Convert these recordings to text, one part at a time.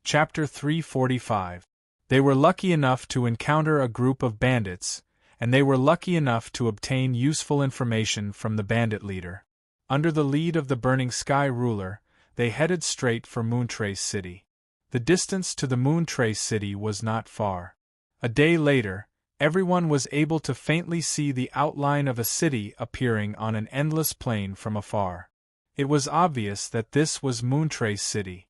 Chapter 345. They were lucky enough to encounter a group of bandits, and they were lucky enough to obtain useful information from the bandit leader. Under the lead of the Burning Sky ruler, they headed straight for Moontrace City. The distance to the Moontrace City was not far. A day later, everyone was able to faintly see the outline of a city appearing on an endless plain from afar. It was obvious that this was Moontrace City.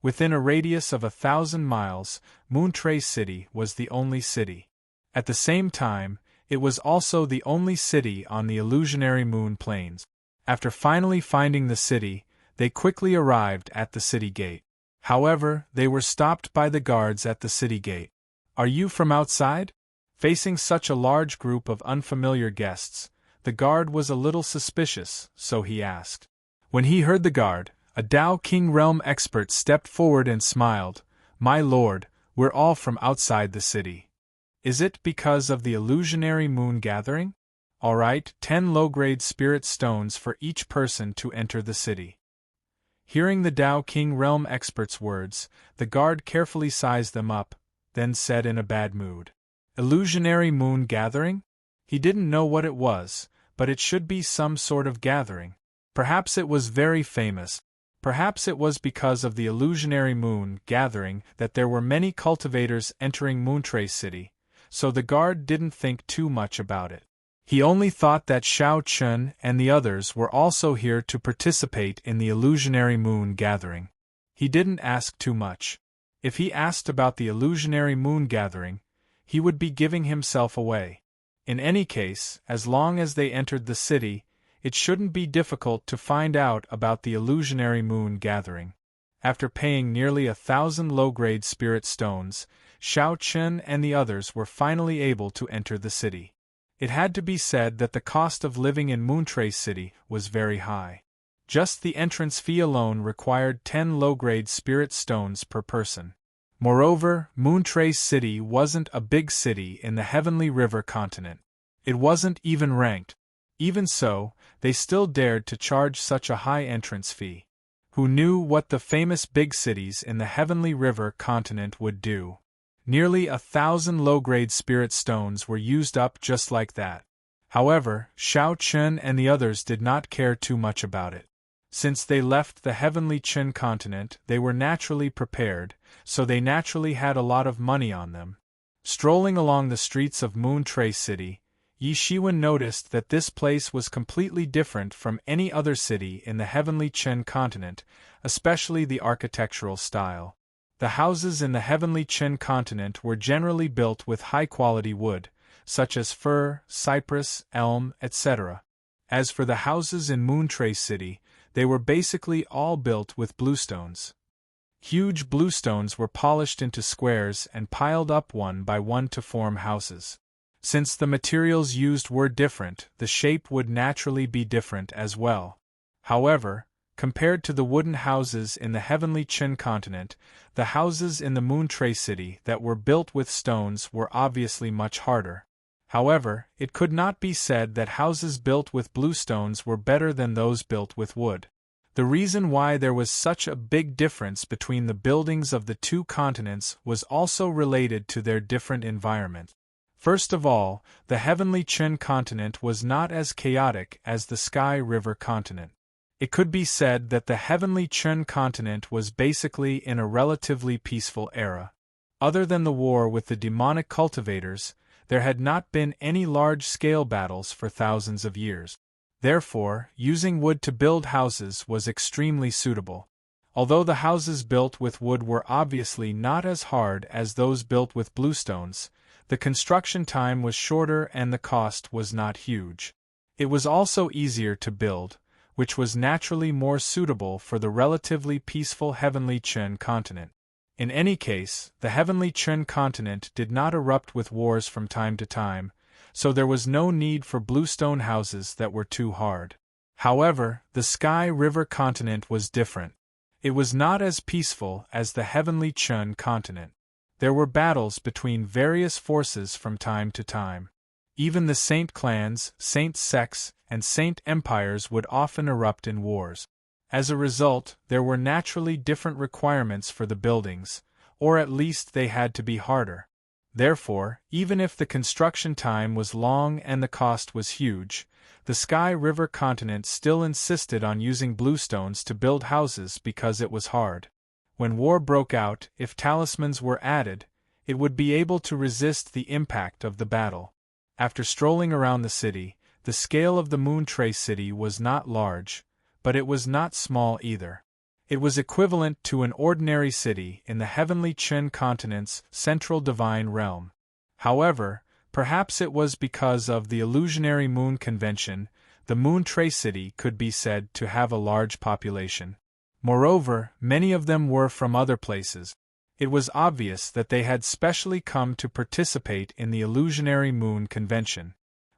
Within a radius of 1,000 miles, Moontrace City was the only city. At the same time, it was also the only city on the illusionary moon plains. After finally finding the city, they quickly arrived at the city gate. However, they were stopped by the guards at the city gate. "Are you from outside?" Facing such a large group of unfamiliar guests, the guard was a little suspicious, so he asked. When he heard the guard, a Tao King Realm expert stepped forward and smiled. "My lord, we're all from outside the city." "Is it because of the illusionary moon gathering?" "All right, 10 low-grade spirit stones for each person to enter the city." Hearing the Tao King Realm expert's words, the guard carefully sized them up, then said in a bad mood, "Illusionary moon gathering?" He didn't know what it was, but it should be some sort of gathering. Perhaps it was very famous. Perhaps it was because of the illusionary moon gathering that there were many cultivators entering Moontrace City, so the guard didn't think too much about it. He only thought that Xiao Chun and the others were also here to participate in the illusionary moon gathering. He didn't ask too much. If he asked about the illusionary moon gathering, he would be giving himself away. In any case, as long as they entered the city, it shouldn't be difficult to find out about the illusionary moon gathering. After paying nearly 1,000 low-grade spirit stones, Xiao Chun and the others were finally able to enter the city. It had to be said that the cost of living in Moontrace City was very high. Just the entrance fee alone required 10 low-grade spirit stones per person. Moreover, Moontrace City wasn't a big city in the Heavenly River continent. It wasn't even ranked. Even so, they still dared to charge such a high entrance fee. Who knew what the famous big cities in the Heavenly River continent would do? Nearly 1,000 low-grade spirit stones were used up just like that. However, Xiao Chun and the others did not care too much about it. Since they left the Heavenly Chin continent, they were naturally prepared, so they naturally had a lot of money on them. Strolling along the streets of Moontrace City, Yi Shiwen noticed that this place was completely different from any other city in the Heavenly Chin continent, especially the architectural style. The houses in the Heavenly Chin continent were generally built with high-quality wood, such as fir, cypress, elm, etc. As for the houses in Moontrace City, they were basically all built with bluestones. Huge bluestones were polished into squares and piled up one by one to form houses. Since the materials used were different, the shape would naturally be different as well. However, compared to the wooden houses in the Heavenly Chin continent, the houses in the Moontrace City that were built with stones were obviously much harder. However, it could not be said that houses built with bluestones were better than those built with wood. The reason why there was such a big difference between the buildings of the two continents was also related to their different environment. First of all, the Heavenly Chin continent was not as chaotic as the Sky River continent. It could be said that the Heavenly Chin continent was basically in a relatively peaceful era. Other than the war with the demonic cultivators, there had not been any large-scale battles for thousands of years. Therefore, using wood to build houses was extremely suitable. Although the houses built with wood were obviously not as hard as those built with bluestones, the construction time was shorter and the cost was not huge. It was also easier to build, which was naturally more suitable for the relatively peaceful Heavenly Chin continent. In any case, the Heavenly Chin continent did not erupt with wars from time to time, so there was no need for bluestone houses that were too hard. However, the Sky River continent was different. It was not as peaceful as the Heavenly Chin continent. There were battles between various forces from time to time. Even the saint clans, saint sects, and saint empires would often erupt in wars. As a result, there were naturally different requirements for the buildings, or at least they had to be harder. Therefore, even if the construction time was long and the cost was huge, the Sky River continent still insisted on using bluestones to build houses because it was hard. When war broke out, if talismans were added, it would be able to resist the impact of the battle. After strolling around the city, the scale of the Moon Trace City was not large, but it was not small either. It was equivalent to an ordinary city in the heavenly Qin continent's central divine realm. However, perhaps it was because of the illusionary moon convention, the Moon Trace City could be said to have a large population. Moreover, many of them were from other places. It was obvious that they had specially come to participate in the illusionary moon convention.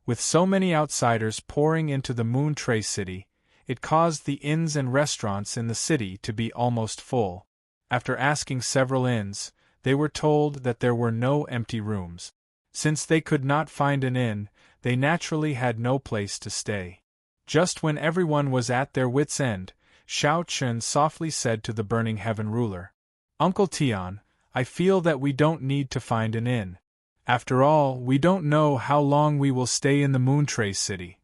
With so many outsiders pouring into the Moon Trace City, it caused the inns and restaurants in the city to be almost full. After asking several inns, they were told that there were no empty rooms. Since they could not find an inn, they naturally had no place to stay. Just when everyone was at their wits' end, Xiao Chun softly said to the Burning Heaven ruler, "Uncle Tian, I feel that we don't need to find an inn. After all, we don't know how long we will stay in the Moon Trace City.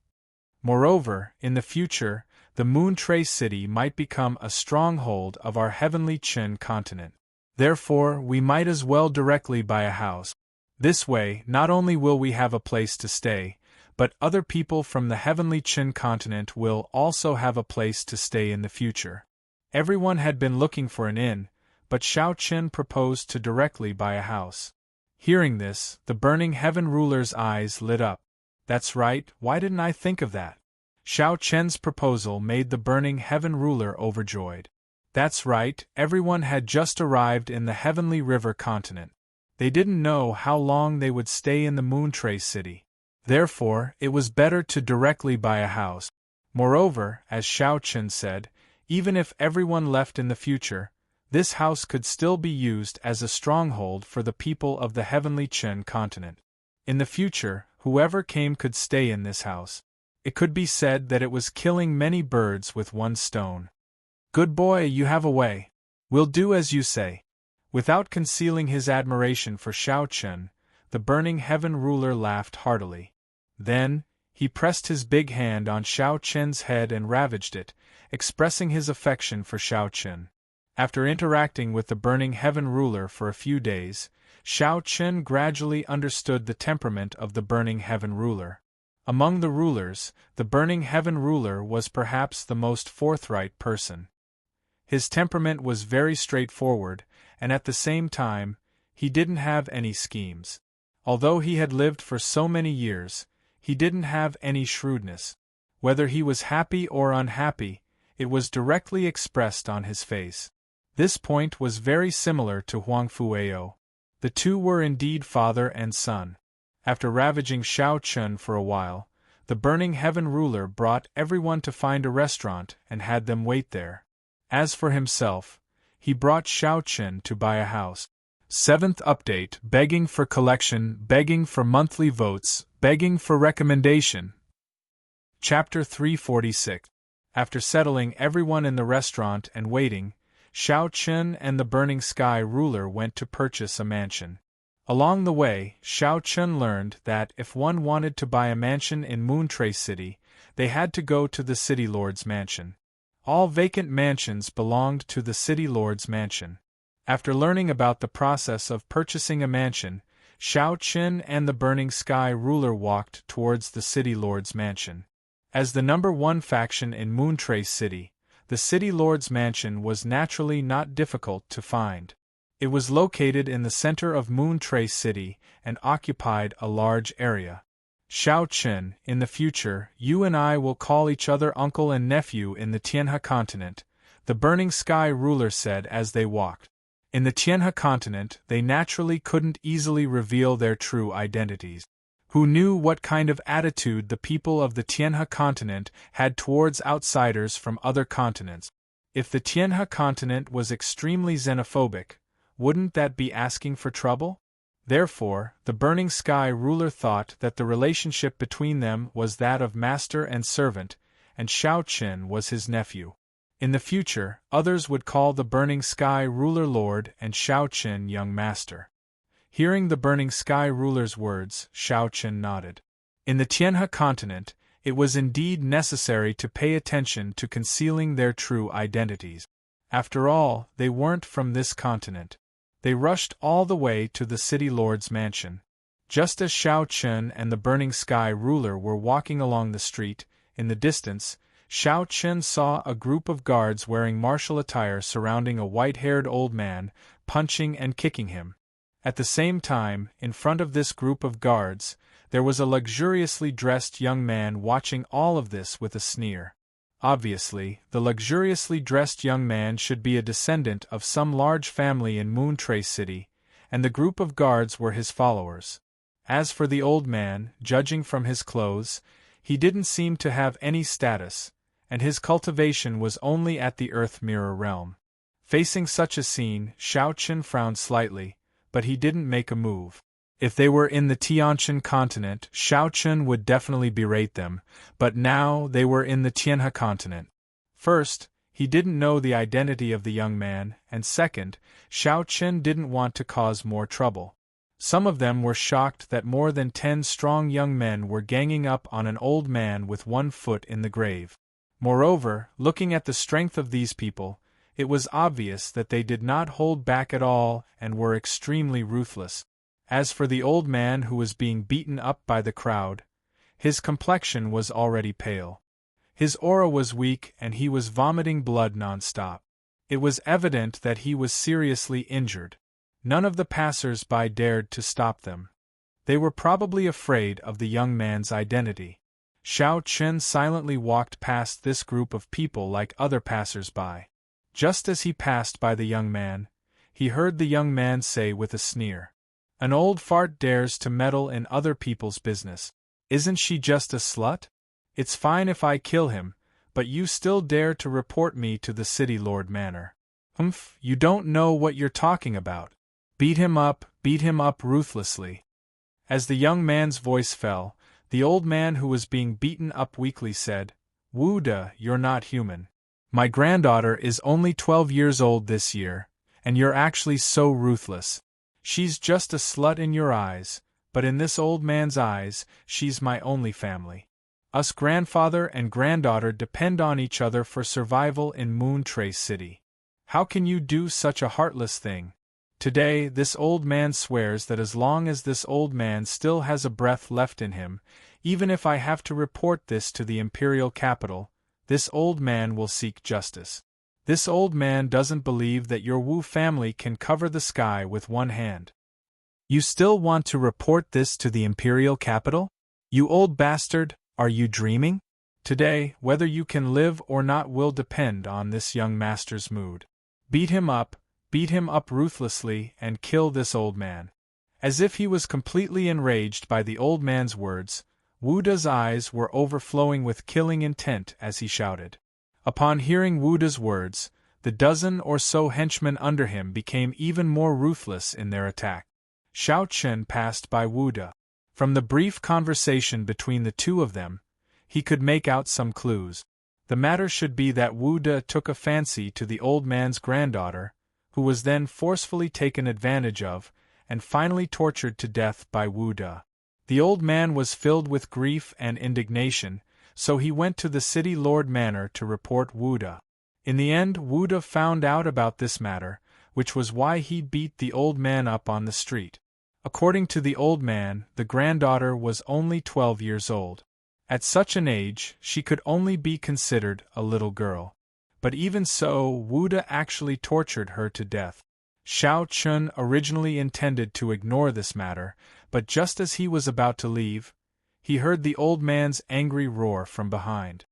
Moreover, in the future, the Moon Trace City might become a stronghold of our heavenly Qin continent. Therefore, we might as well directly buy a house. This way, not only will we have a place to stay, but other people from the heavenly Qin continent will also have a place to stay in the future." Everyone had been looking for an inn, but Xiao Qin proposed to directly buy a house. Hearing this, the Burning Heaven ruler's eyes lit up. "That's right, why didn't I think of that?" Xiao Chen's proposal made the Burning Heaven ruler overjoyed. That's right, everyone had just arrived in the Heavenly River continent. They didn't know how long they would stay in the Moon Trace City. Therefore, it was better to directly buy a house. Moreover, as Xiao Chen said, even if everyone left in the future, this house could still be used as a stronghold for the people of the Heavenly Qin continent. In the future, whoever came could stay in this house. It could be said that it was killing many birds with one stone. "Good boy, you have a way. We'll do as you say." Without concealing his admiration for Xiao Chen, the Burning Heaven ruler laughed heartily. Then, he pressed his big hand on Xiao Chen's head and ravaged it, expressing his affection for Xiao Chen. After interacting with the Burning Heaven ruler for a few days, Xiao Chen gradually understood the temperament of the Burning Heaven ruler. Among the rulers, the Burning Heaven ruler was perhaps the most forthright person. His temperament was very straightforward, and at the same time, he didn't have any schemes. Although he had lived for so many years, he didn't have any shrewdness. Whether he was happy or unhappy, it was directly expressed on his face. This point was very similar to Huang Fueo. The two were indeed father and son. After ravaging Xiao Chun for a while, the Burning Heaven ruler brought everyone to find a restaurant and had them wait there. As for himself, he brought Xiao Chun to buy a house. 7th update: begging for collection, begging for monthly votes, begging for recommendation. Chapter 346. After settling everyone in the restaurant and waiting, Xiao Chun and the Burning Sky ruler went to purchase a mansion. Along the way, Xiao Chun learned that if one wanted to buy a mansion in Moon Trace City, they had to go to the City Lord's mansion. All vacant mansions belonged to the City Lord's mansion. After learning about the process of purchasing a mansion, Xiao Chun and the Burning Sky ruler walked towards the City Lord's mansion. As the number one faction in Moon Trace City, the City Lord's mansion was naturally not difficult to find. It was located in the center of Moon Trace City and occupied a large area. "Xiao Chun, in the future, you and I will call each other uncle and nephew in the Tianhe continent," the Burning Sky ruler said as they walked. In the Tianhe continent, they naturally couldn't easily reveal their true identities. Who knew what kind of attitude the people of the Tianhe continent had towards outsiders from other continents? If the Tianhe continent was extremely xenophobic, wouldn't that be asking for trouble? Therefore, the Burning Sky ruler thought that the relationship between them was that of master and servant, and Xiao Chun was his nephew. In the future, others would call the Burning Sky Ruler Lord and Shao Chen young master. Hearing the Burning Sky Ruler's words, Shao Chen nodded. In the Tianhe continent, it was indeed necessary to pay attention to concealing their true identities. After all, they weren't from this continent. They rushed all the way to the city lord's mansion. Just as Shao Chen and the Burning Sky Ruler were walking along the street, in the distance, Shao Chen saw a group of guards wearing martial attire surrounding a white-haired old man, punching and kicking him. At the same time, in front of this group of guards, there was a luxuriously dressed young man watching all of this with a sneer. Obviously, the luxuriously dressed young man should be a descendant of some large family in Moontrace City, and the group of guards were his followers. As for the old man, judging from his clothes, he didn't seem to have any status, and his cultivation was only at the Earth Mirror realm. Facing such a scene, Shao Chen frowned slightly, but he didn't make a move. If they were in the Tiantian continent, Shao Chen would definitely berate them, but now they were in the Tianhe continent. First, he didn't know the identity of the young man, and second, Shao Chen didn't want to cause more trouble. Some of them were shocked that more than 10 strong young men were ganging up on an old man with one foot in the grave. Moreover, looking at the strength of these people, it was obvious that they did not hold back at all and were extremely ruthless. As for the old man who was being beaten up by the crowd, his complexion was already pale. His aura was weak and he was vomiting blood non-stop. It was evident that he was seriously injured. None of the passers-by dared to stop them. They were probably afraid of the young man's identity. Shao Chen silently walked past this group of people like other passers-by. Just as he passed by the young man, he heard the young man say with a sneer, "An old fart dares to meddle in other people's business. Isn't she just a slut? It's fine if I kill him, but you still dare to report me to the City Lord Manor. Humph, you don't know what you're talking about. Beat him up ruthlessly." As the young man's voice fell, the old man who was being beaten up weakly said, "Wu De, you're not human. My granddaughter is only 12 years old this year, and you're actually so ruthless. She's just a slut in your eyes, but in this old man's eyes, she's my only family. Us grandfather and granddaughter depend on each other for survival in Moontrace City. How can you do such a heartless thing?" Today, this old man swears that as long as this old man still has a breath left in him, even if I have to report this to the imperial capital, this old man will seek justice. This old man doesn't believe that your Wu family can cover the sky with one hand. You still want to report this to the imperial capital? You old bastard, are you dreaming? Today, whether you can live or not will depend on this young master's mood. Beat him up ruthlessly and kill this old man. As if he was completely enraged by the old man's words, Wu De's eyes were overflowing with killing intent as he shouted. Upon hearing Wu De's words, the dozen or so henchmen under him became even more ruthless in their attack. Shao Chen passed by Wu De. From the brief conversation between the two of them, he could make out some clues. The matter should be that Wu De took a fancy to the old man's granddaughter, who was then forcefully taken advantage of, and finally tortured to death by Wu De. The old man was filled with grief and indignation, so he went to the City Lord Manor to report Wu De. In the end, Wu De found out about this matter, which was why he beat the old man up on the street. According to the old man, the granddaughter was only 12 years old. At such an age, she could only be considered a little girl. But even so, Wu De actually tortured her to death. Shao Chen originally intended to ignore this matter, but just as he was about to leave, he heard the old man's angry roar from behind.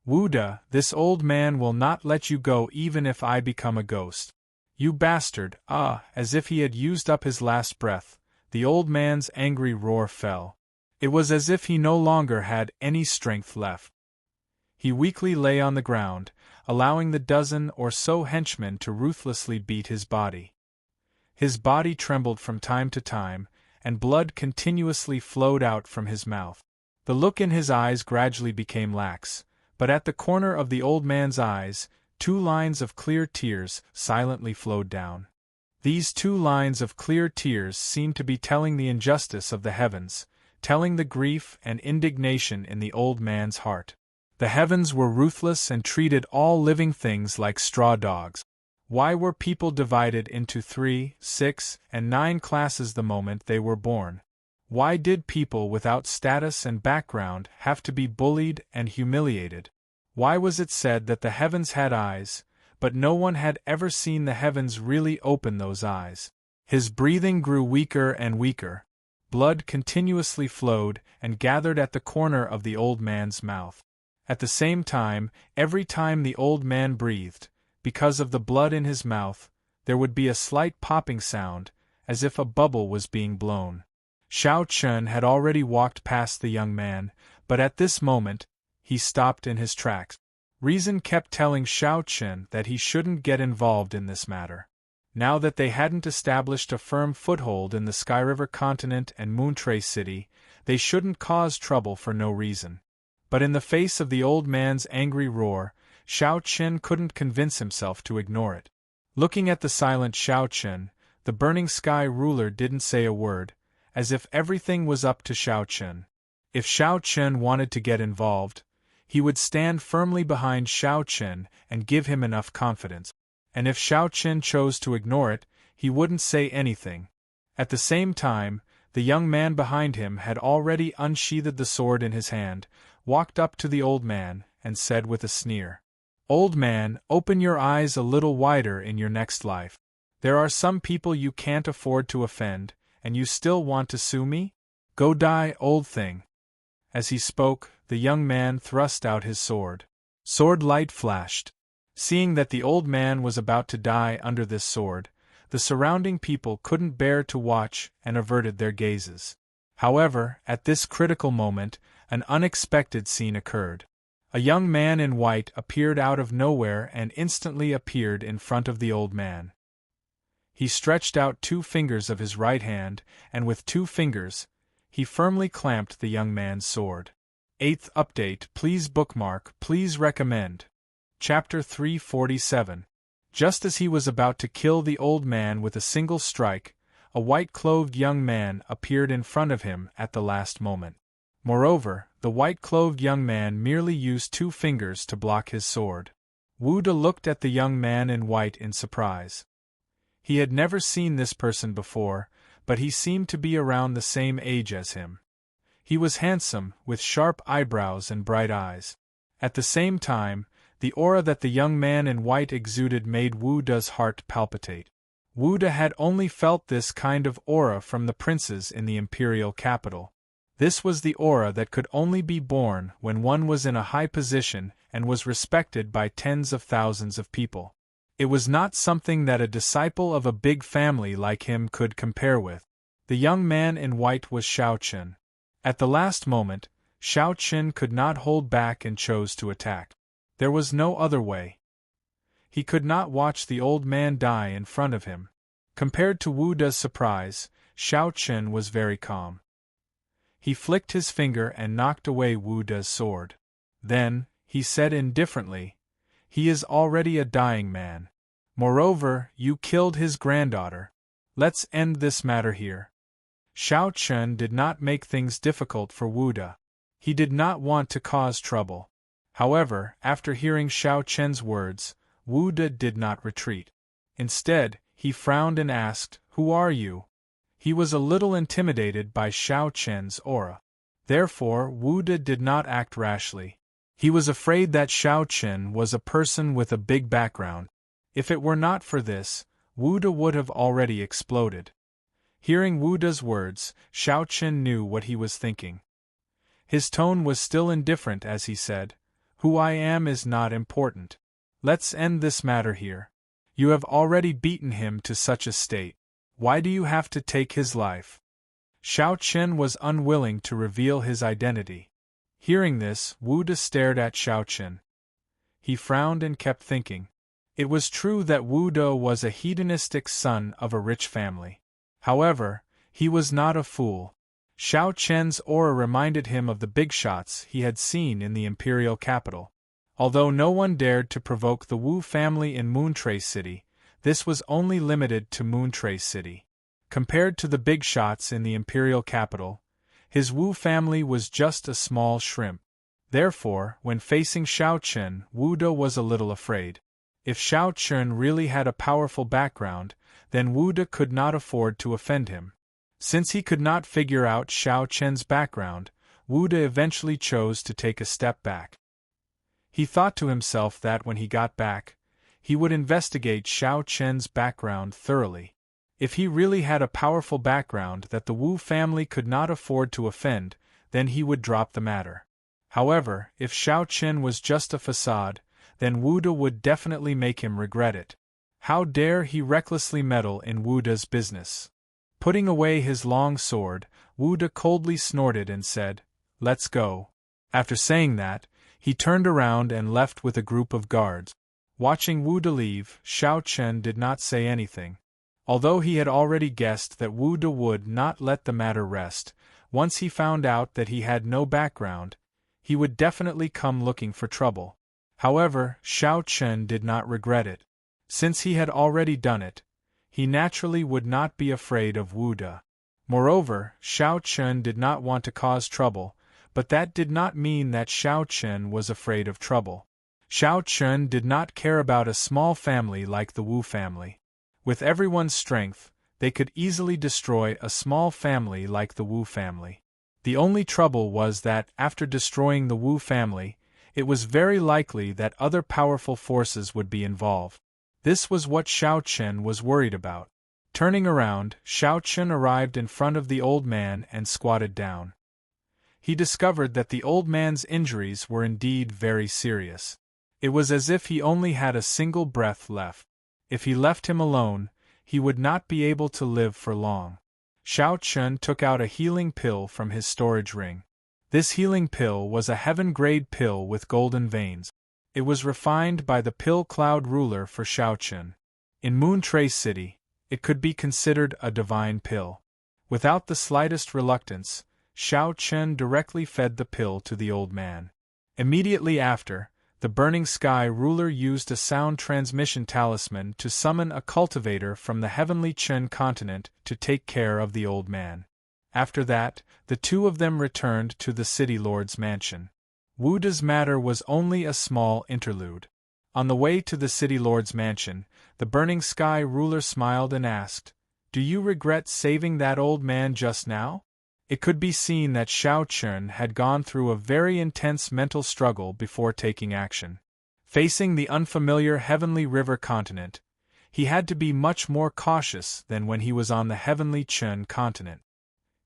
"Wu De, this old man will not let you go even if I become a ghost. You bastard!" As if he had used up his last breath, the old man's angry roar fell. It was as if he no longer had any strength left. He weakly lay on the ground, allowing the dozen or so henchmen to ruthlessly beat his body. His body trembled from time to time, and blood continuously flowed out from his mouth. The look in his eyes gradually became lax, but at the corner of the old man's eyes, 2 lines of clear tears silently flowed down. These 2 lines of clear tears seemed to be telling the injustice of the heavens, telling the grief and indignation in the old man's heart. The heavens were ruthless and treated all living things like straw dogs. Why were people divided into 3, 6, and 9 classes the moment they were born? Why did people without status and background have to be bullied and humiliated? Why was it said that the heavens had eyes, but no one had ever seen the heavens really open those eyes? His breathing grew weaker and weaker. Blood continuously flowed and gathered at the corner of the old man's mouth. At the same time, every time the old man breathed, because of the blood in his mouth, there would be a slight popping sound, as if a bubble was being blown. Xiao Chun had already walked past the young man, but at this moment, he stopped in his tracks. Reason kept telling Xiao Chun that he shouldn't get involved in this matter. Now that they hadn't established a firm foothold in the Sky River continent and Moontrace City, they shouldn't cause trouble for no reason. But in the face of the old man's angry roar, Xiao Chun couldn't convince himself to ignore it. Looking at the silent Xiao Chun, the Burning Sky ruler didn't say a word, as if everything was up to Xiao Chun. If Xiao Chun wanted to get involved, he would stand firmly behind Xiao Chun and give him enough confidence. And if Xiao Chun chose to ignore it, he wouldn't say anything. At the same time, the young man behind him had already unsheathed the sword in his hand, walked up to the old man, and said with a sneer, "Old man, open your eyes a little wider in your next life. There are some people you can't afford to offend, and you still want to sue me? Go die, old thing." As he spoke, the young man thrust out his sword. Sword light flashed. Seeing that the old man was about to die under this sword, the surrounding people couldn't bear to watch and averted their gazes. However, at this critical moment, an unexpected scene occurred. A young man in white appeared out of nowhere and instantly appeared in front of the old man. He stretched out 2 fingers of his right hand, and with 2 fingers, he firmly clamped the young man's sword. 8th update. Please bookmark, please recommend. Chapter 347. Just as he was about to kill the old man with a single strike, a white-clothed young man appeared in front of him at the last moment. Moreover, the white-clothed young man merely used 2 fingers to block his sword. Wu De looked at the young man in white in surprise. He had never seen this person before, but he seemed to be around the same age as him. He was handsome, with sharp eyebrows and bright eyes. At the same time, the aura that the young man in white exuded made Wu De's heart palpitate. Wu De had only felt this kind of aura from the princes in the imperial capital. This was the aura that could only be born when one was in a high position and was respected by tens of thousands of people. It was not something that a disciple of a big family like him could compare with. The young man in white was Xiao Chun. At the last moment, Xiao Chun could not hold back and chose to attack. There was no other way. He could not watch the old man die in front of him. Compared to Wu De's surprise, Xiao Chun was very calm. He flicked his finger and knocked away Wu De's sword. Then, he said indifferently, "He is already a dying man. Moreover, you killed his granddaughter. Let's end this matter here." Xiao Chun did not make things difficult for Wu De. He did not want to cause trouble. However, after hearing Xiao Chun's words, Wu De did not retreat. Instead, he frowned and asked, "Who are you?" He was a little intimidated by Xiao Chun's aura. Therefore, Wu De did not act rashly. He was afraid that Xiao Chun was a person with a big background. If it were not for this, Wu De would have already exploded. Hearing Wu De's words, Xiao Chun knew what he was thinking. His tone was still indifferent as he said, "Who I am is not important. Let's end this matter here. You have already beaten him to such a state. Why do you have to take his life?" Xiao Chun was unwilling to reveal his identity. Hearing this, Wu De stared at Xiao Chun. He frowned and kept thinking. It was true that Wu De was a hedonistic son of a rich family. However, he was not a fool. Xiao Chun's aura reminded him of the big shots he had seen in the imperial capital. Although no one dared to provoke the Wu family in Moontrace City, this was only limited to Moontrace City. Compared to the big shots in the imperial capital, his Wu family was just a small shrimp. Therefore, when facing Xiao Chen, Wu De was a little afraid. If Xiao Chen really had a powerful background, then Wu De could not afford to offend him. Since he could not figure out Xiao Chen's background, Wu De eventually chose to take a step back. He thought to himself that when he got back, he would investigate Xiao Chen's background thoroughly. If he really had a powerful background that the Wu family could not afford to offend, then he would drop the matter. However, if Xiao Chen was just a facade, then Wu De would definitely make him regret it. How dare he recklessly meddle in Wu De's business? Putting away his long sword, Wu De coldly snorted and said, "Let's go." After saying that, he turned around and left with a group of guards. Watching Wu De leave, Xiao Chen did not say anything. Although he had already guessed that Wu De would not let the matter rest, once he found out that he had no background, he would definitely come looking for trouble. However, Xiao Chen did not regret it. Since he had already done it, he naturally would not be afraid of Wu De. Moreover, Xiao Chen did not want to cause trouble, but that did not mean that Xiao Chen was afraid of trouble. Xiao Chen did not care about a small family like the Wu family. With everyone's strength, they could easily destroy a small family like the Wu family. The only trouble was that, after destroying the Wu family, it was very likely that other powerful forces would be involved. This was what Xiao Chen was worried about. Turning around, Xiao Chen arrived in front of the old man and squatted down. He discovered that the old man's injuries were indeed very serious. It was as if he only had a single breath left. If he left him alone, he would not be able to live for long. Xiao Chen took out a healing pill from his storage ring. This healing pill was a heaven-grade pill with golden veins. It was refined by the Pill Cloud ruler for Xiao Chen. In Moontrace City, it could be considered a divine pill. Without the slightest reluctance, Xiao Chen directly fed the pill to the old man. Immediately after, the Burning Sky ruler used a sound transmission talisman to summon a cultivator from the heavenly Chen continent to take care of the old man. After that, the two of them returned to the city lord's mansion. Wu De's matter was only a small interlude. On the way to the city lord's mansion, the Burning Sky ruler smiled and asked, "Do you regret saving that old man just now?" It could be seen that Xiao Chen had gone through a very intense mental struggle before taking action. Facing the unfamiliar Heavenly River continent, he had to be much more cautious than when he was on the Heavenly Chen continent.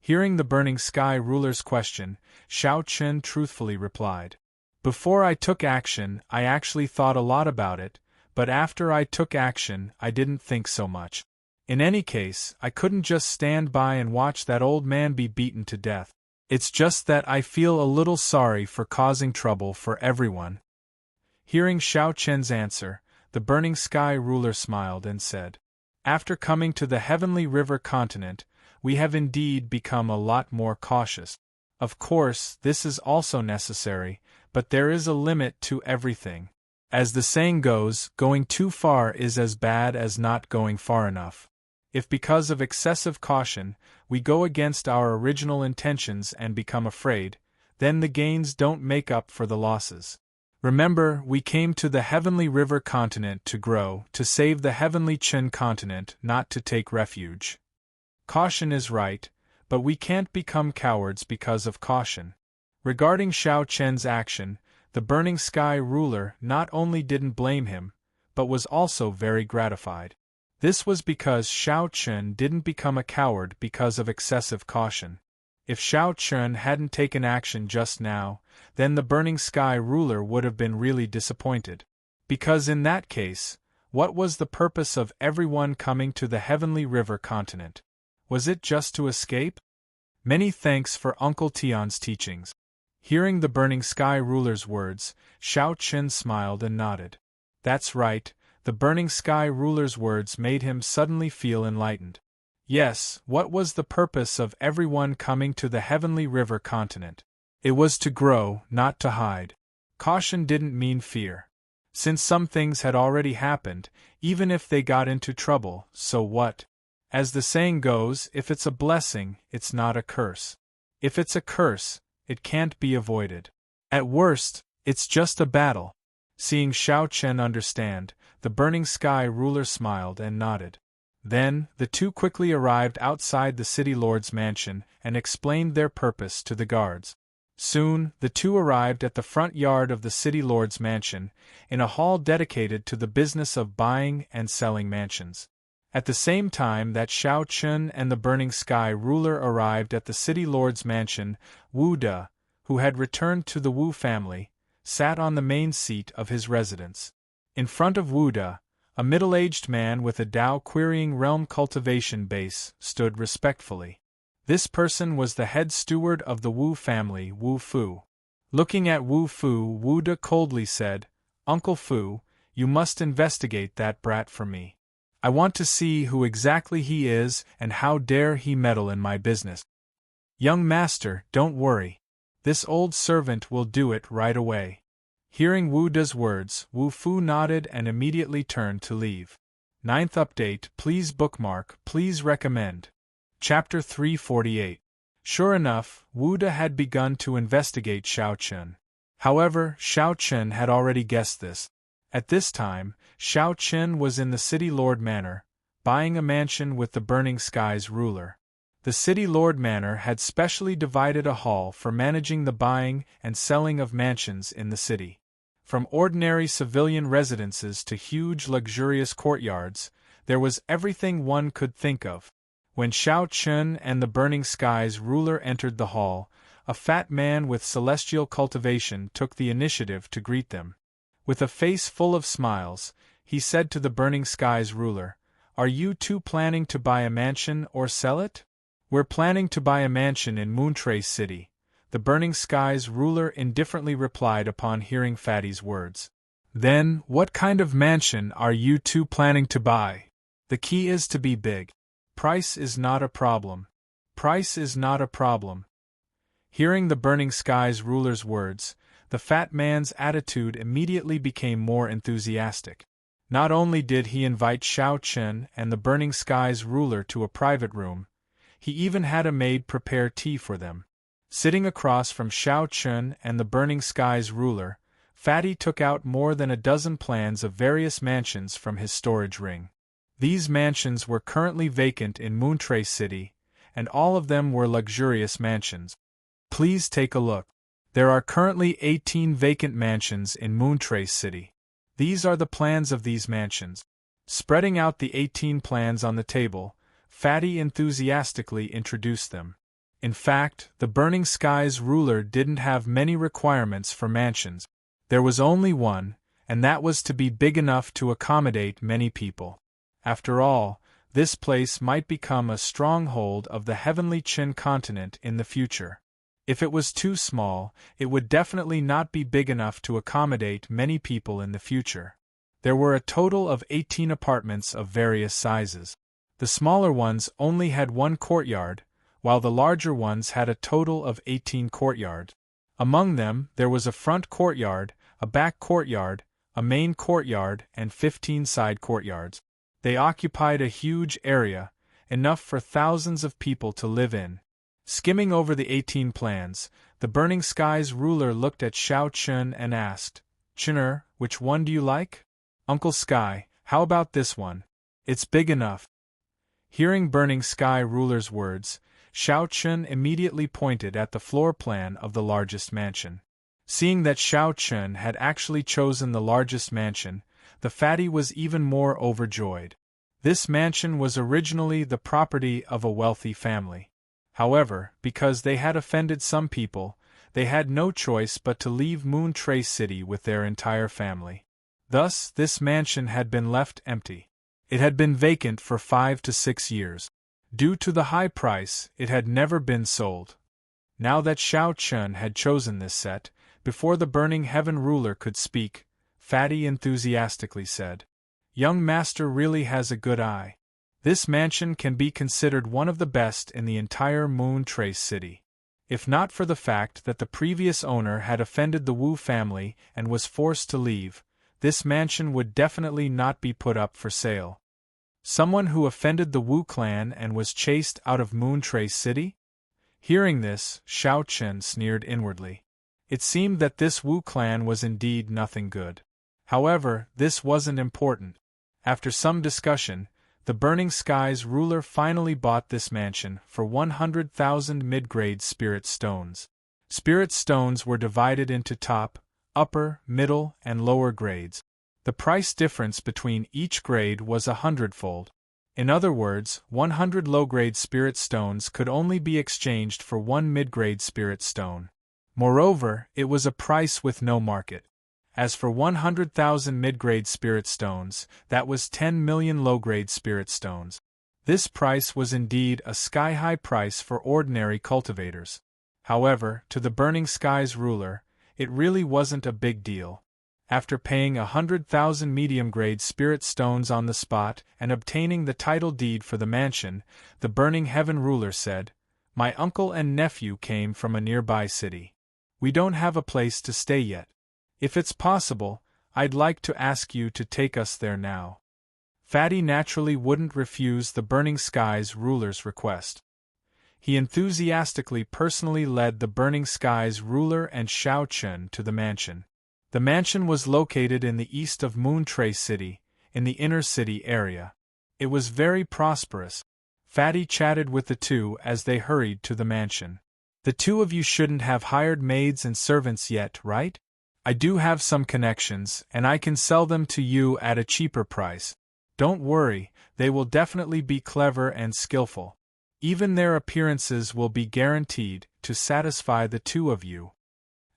Hearing the Burning Sky ruler's question, Xiao Chen truthfully replied, "Before I took action, I actually thought a lot about it, but after I took action, I didn't think so much. In any case, I couldn't just stand by and watch that old man be beaten to death. It's just that I feel a little sorry for causing trouble for everyone." Hearing Xiao Chen's answer, the Burning Sky ruler smiled and said, "After coming to the Heavenly River continent, we have indeed become a lot more cautious. Of course, this is also necessary, but there is a limit to everything. As the saying goes, going too far is as bad as not going far enough. If because of excessive caution, we go against our original intentions and become afraid, then the gains don't make up for the losses. Remember, we came to the Heavenly River continent to grow, to save the Heavenly Chen continent, not to take refuge. Caution is right, but we can't become cowards because of caution." Regarding Xiao Chen's action, the Burning Sky ruler not only didn't blame him, but was also very gratified. This was because Xiao Chen didn't become a coward because of excessive caution. If Xiao Chen hadn't taken action just now, then the Burning Sky ruler would have been really disappointed. Because in that case, what was the purpose of everyone coming to the Heavenly River continent? Was it just to escape? Many thanks for Uncle Tion's teachings. Hearing the Burning Sky ruler's words, Xiao Chen smiled and nodded. That's right. The Burning Sky ruler's words made him suddenly feel enlightened. Yes, what was the purpose of everyone coming to the Heavenly River continent? It was to grow, not to hide. Caution didn't mean fear. Since some things had already happened, even if they got into trouble, so what? As the saying goes, if it's a blessing, it's not a curse. If it's a curse, it can't be avoided. At worst, it's just a battle. Seeing Xiao Chen understand, the Burning Sky ruler smiled and nodded. Then, the two quickly arrived outside the city lord's mansion and explained their purpose to the guards. Soon, the two arrived at the front yard of the city lord's mansion, in a hall dedicated to the business of buying and selling mansions. At the same time that Xiao Chen and the Burning Sky ruler arrived at the city lord's mansion, Wu De, who had returned to the Wu family, sat on the main seat of his residence. In front of Wu De, a middle-aged man with a Dao querying realm cultivation base stood respectfully. This person was the head steward of the Wu family, Wu Fu. Looking at Wu Fu, Wu De coldly said, "Uncle Fu, you must investigate that brat for me. I want to see who exactly he is and how dare he meddle in my business." "Young master, don't worry. This old servant will do it right away." Hearing Wu De's words, Wu Fu nodded and immediately turned to leave. 9th update, please bookmark, please recommend. Chapter 348. Sure enough, Wu De had begun to investigate Xiao Chen. However, Xiao Chen had already guessed this. At this time, Xiao Chen was in the City Lord Manor, buying a mansion with the Burning Sky's ruler. The City Lord Manor had specially divided a hall for managing the buying and selling of mansions in the city. From ordinary civilian residences to huge luxurious courtyards, there was everything one could think of. When Xiao Chen and the Burning Sky's ruler entered the hall, a fat man with celestial cultivation took the initiative to greet them. With a face full of smiles, he said to the Burning Sky's ruler, "Are you two planning to buy a mansion or sell it?" "We're planning to buy a mansion in Moontrace City," the Burning Sky's ruler indifferently replied upon hearing Fatty's words. "Then, what kind of mansion are you two planning to buy? The key is to be big. Price is not a problem. Price is not a problem." Hearing the Burning Sky's ruler's words, the fat man's attitude immediately became more enthusiastic. Not only did he invite Xiao Chen and the Burning Sky's ruler to a private room, he even had a maid prepare tea for them. Sitting across from Xiao Chen and the Burning Sky's ruler, Fatty took out more than a dozen plans of various mansions from his storage ring. These mansions were currently vacant in Moontrace City, and all of them were luxurious mansions. Please take a look. There are currently 18 vacant mansions in Moontrace City. These are the plans of these mansions. Spreading out the 18 plans on the table, Fatty enthusiastically introduced them. In fact, the Burning Sky's ruler didn't have many requirements for mansions. There was only one, and that was to be big enough to accommodate many people. After all, this place might become a stronghold of the heavenly Qin continent in the future. If it was too small, it would definitely not be big enough to accommodate many people in the future. There were a total of 18 apartments of various sizes. The smaller ones only had one courtyard, while the larger ones had a total of 18 courtyards. Among them, there was a front courtyard, a back courtyard, a main courtyard, and 15 side courtyards. They occupied a huge area, enough for thousands of people to live in. Skimming over the 18 plans, the Burning Sky's ruler looked at Xiao Chen and asked, "Chener, which one do you like?" "Uncle Sky, how about this one? It's big enough." Hearing Burning Sky ruler's words, Xiao Chen immediately pointed at the floor plan of the largest mansion. Seeing that Xiao Chen had actually chosen the largest mansion, the fatty was even more overjoyed. This mansion was originally the property of a wealthy family. However, because they had offended some people, they had no choice but to leave Moontrace City with their entire family. Thus, this mansion had been left empty. It had been vacant for 5 to 6 years. Due to the high price, it had never been sold. Now that Xiao Chen had chosen this set, before the Burning Heaven ruler could speak, Fatty enthusiastically said, "Young master really has a good eye. This mansion can be considered one of the best in the entire Moontrace City. If not for the fact that the previous owner had offended the Wu family and was forced to leave, this mansion would definitely not be put up for sale. Someone who offended the Wu clan and was chased out of Moontrace City? Hearing this, Xiao Chen sneered inwardly. It seemed that this Wu clan was indeed nothing good. However, this wasn't important. After some discussion, the Burning Skies ruler finally bought this mansion for 100,000 mid-grade spirit stones. Spirit stones were divided into top, upper, middle, and lower grades. The price difference between each grade was 100-fold. In other words, 100 low-grade spirit stones could only be exchanged for 1 mid-grade spirit stone. Moreover, it was a price with no market. As for 100,000 mid-grade spirit stones, that was 10 million low-grade spirit stones. This price was indeed a sky-high price for ordinary cultivators. However, to the Burning Skies ruler, it really wasn't a big deal. After paying 100,000 medium-grade spirit stones on the spot and obtaining the title deed for the mansion, the Burning Heaven ruler said, "My uncle and nephew came from a nearby city. We don't have a place to stay yet. If it's possible, I'd like to ask you to take us there now." Fatty naturally wouldn't refuse the Burning Skies ruler's request. He enthusiastically personally led the Burning Skies ruler and Xiao Chen to the mansion. The mansion was located in the east of Moontrace City, in the inner city area. It was very prosperous. Fatty chatted with the two as they hurried to the mansion. "The two of you shouldn't have hired maids and servants yet, right? I do have some connections, and I can sell them to you at a cheaper price. Don't worry, they will definitely be clever and skillful. Even their appearances will be guaranteed to satisfy the two of you."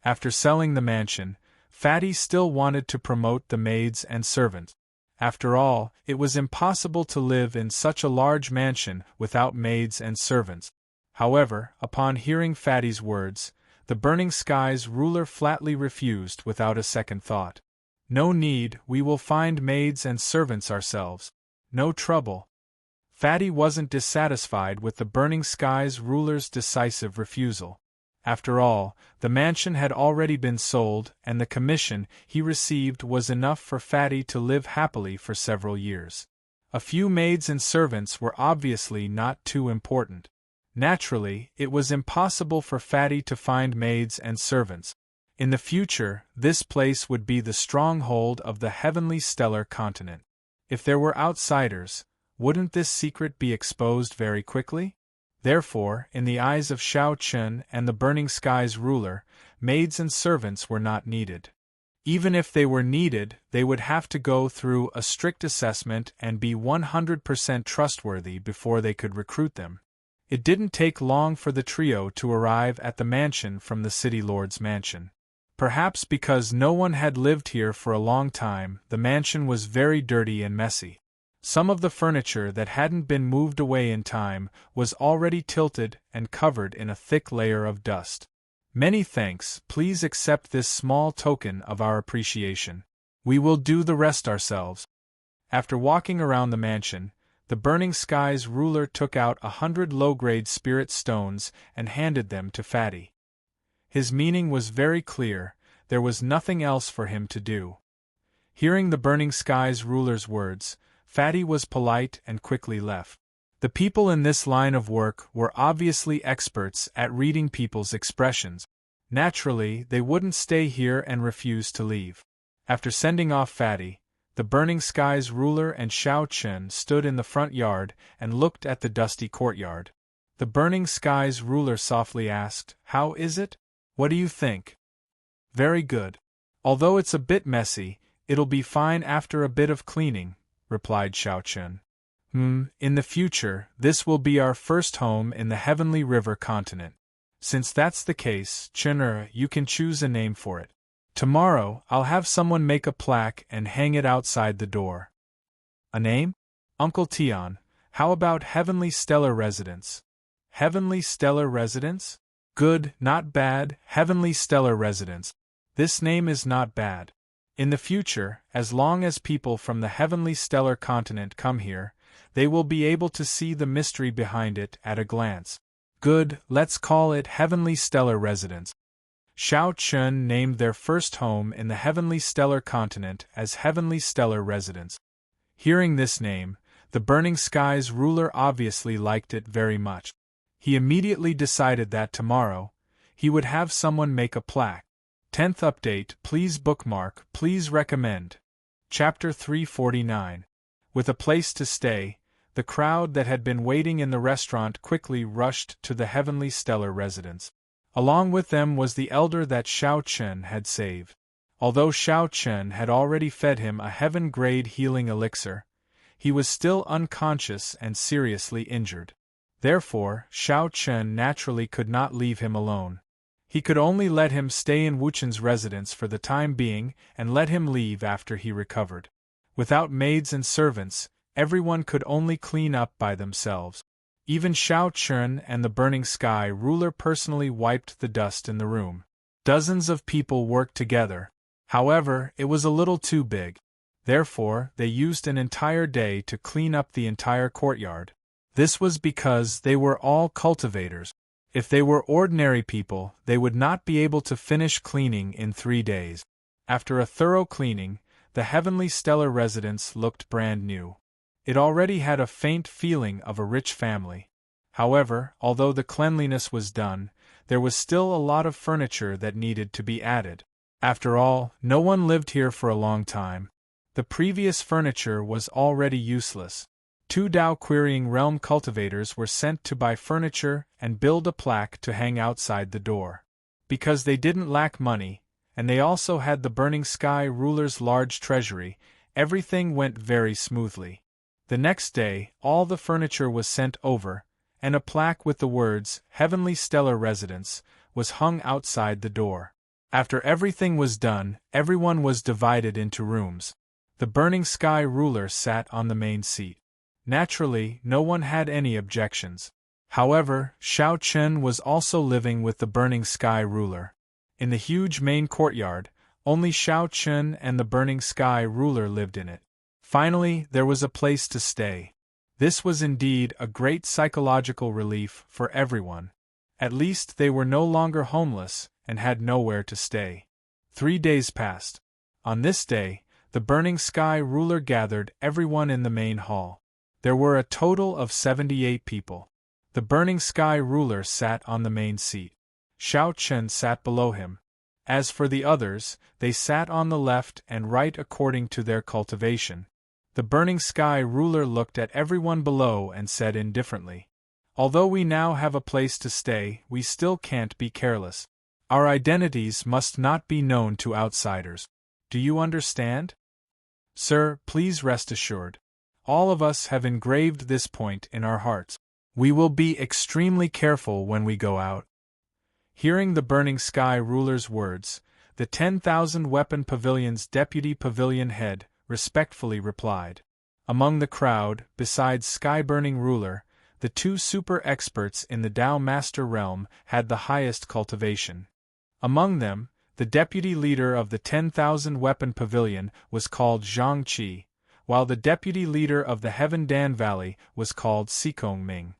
After selling the mansion, Fatty still wanted to promote the maids and servants. After all, it was impossible to live in such a large mansion without maids and servants. However, upon hearing Fatty's words, the Burning Skies ruler flatly refused without a second thought. "No need, we will find maids and servants ourselves. No trouble." Fatty wasn't dissatisfied with the Burning Skies ruler's decisive refusal. After all, the mansion had already been sold, and the commission he received was enough for Fatty to live happily for several years. A few maids and servants were obviously not too important. Naturally, it was impossible for Fatty to find maids and servants. In the future, this place would be the stronghold of the heavenly stellar continent. If there were outsiders, wouldn't this secret be exposed very quickly? Therefore, in the eyes of Xiao Chen and the Burning Skies ruler, maids and servants were not needed. Even if they were needed, they would have to go through a strict assessment and be 100% trustworthy before they could recruit them. It didn't take long for the trio to arrive at the mansion from the city lord's mansion. Perhaps because no one had lived here for a long time, the mansion was very dirty and messy. Some of the furniture that hadn't been moved away in time was already tilted and covered in a thick layer of dust. "Many thanks, please accept this small token of our appreciation. We will do the rest ourselves." After walking around the mansion, the Burning Skies ruler took out 100 low-grade spirit stones and handed them to Fatty. His meaning was very clear, there was nothing else for him to do. Hearing the Burning Skies ruler's words, Fatty was polite and quickly left. The people in this line of work were obviously experts at reading people's expressions. Naturally, they wouldn't stay here and refuse to leave. After sending off Fatty, the Burning Skies ruler and Xiao Chen stood in the front yard and looked at the dusty courtyard. The Burning Skies ruler softly asked, "How is it? What do you think?" "Very good. Although it's a bit messy, it'll be fine after a bit of cleaning," replied Xiao Chen. In the future, this will be our first home in the Heavenly River continent. Since that's the case, Chener, you can choose a name for it. Tomorrow, I'll have someone make a plaque and hang it outside the door." "A name? Uncle Tian, how about Heavenly Stellar Residence?" "Heavenly Stellar Residence? Good, not bad, Heavenly Stellar Residence. This name is not bad. In the future, as long as people from the Heavenly Stellar Continent come here, they will be able to see the mystery behind it at a glance. Good, let's call it Heavenly Stellar Residence. Shao Chun named their first home in the Heavenly Stellar continent as Heavenly Stellar Residence. Hearing this name, the Burning Skies ruler obviously liked it very much. He immediately decided that tomorrow, he would have someone make a plaque. 10th update, please bookmark, please recommend. Chapter 349. With a place to stay, the crowd that had been waiting in the restaurant quickly rushed to the Heavenly Stellar Residence. Along with them was the elder that Shao Chun had saved. Although Shao Chun had already fed him a heaven-grade healing elixir, he was still unconscious and seriously injured. Therefore, Shao Chun naturally could not leave him alone. He could only let him stay in Wu Chen's residence for the time being and let him leave after he recovered. Without maids and servants, everyone could only clean up by themselves. Even Shao Chun and the Burning Sky ruler personally wiped the dust in the room. Dozens of people worked together. However, it was a little too big. Therefore, they used an entire day to clean up the entire courtyard. This was because they were all cultivators. If they were ordinary people, they would not be able to finish cleaning in 3 days. After a thorough cleaning, the Heavenly Stellar Residence looked brand new. It already had a faint feeling of a rich family. However, although the cleanliness was done, there was still a lot of furniture that needed to be added. After all, no one lived here for a long time. The previous furniture was already useless. 2 Dao Querying Realm cultivators were sent to buy furniture and build a plaque to hang outside the door. Because they didn't lack money, and they also had the Burning Sky ruler's large treasury, everything went very smoothly. The next day, all the furniture was sent over, and a plaque with the words, Heavenly Stellar Residence, was hung outside the door. After everything was done, everyone was divided into rooms. The Burning Sky ruler sat on the main seat. Naturally, no one had any objections. However, Shao Chun was also living with the Burning Sky ruler. In the huge main courtyard, only Shao Chun and the Burning Sky ruler lived in it. Finally, there was a place to stay. This was indeed a great psychological relief for everyone. At least they were no longer homeless and had nowhere to stay. 3 days passed. On this day, the Burning Sky ruler gathered everyone in the main hall. There were a total of 78 people. The Burning Sky ruler sat on the main seat. Shao Chun sat below him. As for the others, they sat on the left and right according to their cultivation. The Burning Sky ruler looked at everyone below and said indifferently, "Although we now have a place to stay, we still can't be careless. Our identities must not be known to outsiders. Do you understand? Sir, please rest assured. All of us have engraved this point in our hearts. We will be extremely careful when we go out." Hearing the Burning Sky ruler's words, the 10,000 Weapon Pavilion's deputy pavilion head respectfully replied. Among the crowd, besides Sky-Burning ruler, the 2 super experts in the Dao Master realm had the highest cultivation. Among them, the deputy leader of the 10,000 Weapon Pavilion was called Zhang Qi, while the deputy leader of the Heaven Dan Valley was called Sikong Ming.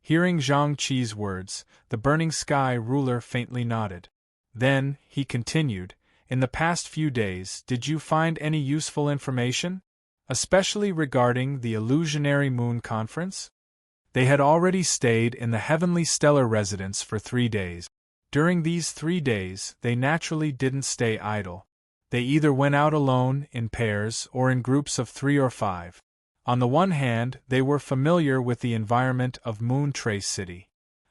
Hearing Zhang Qi's words, the Burning Sky ruler faintly nodded. Then, he continued, "In the past few days, did you find any useful information? Especially regarding the Illusionary Moon Conference?" They had already stayed in the Heavenly Stellar Residence for 3 days. During these 3 days, they naturally didn't stay idle. They either went out alone, in pairs, or in groups of 3 or 5. On the one hand, they were familiar with the environment of Moon Trace City.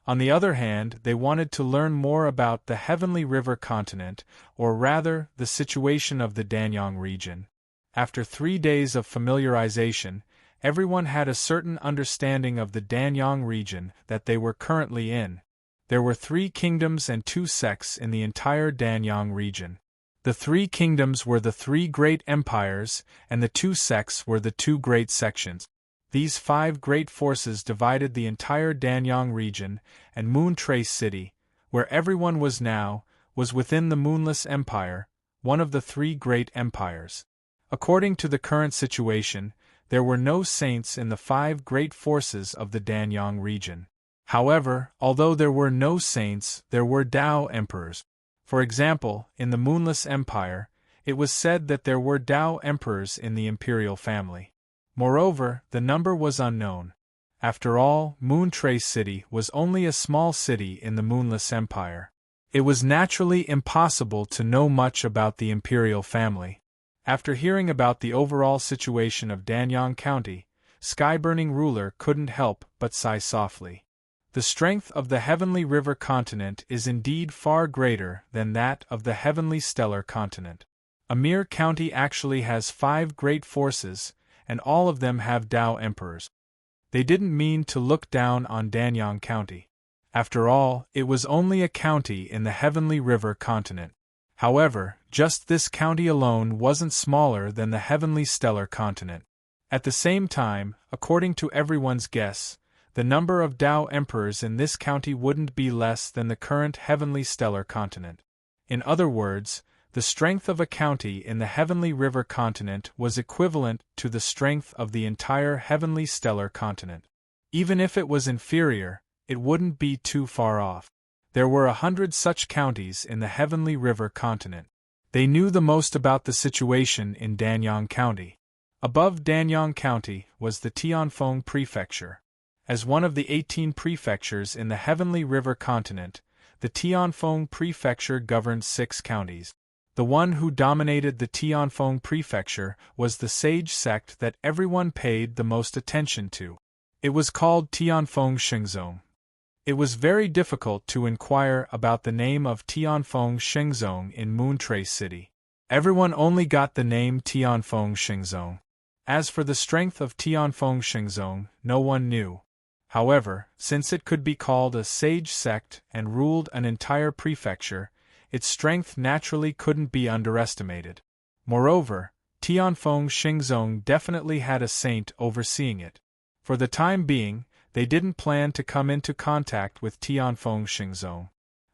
On the other hand, they wanted to learn more about the Heavenly River continent, or rather, the situation of the Danyang region. After 3 days of familiarization, everyone had a certain understanding of the Danyang region that they were currently in. There were 3 kingdoms and 2 sects in the entire Danyang region. The 3 kingdoms were the 3 great empires, and the 2 sects were the 2 great sections. These 5 great forces divided the entire Danyang region, and Moon Trace City, where everyone was now, was within the Moonless Empire, one of the 3 great empires. According to the current situation, there were no saints in the 5 great forces of the Danyang region. However, although there were no saints, there were Tao emperors. For example, in the Moonless Empire, it was said that there were Tao emperors in the imperial family. Moreover, the number was unknown. After all, Moontrace City was only a small city in the Moonless Empire. It was naturally impossible to know much about the imperial family. After hearing about the overall situation of Danyang County, Sky-Burning Ruler couldn't help but sigh softly. The strength of the Heavenly River Continent is indeed far greater than that of the Heavenly Stellar Continent. Amir County actually has 5 great forces, and all of them have Tao emperors. They didn't mean to look down on Danyang County. After all, it was only a county in the Heavenly River Continent. However, just this county alone wasn't smaller than the Heavenly Stellar Continent. At the same time, according to everyone's guess, the number of Tao emperors in this county wouldn't be less than the current Heavenly Stellar Continent. In other words, the strength of a county in the Heavenly River Continent was equivalent to the strength of the entire Heavenly Stellar Continent. Even if it was inferior, it wouldn't be too far off. There were 100 such counties in the Heavenly River Continent. They knew the most about the situation in Danyang County. Above Danyang County was the Tianfeng Prefecture. As one of the 18 prefectures in the Heavenly River Continent, the Tianfeng Prefecture governed 6 counties. The one who dominated the Tianfeng Prefecture was the sage sect that everyone paid the most attention to. It was called Tianfeng Shengzong. It was very difficult to inquire about the name of Tianfeng Shengzong in Moontrace City. Everyone only got the name Tianfeng Shengzong. As for the strength of Tianfeng Shengzong, no one knew. However, since it could be called a sage sect and ruled an entire prefecture, its strength naturally couldn't be underestimated. Moreover, Tianfeng Shengzong definitely had a saint overseeing it. For the time being, they didn't plan to come into contact with Tianfeng Shengzong.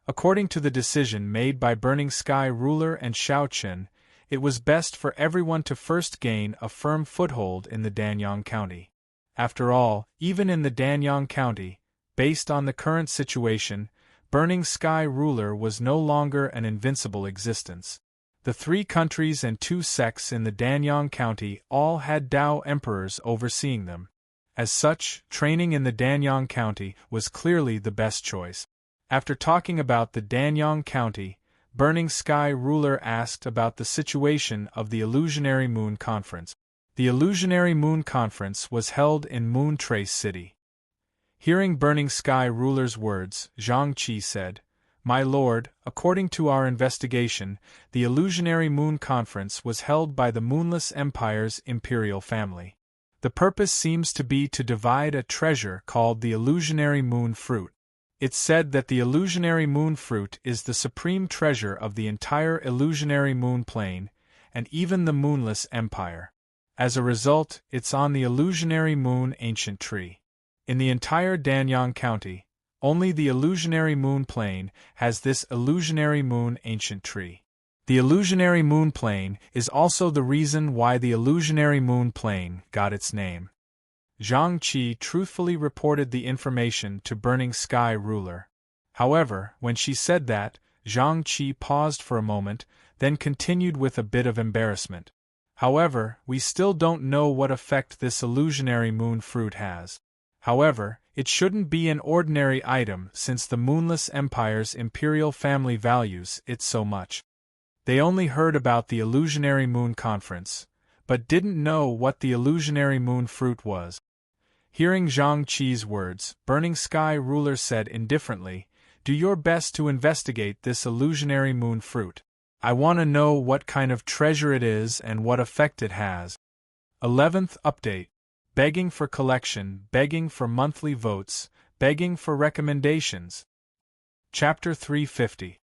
According to the decision made by Burning Sky Ruler and Xiaochen, it was best for everyone to first gain a firm foothold in the Danyang County. After all, even in the Danyang County, based on the current situation, Burning Sky Ruler was no longer an invincible existence. The 3 countries and 2 sects in the Danyang County all had Tao emperors overseeing them. As such, training in the Danyang County was clearly the best choice. After talking about the Danyang County, Burning Sky Ruler asked about the situation of the Illusionary Moon Conference. The Illusionary Moon Conference was held in Moontrace City. Hearing Burning Sky Ruler's words, Zhang Qi said, "My lord, according to our investigation, the Illusionary Moon Conference was held by the Moonless Empire's imperial family. The purpose seems to be to divide a treasure called the Illusionary Moon Fruit. It's said that the Illusionary Moon Fruit is the supreme treasure of the entire Illusionary Moon Plane, and even the Moonless Empire. As a result, it's on the Illusionary Moon Ancient Tree. In the entire Danyang County, only the Illusionary Moon Plane has this Illusionary Moon Ancient Tree. The Illusionary Moon Plane is also the reason why the Illusionary Moon Plane got its name." Zhang Qi truthfully reported the information to Burning Sky Ruler. However, when she said that, Zhang Qi paused for a moment, then continued with a bit of embarrassment. "However, we still don't know what effect this Illusionary Moon Fruit has. However, it shouldn't be an ordinary item since the Moonless Empire's imperial family values it so much." They only heard about the Illusionary Moon Conference, but didn't know what the Illusionary Moon Fruit was. Hearing Zhang Qi's words, Burning Sky Ruler said indifferently, "Do your best to investigate this Illusionary Moon Fruit. I want to know what kind of treasure it is and what effect it has." 11th Update. Begging for collection, begging for monthly votes, begging for recommendations. Chapter 350.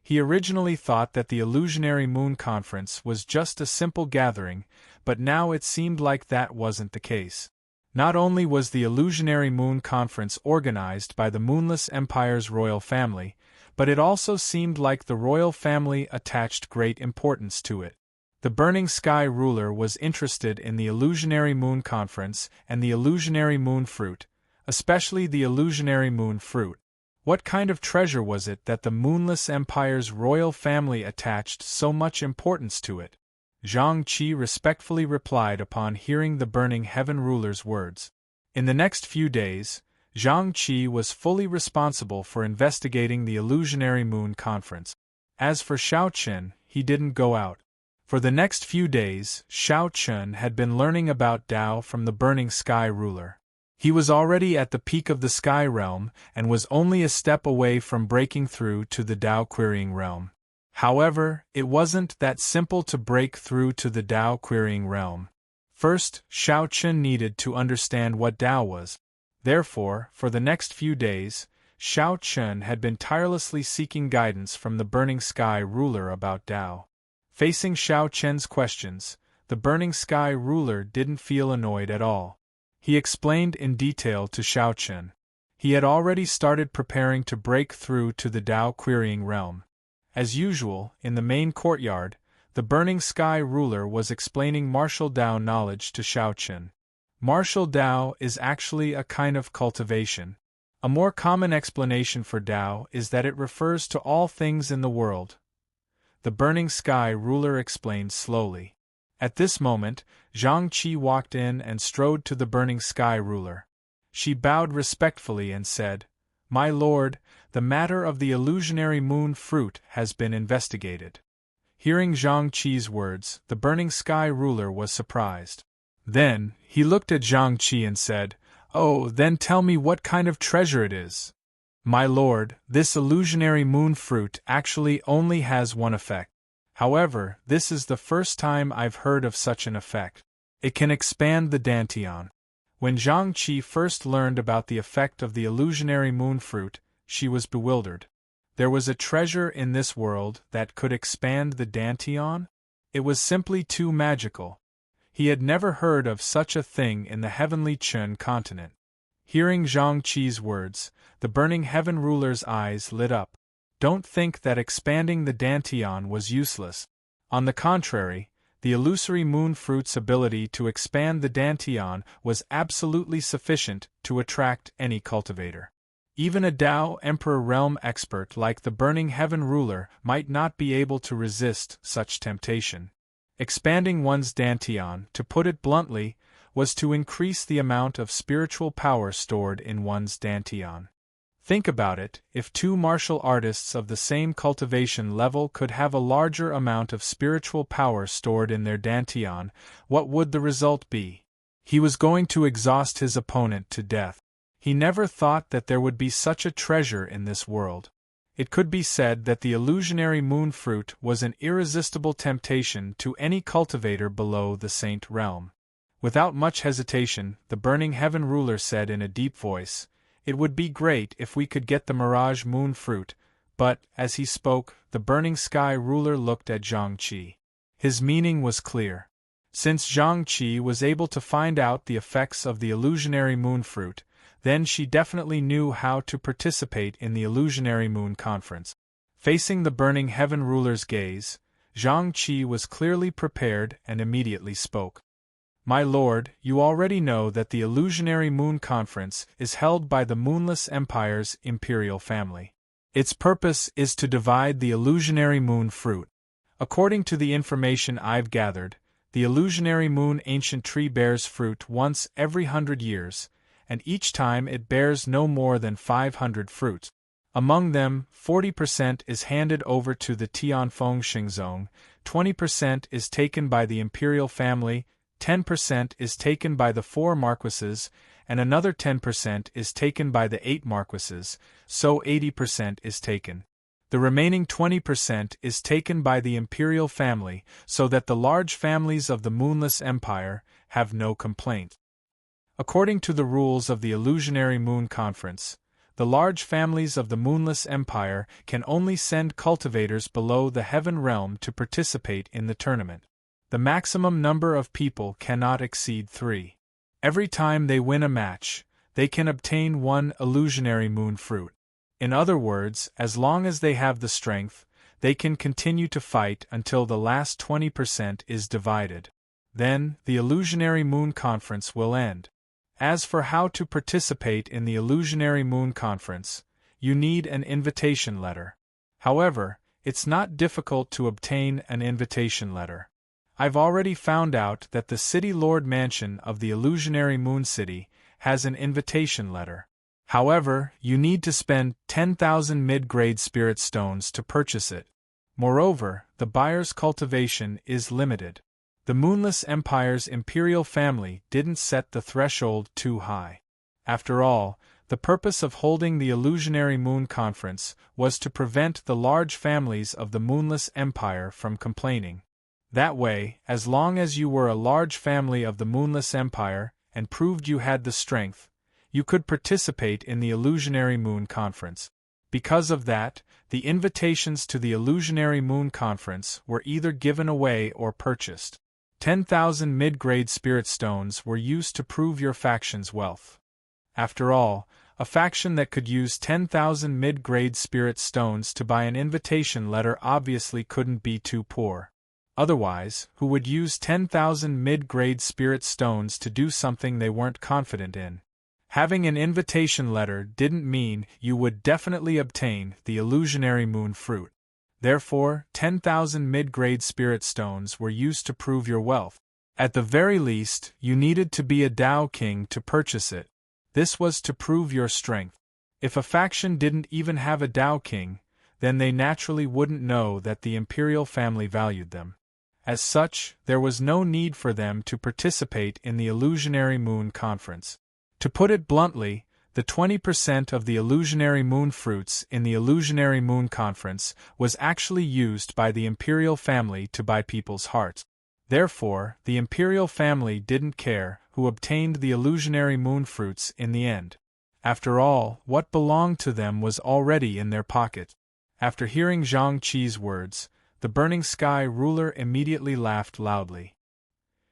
He originally thought that the Illusionary Moon Conference was just a simple gathering, but now it seemed like that wasn't the case. Not only was the Illusionary Moon Conference organized by the Moonless Empire's royal family, but it also seemed like the royal family attached great importance to it. The Burning Sky Ruler was interested in the Illusionary Moon Conference and the Illusionary Moon Fruit, especially the illusionary moon fruit. What kind of treasure was it that the Moonless Empire's royal family attached so much importance to it? Zhang Qi respectfully replied upon hearing the Burning Heaven ruler's words. In the next few days, Zhang Qi was fully responsible for investigating the illusionary moon conference. As for Xiao Chen, he didn't go out. For the next few days, Xiao Chen had been learning about Tao from the Burning Sky ruler. He was already at the peak of the Sky realm and was only a step away from breaking through to the Tao querying realm. However, it wasn't that simple to break through to the Tao querying realm. First, Xiao Chen needed to understand what Tao was. Therefore, for the next few days, Xiao Chen had been tirelessly seeking guidance from the Burning Sky ruler about Tao. Facing Xiao Chen's questions, the Burning Sky ruler didn't feel annoyed at all. He explained in detail to Xiao Chen. He had already started preparing to break through to the Tao querying realm. As usual, in the main courtyard, the Burning Sky ruler was explaining martial Tao knowledge to Xiao Chen. Martial Tao is actually a kind of cultivation. A more common explanation for Tao is that it refers to all things in the world. The Burning Sky ruler explained slowly. At this moment, Zhang Qi walked in and strode to the Burning Sky ruler. She bowed respectfully and said, "My lord, the matter of the illusionary moon fruit has been investigated." Hearing Zhang Qi's words, the Burning Sky ruler was surprised. Then, he looked at Zhang Qi and said, "Oh, then tell me what kind of treasure it is." "My lord, this illusionary moon fruit actually only has one effect. However, this is the first time I've heard of such an effect. It can expand the dantian." When Zhang Qi first learned about the effect of the illusionary moon fruit, she was bewildered. There was a treasure in this world that could expand the dantian? It was simply too magical. He had never heard of such a thing in the heavenly Chen continent. Hearing Zhang Qi's words, the Burning Heaven ruler's eyes lit up. Don't think that expanding the dantian was useless. On the contrary, the illusory moon fruit's ability to expand the dantian was absolutely sufficient to attract any cultivator. Even a Tao Emperor realm expert like the Burning Heaven ruler might not be able to resist such temptation. Expanding one's dantian, to put it bluntly, was to increase the amount of spiritual power stored in one's dantian. Think about it, if two martial artists of the same cultivation level could have a larger amount of spiritual power stored in their dantian, what would the result be? He was going to exhaust his opponent to death. He never thought that there would be such a treasure in this world. It could be said that the illusionary moon fruit was an irresistible temptation to any cultivator below the Saint realm. Without much hesitation, the Burning Heaven ruler said in a deep voice, "It would be great if we could get the Mirage moon fruit," but, as he spoke, the Burning Sky ruler looked at Zhang Qi. His meaning was clear. Since Zhang Qi was able to find out the effects of the illusionary moon fruit, then she definitely knew how to participate in the illusionary moon conference. Facing the Burning Heaven ruler's gaze, Zhang Qi was clearly prepared and immediately spoke. "My lord, you already know that the illusionary moon conference is held by the Moonless Empire's imperial family. Its purpose is to divide the illusionary moon fruit. According to the information I've gathered, the illusionary moon ancient tree bears fruit once every 100 years, and each time it bears no more than 500 fruits. Among them, 40% is handed over to the Tianfeng Xingzong, 20% is taken by the imperial family, 10% is taken by the 4 marquises, and another 10% is taken by the 8 marquises, so 80% is taken. The remaining 20% is taken by the imperial family, so that the large families of the Moonless Empire have no complaint. According to the rules of the Illusionary Moon Conference, the large families of the Moonless Empire can only send cultivators below the Heaven Realm to participate in the tournament. The maximum number of people cannot exceed 3. Every time they win a match, they can obtain 1 illusionary moon fruit. In other words, as long as they have the strength, they can continue to fight until the last 20% is divided. Then, the illusionary moon conference will end. As for how to participate in the Illusionary Moon Conference, you need an invitation letter. However, it's not difficult to obtain an invitation letter. I've already found out that the City Lord Mansion of the Illusionary Moon City has an invitation letter. However, you need to spend 10,000 mid-grade spirit stones to purchase it. Moreover, the buyer's cultivation is limited. The Moonless Empire's imperial family didn't set the threshold too high. After all, the purpose of holding the Illusionary Moon Conference was to prevent the large families of the Moonless Empire from complaining. That way, as long as you were a large family of the Moonless Empire and proved you had the strength, you could participate in the Illusionary Moon Conference. Because of that, the invitations to the Illusionary Moon Conference were either given away or purchased. 10,000 mid-grade spirit stones were used to prove your faction's wealth. After all, a faction that could use 10,000 mid-grade spirit stones to buy an invitation letter obviously couldn't be too poor. Otherwise, who would use 10,000 mid-grade spirit stones to do something they weren't confident in? Having an invitation letter didn't mean you would definitely obtain the Illusionary Moon fruit. Therefore, 10,000 mid-grade spirit stones were used to prove your wealth. At the very least, you needed to be a Tao King to purchase it. This was to prove your strength. If a faction didn't even have a Tao King, then they naturally wouldn't know that the imperial family valued them. As such, there was no need for them to participate in the Illusionary Moon Conference. To put it bluntly, the 20% of the Illusionary Moon fruits in the Illusionary Moon Conference was actually used by the imperial family to buy people's hearts. Therefore, the imperial family didn't care who obtained the Illusionary Moon fruits in the end. After all, what belonged to them was already in their pocket. After hearing Zhang Qi's words, the Burning Sky ruler immediately laughed loudly.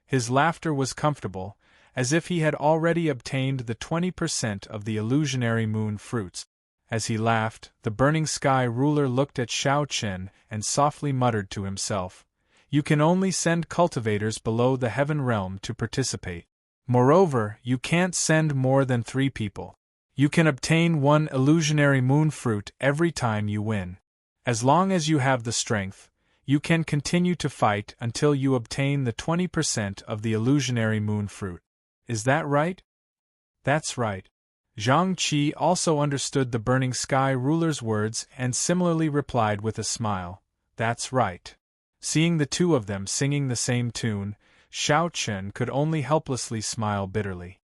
His laughter was comfortable, as if he had already obtained the 20% of the Illusionary Moon fruits. As he laughed, the Burning Sky ruler looked at Xiao Chen and softly muttered to himself, "You can only send cultivators below the Heaven Realm to participate. Moreover, you can't send more than 3 people. You can obtain 1 Illusionary Moon fruit every time you win. As long as you have the strength, you can continue to fight until you obtain the 20% of the Illusionary Moon fruit. Is that right?" "That's right." Zhang Qi also understood the Burning Sky ruler's words and similarly replied with a smile, "That's right." Seeing the two of them singing the same tune, Xiao Chen could only helplessly smile bitterly.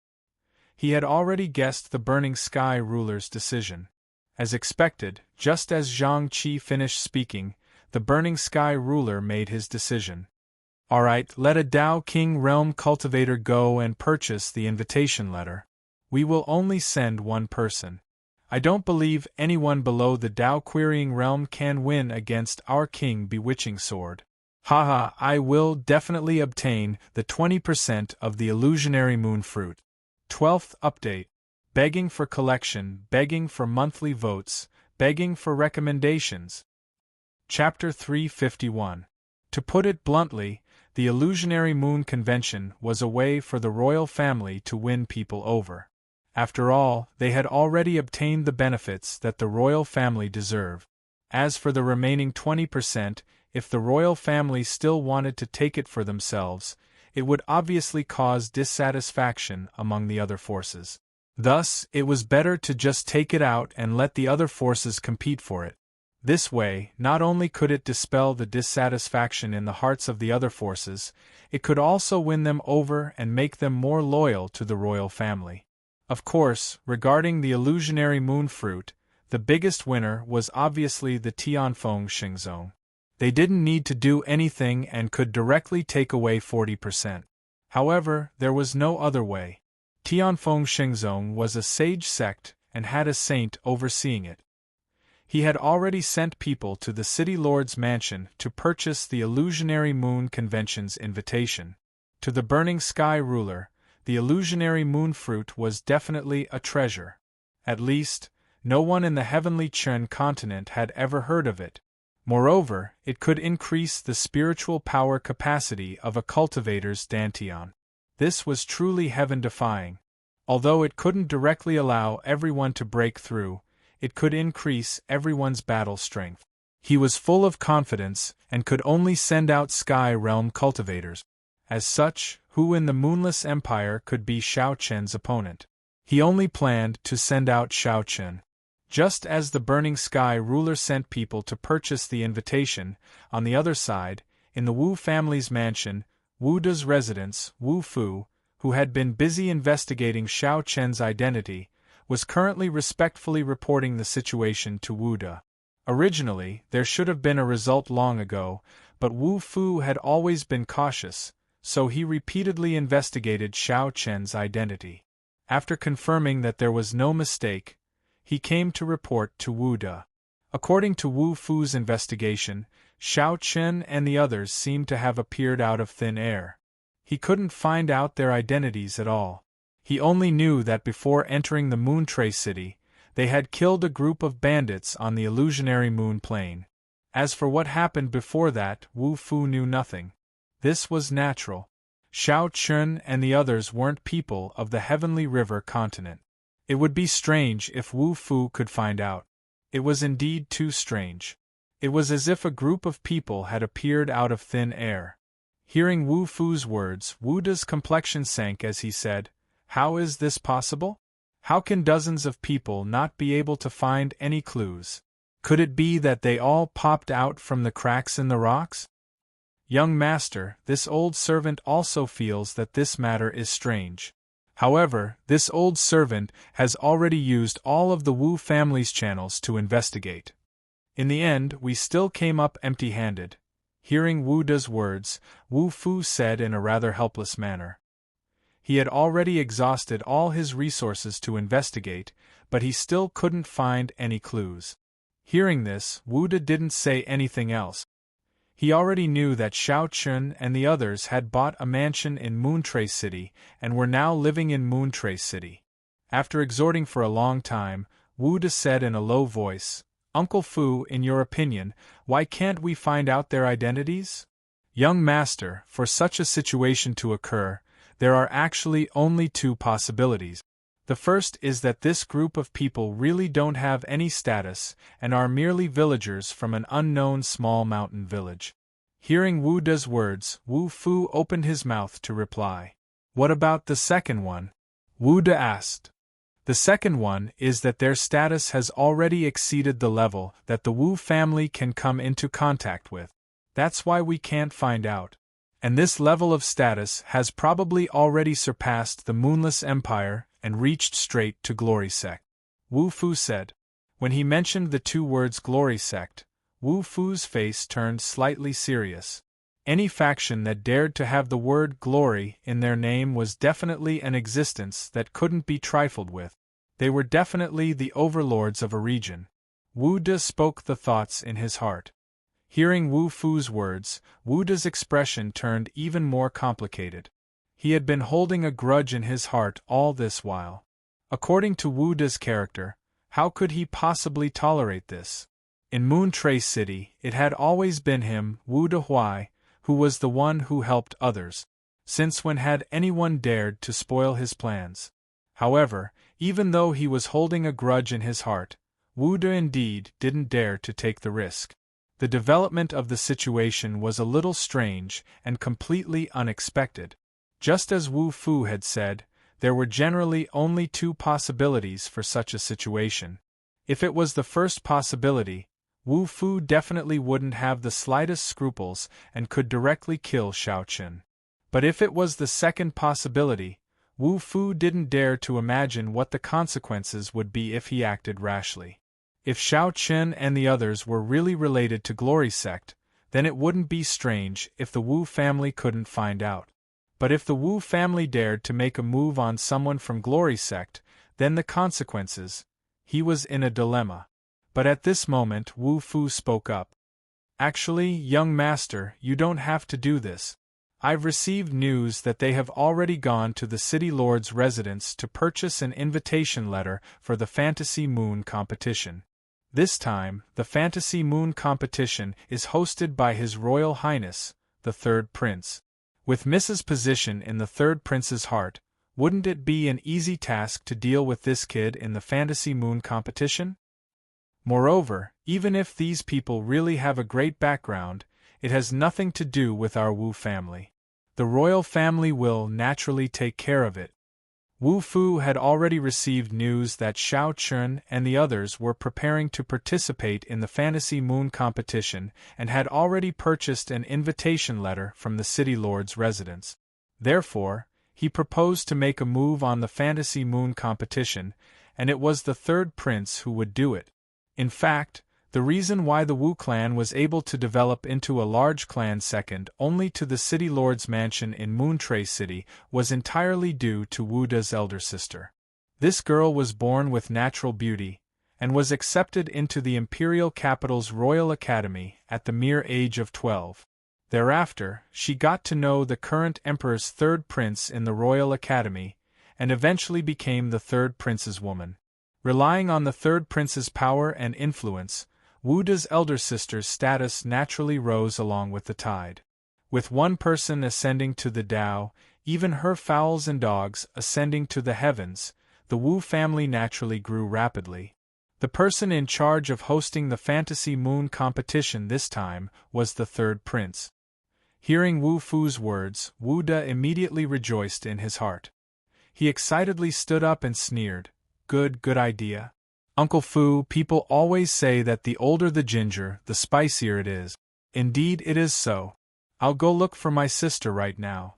He had already guessed the Burning Sky ruler's decision. As expected, just as Zhang Qi finished speaking, the Burning Sky ruler made his decision. "All right, let a Tao King Realm cultivator go and purchase the invitation letter. We will only send 1 person. I don't believe anyone below the Tao Querying Realm can win against our King Bewitching Sword. Haha, I will definitely obtain the 20% of the Illusionary Moon fruit." 12th update. Begging for collection, begging for monthly votes, begging for recommendations. Chapter 351. To put it bluntly, the Illusionary Moon Convention was a way for the royal family to win people over. After all, they had already obtained the benefits that the royal family deserved. As for the remaining 20%, if the royal family still wanted to take it for themselves, it would obviously cause dissatisfaction among the other forces. Thus, it was better to just take it out and let the other forces compete for it. This way, not only could it dispel the dissatisfaction in the hearts of the other forces, it could also win them over and make them more loyal to the royal family. Of course, regarding the Illusionary Moon fruit, the biggest winner was obviously the Tianfeng Xingzong. They didn't need to do anything and could directly take away 40%. However, there was no other way. Tianfeng Xingzong was a sage sect and had a saint overseeing it. He had already sent people to the City Lord's mansion to purchase the Illusionary Moon Convention's invitation. To the Burning Sky ruler, the Illusionary Moon fruit was definitely a treasure. At least, no one in the Heavenly Chen continent had ever heard of it. Moreover, it could increase the spiritual power capacity of a cultivator's dantian. This was truly heaven-defying. Although it couldn't directly allow everyone to break through, it could increase everyone's battle strength. He was full of confidence and could only send out Sky Realm cultivators. As such, who in the Moonless Empire could be Xiao Chen's opponent? He only planned to send out Xiao Chen. Just as the Burning Sky ruler sent people to purchase the invitation, on the other side, in the Wu family's mansion, Wu De's residence, Wu Fu, who had been busy investigating Xiao Chen's identity, was currently respectfully reporting the situation to Wu De. Originally, there should have been a result long ago, but Wu Fu had always been cautious, so he repeatedly investigated Xiao Chen's identity. After confirming that there was no mistake, he came to report to Wu De. According to Wu Fu's investigation, Xiao Chen and the others seemed to have appeared out of thin air. He couldn't find out their identities at all. He only knew that before entering the Moon Trace City, they had killed a group of bandits on the illusionary moon plane. As for what happened before that, Wu Fu knew nothing. This was natural. Xiao Chen and the others weren't people of the Heavenly River continent. It would be strange if Wu Fu could find out. It was indeed too strange. It was as if a group of people had appeared out of thin air. Hearing Wu Fu's words, Wu De's complexion sank as he said, "How is this possible? How can dozens of people not be able to find any clues? Could it be that they all popped out from the cracks in the rocks?" "Young master, this old servant also feels that this matter is strange. However, this old servant has already used all of the Wu family's channels to investigate. In the end, we still came up empty-handed." Hearing Wu De's words, Wu Fu said in a rather helpless manner. He had already exhausted all his resources to investigate, but he still couldn't find any clues. Hearing this, Wu De didn't say anything else. He already knew that Xiao Chen and the others had bought a mansion in Moontrace City and were now living in Moontrace City. After exhorting for a long time, Wu De said in a low voice, "Uncle Fu, in your opinion, why can't we find out their identities?" "Young master, for such a situation to occur, there are actually only two possibilities. The first is that this group of people really don't have any status and are merely villagers from an unknown small mountain village." Hearing Wu De's words, Wu Fu opened his mouth to reply. "What about the second one?" Wu De asked. "The second one is that their status has already exceeded the level that the Wu family can come into contact with. That's why we can't find out. And this level of status has probably already surpassed the Moonless Empire and reached straight to Glory Sect," Wu Fu said. When he mentioned the two words Glory Sect, Wu Fu's face turned slightly serious. Any faction that dared to have the word glory in their name was definitely an existence that couldn't be trifled with. They were definitely the overlords of a region. Wu De spoke the thoughts in his heart. Hearing Wu Fu's words, Wu De's expression turned even more complicated. He had been holding a grudge in his heart all this while. According to Wu De's character, how could he possibly tolerate this? In Moon Trace City, it had always been him, Wu De Huai, who was the one who helped others. Since when had anyone dared to spoil his plans? However, even though he was holding a grudge in his heart, Wu De indeed didn't dare to take the risk. The development of the situation was a little strange and completely unexpected. Just as Wu Fu had said, there were generally only two possibilities for such a situation. If it was the first possibility, Wu Fu definitely wouldn't have the slightest scruples and could directly kill Xiao Chen. But if it was the second possibility, Wu Fu didn't dare to imagine what the consequences would be if he acted rashly. If Xiao Chen and the others were really related to Glory Sect, then it wouldn't be strange if the Wu family couldn't find out. But if the Wu family dared to make a move on someone from Glory Sect, then the consequences. He was in a dilemma. But at this moment Wu Fu spoke up. "Actually, young master, you don't have to do this. I've received news that they have already gone to the City Lord's residence to purchase an invitation letter for the Fantasy Moon competition. This time, the Fantasy Moon competition is hosted by His Royal Highness, the Third Prince." With Mrs. Position in the Third Prince's heart, Wouldn't it be an easy task to deal with this kid in the fantasy moon competition? Moreover, even if these people really have a great background, it has nothing to do with our Wu family. The royal family will naturally take care of it. Wu Fu had already received news that Xiao Chun and the others were preparing to participate in the Fantasy Moon competition and had already purchased an invitation letter from the city lord's residence. Therefore, he proposed to make a move on the Fantasy Moon competition, and it was the third prince who would do it. In fact, the reason why the Wu clan was able to develop into a large clan second only to the city lord's mansion in Moontray City was entirely due to Wu De's elder sister. This girl was born with natural beauty, and was accepted into the imperial capital's Royal Academy at the mere age of 12. Thereafter, she got to know the current emperor's third prince in the Royal Academy, and eventually became the third prince's woman. Relying on the third prince's power and influence, Wu De's elder sister's status naturally rose along with the tide. With one person ascending to the Tao, even her fowls and dogs ascending to the heavens, the Wu family naturally grew rapidly. The person in charge of hosting the Fantasy Moon competition this time was the third prince. Hearing Wu Fu's words, Wu De immediately rejoiced in his heart. He excitedly stood up and sneered, Good idea. Uncle Fu, people always say that the older the ginger, the spicier it is. Indeed it is so. I'll go look for my sister right now.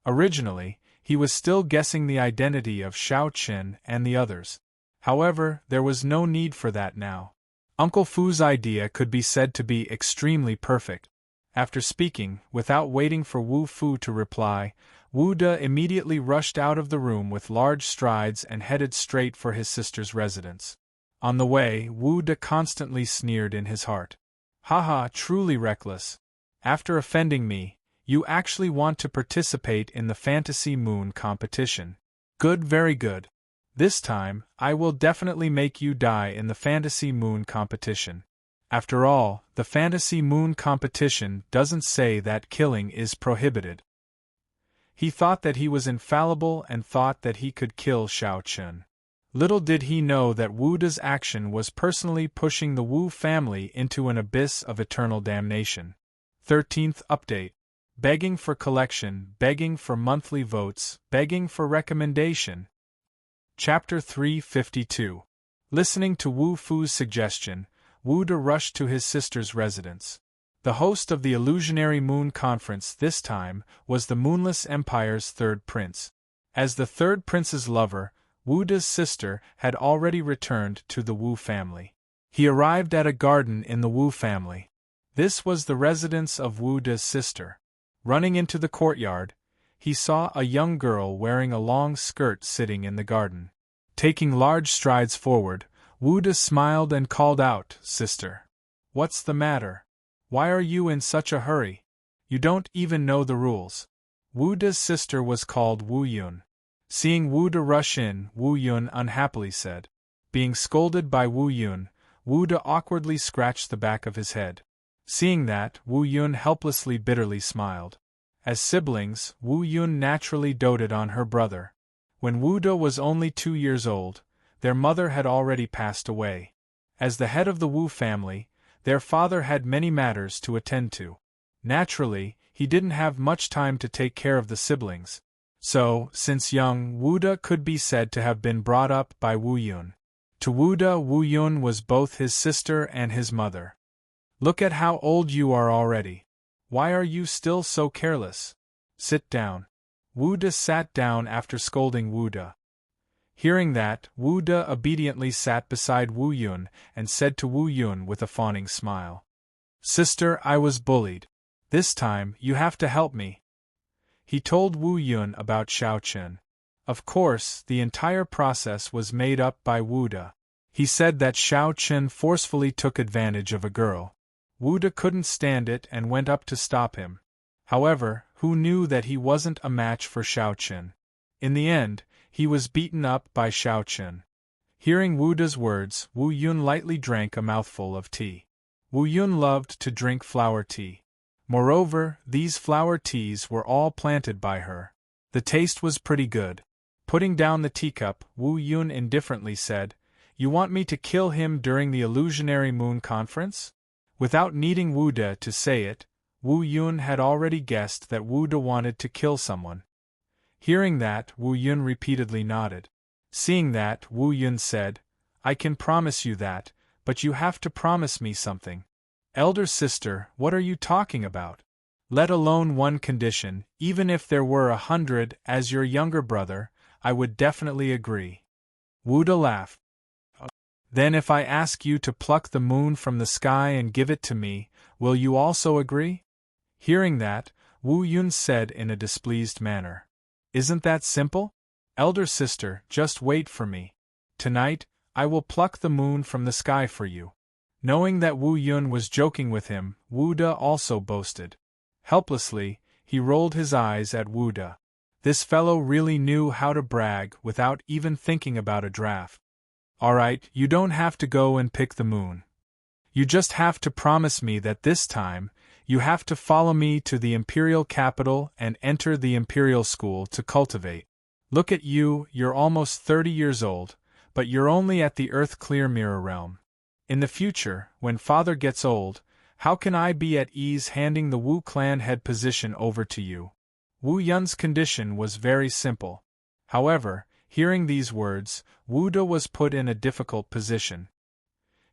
Originally, he was still guessing the identity of Xiao Qin and the others. However, there was no need for that now. Uncle Fu's idea could be said to be extremely perfect. After speaking, without waiting for Wu Fu to reply, Wu De immediately rushed out of the room with large strides and headed straight for his sister's residence. On the way, Wu De constantly sneered in his heart. Haha, truly reckless. After offending me, you actually want to participate in the Fantasy Moon competition. Good, very good. This time, I will definitely make you die in the Fantasy Moon competition. After all, the Fantasy Moon competition doesn't say that killing is prohibited. He thought that he was infallible and thought that he could kill Xiao Chun. Little did he know that Wu De's action was personally pushing the Wu family into an abyss of eternal damnation. 13th Update. Begging for collection, begging for monthly votes, begging for recommendation. Chapter 352. Listening to Wu Fu's suggestion, Wu De rushed to his sister's residence. The host of the Illusionary Moon Conference this time was the Moonless Empire's third prince. As the third prince's lover, Wu De's sister had already returned to the Wu family. He arrived at a garden in the Wu family. This was the residence of Wu De's sister. Running into the courtyard, he saw a young girl wearing a long skirt sitting in the garden. Taking large strides forward, Wu De smiled and called out, Sister. What's the matter? Why are you in such a hurry? You don't even know the rules. Wu De's sister was called Wu Yun. Seeing Wu De rush in, Wu Yun unhappily said. Being scolded by Wu Yun, Wu De awkwardly scratched the back of his head. Seeing that, Wu Yun helplessly bitterly smiled. As siblings, Wu Yun naturally doted on her brother. When Wu De was only 2 years old, their mother had already passed away. As the head of the Wu family, their father had many matters to attend to. Naturally, he didn't have much time to take care of the siblings. So, since young, Wu De could be said to have been brought up by Wu Yun. To Wu De, Wu Yun was both his sister and his mother. Look at how old you are already. Why are you still so careless? Sit down. Wu De sat down after scolding Wu De. Hearing that, Wu De obediently sat beside Wu Yun and said to Wu Yun with a fawning smile. Sister, I was bullied. This time, you have to help me. He told Wu Yun about Xiao Qin. Of course, the entire process was made up by Wu De. He said that Xiao Qin forcefully took advantage of a girl. Wu De couldn't stand it and went up to stop him. However, who knew that he wasn't a match for Xiao Qin? In the end, he was beaten up by Xiao Qin. Hearing Wu De's words, Wu Yun lightly drank a mouthful of tea. Wu Yun loved to drink flower tea. Moreover, these flower teas were all planted by her. The taste was pretty good. Putting down the teacup, Wu Yun indifferently said, "You want me to kill him during the illusionary moon conference?" Without needing Wu De to say it, Wu Yun had already guessed that Wu De wanted to kill someone. Hearing that, Wu Yun repeatedly nodded. Seeing that, Wu Yun said, "I can promise you that, but you have to promise me something." "Elder sister, what are you talking about? Let alone one condition, even if there were 100, as your younger brother, I would definitely agree." Wu De laughed. "Then if I ask you to pluck the moon from the sky and give it to me, will you also agree?" Hearing that, Wu Yun said in a displeased manner, "Isn't that simple? Elder sister, just wait for me. Tonight, I will pluck the moon from the sky for you." Knowing that Wu Yun was joking with him, Wu De also boasted. Helplessly, he rolled his eyes at Wu De. This fellow really knew how to brag without even thinking about a draft. "All right, you don't have to go and pick the moon. You just have to promise me that this time, you have to follow me to the imperial capital and enter the imperial school to cultivate. Look at you, you're almost 30 years old, but you're only at the Earth Clear Mirror realm. In the future, when father gets old, how can I be at ease handing the Wu clan head position over to you?" Wu Yun's condition was very simple. However, hearing these words, Wu De was put in a difficult position.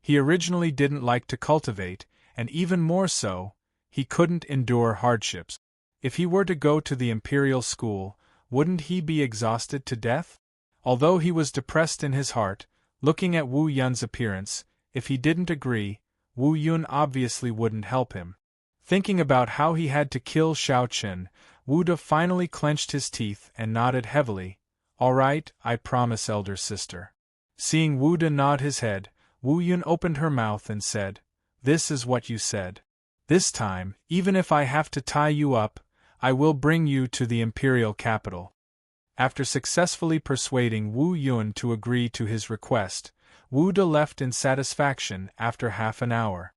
He originally didn't like to cultivate, and even more so, he couldn't endure hardships. If he were to go to the imperial school, wouldn't he be exhausted to death? Although he was depressed in his heart, looking at Wu Yun's appearance, if he didn't agree, Wu Yun obviously wouldn't help him. Thinking about how he had to kill Xiao Chen, Wu De finally clenched his teeth and nodded heavily. "All right, I promise, elder sister." Seeing Wu De nod his head, Wu Yun opened her mouth and said, "This is what you said. This time, even if I have to tie you up, I will bring you to the imperial capital." After successfully persuading Wu Yun to agree to his request, Wu De left in satisfaction after half an hour.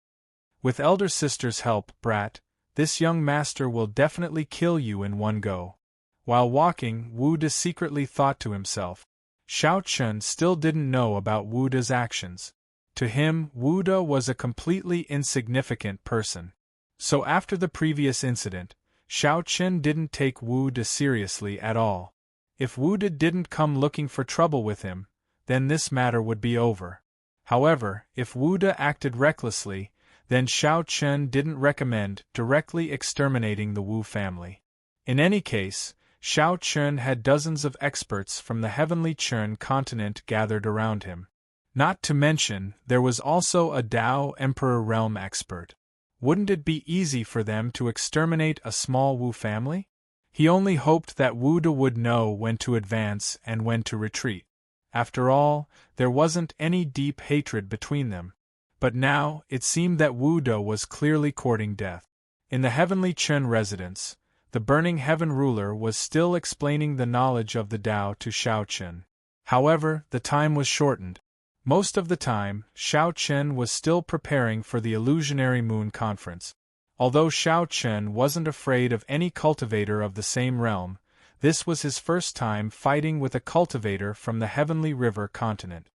"With elder sister's help, brat, this young master will definitely kill you in one go." While walking, Wu De secretly thought to himself, Xiao Chen still didn't know about Wu De's actions. To him, Wu De was a completely insignificant person. So after the previous incident, Xiao Chen didn't take Wu De seriously at all. If Wu De didn't come looking for trouble with him, then this matter would be over. However, if Wu De acted recklessly, then Xiao Chen didn't recommend directly exterminating the Wu family. In any case, Xiao Chen had dozens of experts from the heavenly Chen continent gathered around him. Not to mention, there was also a Dao Emperor realm expert. Wouldn't it be easy for them to exterminate a small Wu family? He only hoped that Wu De would know when to advance and when to retreat. After all, there wasn't any deep hatred between them. But now, it seemed that Wu De was clearly courting death. In the heavenly Chen residence, the burning heaven ruler was still explaining the knowledge of the Tao to Xiao Chen. However, the time was shortened. Most of the time, Xiao Chen was still preparing for the illusionary moon conference. Although Xiao Chen wasn't afraid of any cultivator of the same realm, this was his first time fighting with a cultivator from the heavenly river continent.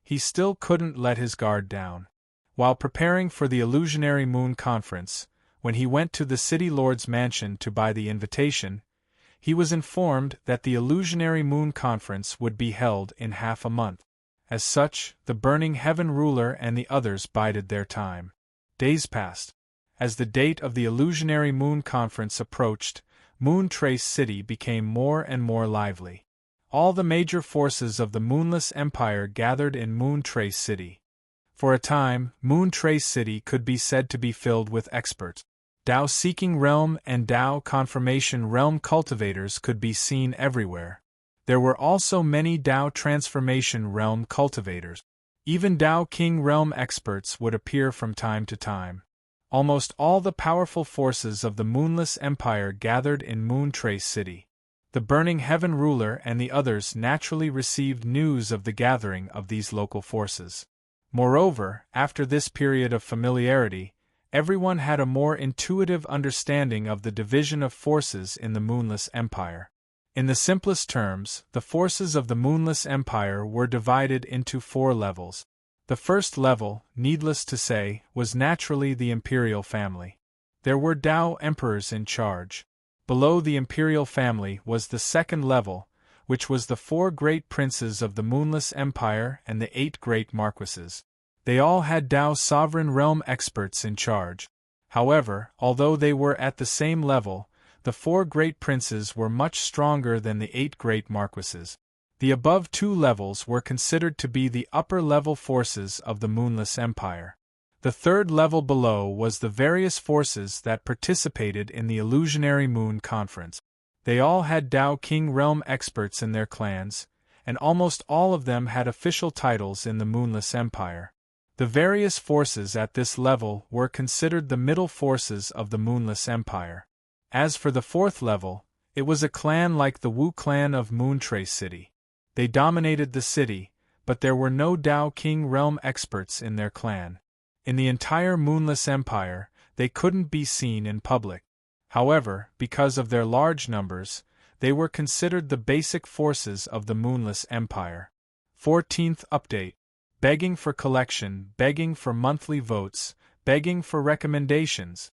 He still couldn't let his guard down. While preparing for the illusionary moon conference, when he went to the city lord's mansion to buy the invitation, he was informed that the illusionary moon conference would be held in half a month. As such, the burning heaven ruler and the others bided their time. Days passed. As the date of the illusionary moon conference approached, Moon Trace City became more and more lively. All the major forces of the Moonless Empire gathered in Moon Trace City. For a time, Moon Trace City could be said to be filled with experts. Dao-seeking realm and Dao confirmation realm cultivators could be seen everywhere. There were also many Dao transformation realm cultivators. Even Dao King realm experts would appear from time to time. Almost all the powerful forces of the Moonless Empire gathered in Moon Trace City. The Burning Heaven ruler and the others naturally received news of the gathering of these local forces. Moreover, after this period of familiarity, everyone had a more intuitive understanding of the division of forces in the Moonless Empire. In the simplest terms, the forces of the Moonless Empire were divided into 4 levels. The first level, needless to say, was naturally the imperial family. There were Tao emperors in charge. Below the imperial family was the second level, which was the 4 great princes of the Moonless Empire and the 8 great marquises. They all had Tao sovereign realm experts in charge. However, although they were at the same level, the 4 great princes were much stronger than the 8 great marquises. The above 2 levels were considered to be the upper-level forces of the Moonless Empire. The third level below was the various forces that participated in the Illusionary Moon Conference. They all had Tao King Realm experts in their clans, and almost all of them had official titles in the Moonless Empire. The various forces at this level were considered the middle forces of the Moonless Empire. As for the fourth level, it was a clan like the Wu clan of Moontrace City. They dominated the city, but there were no Tao King Realm experts in their clan. In the entire Moonless Empire, they couldn't be seen in public. However, because of their large numbers, they were considered the basic forces of the Moonless Empire. 14th Update. Begging for collection, begging for monthly votes, begging for recommendations.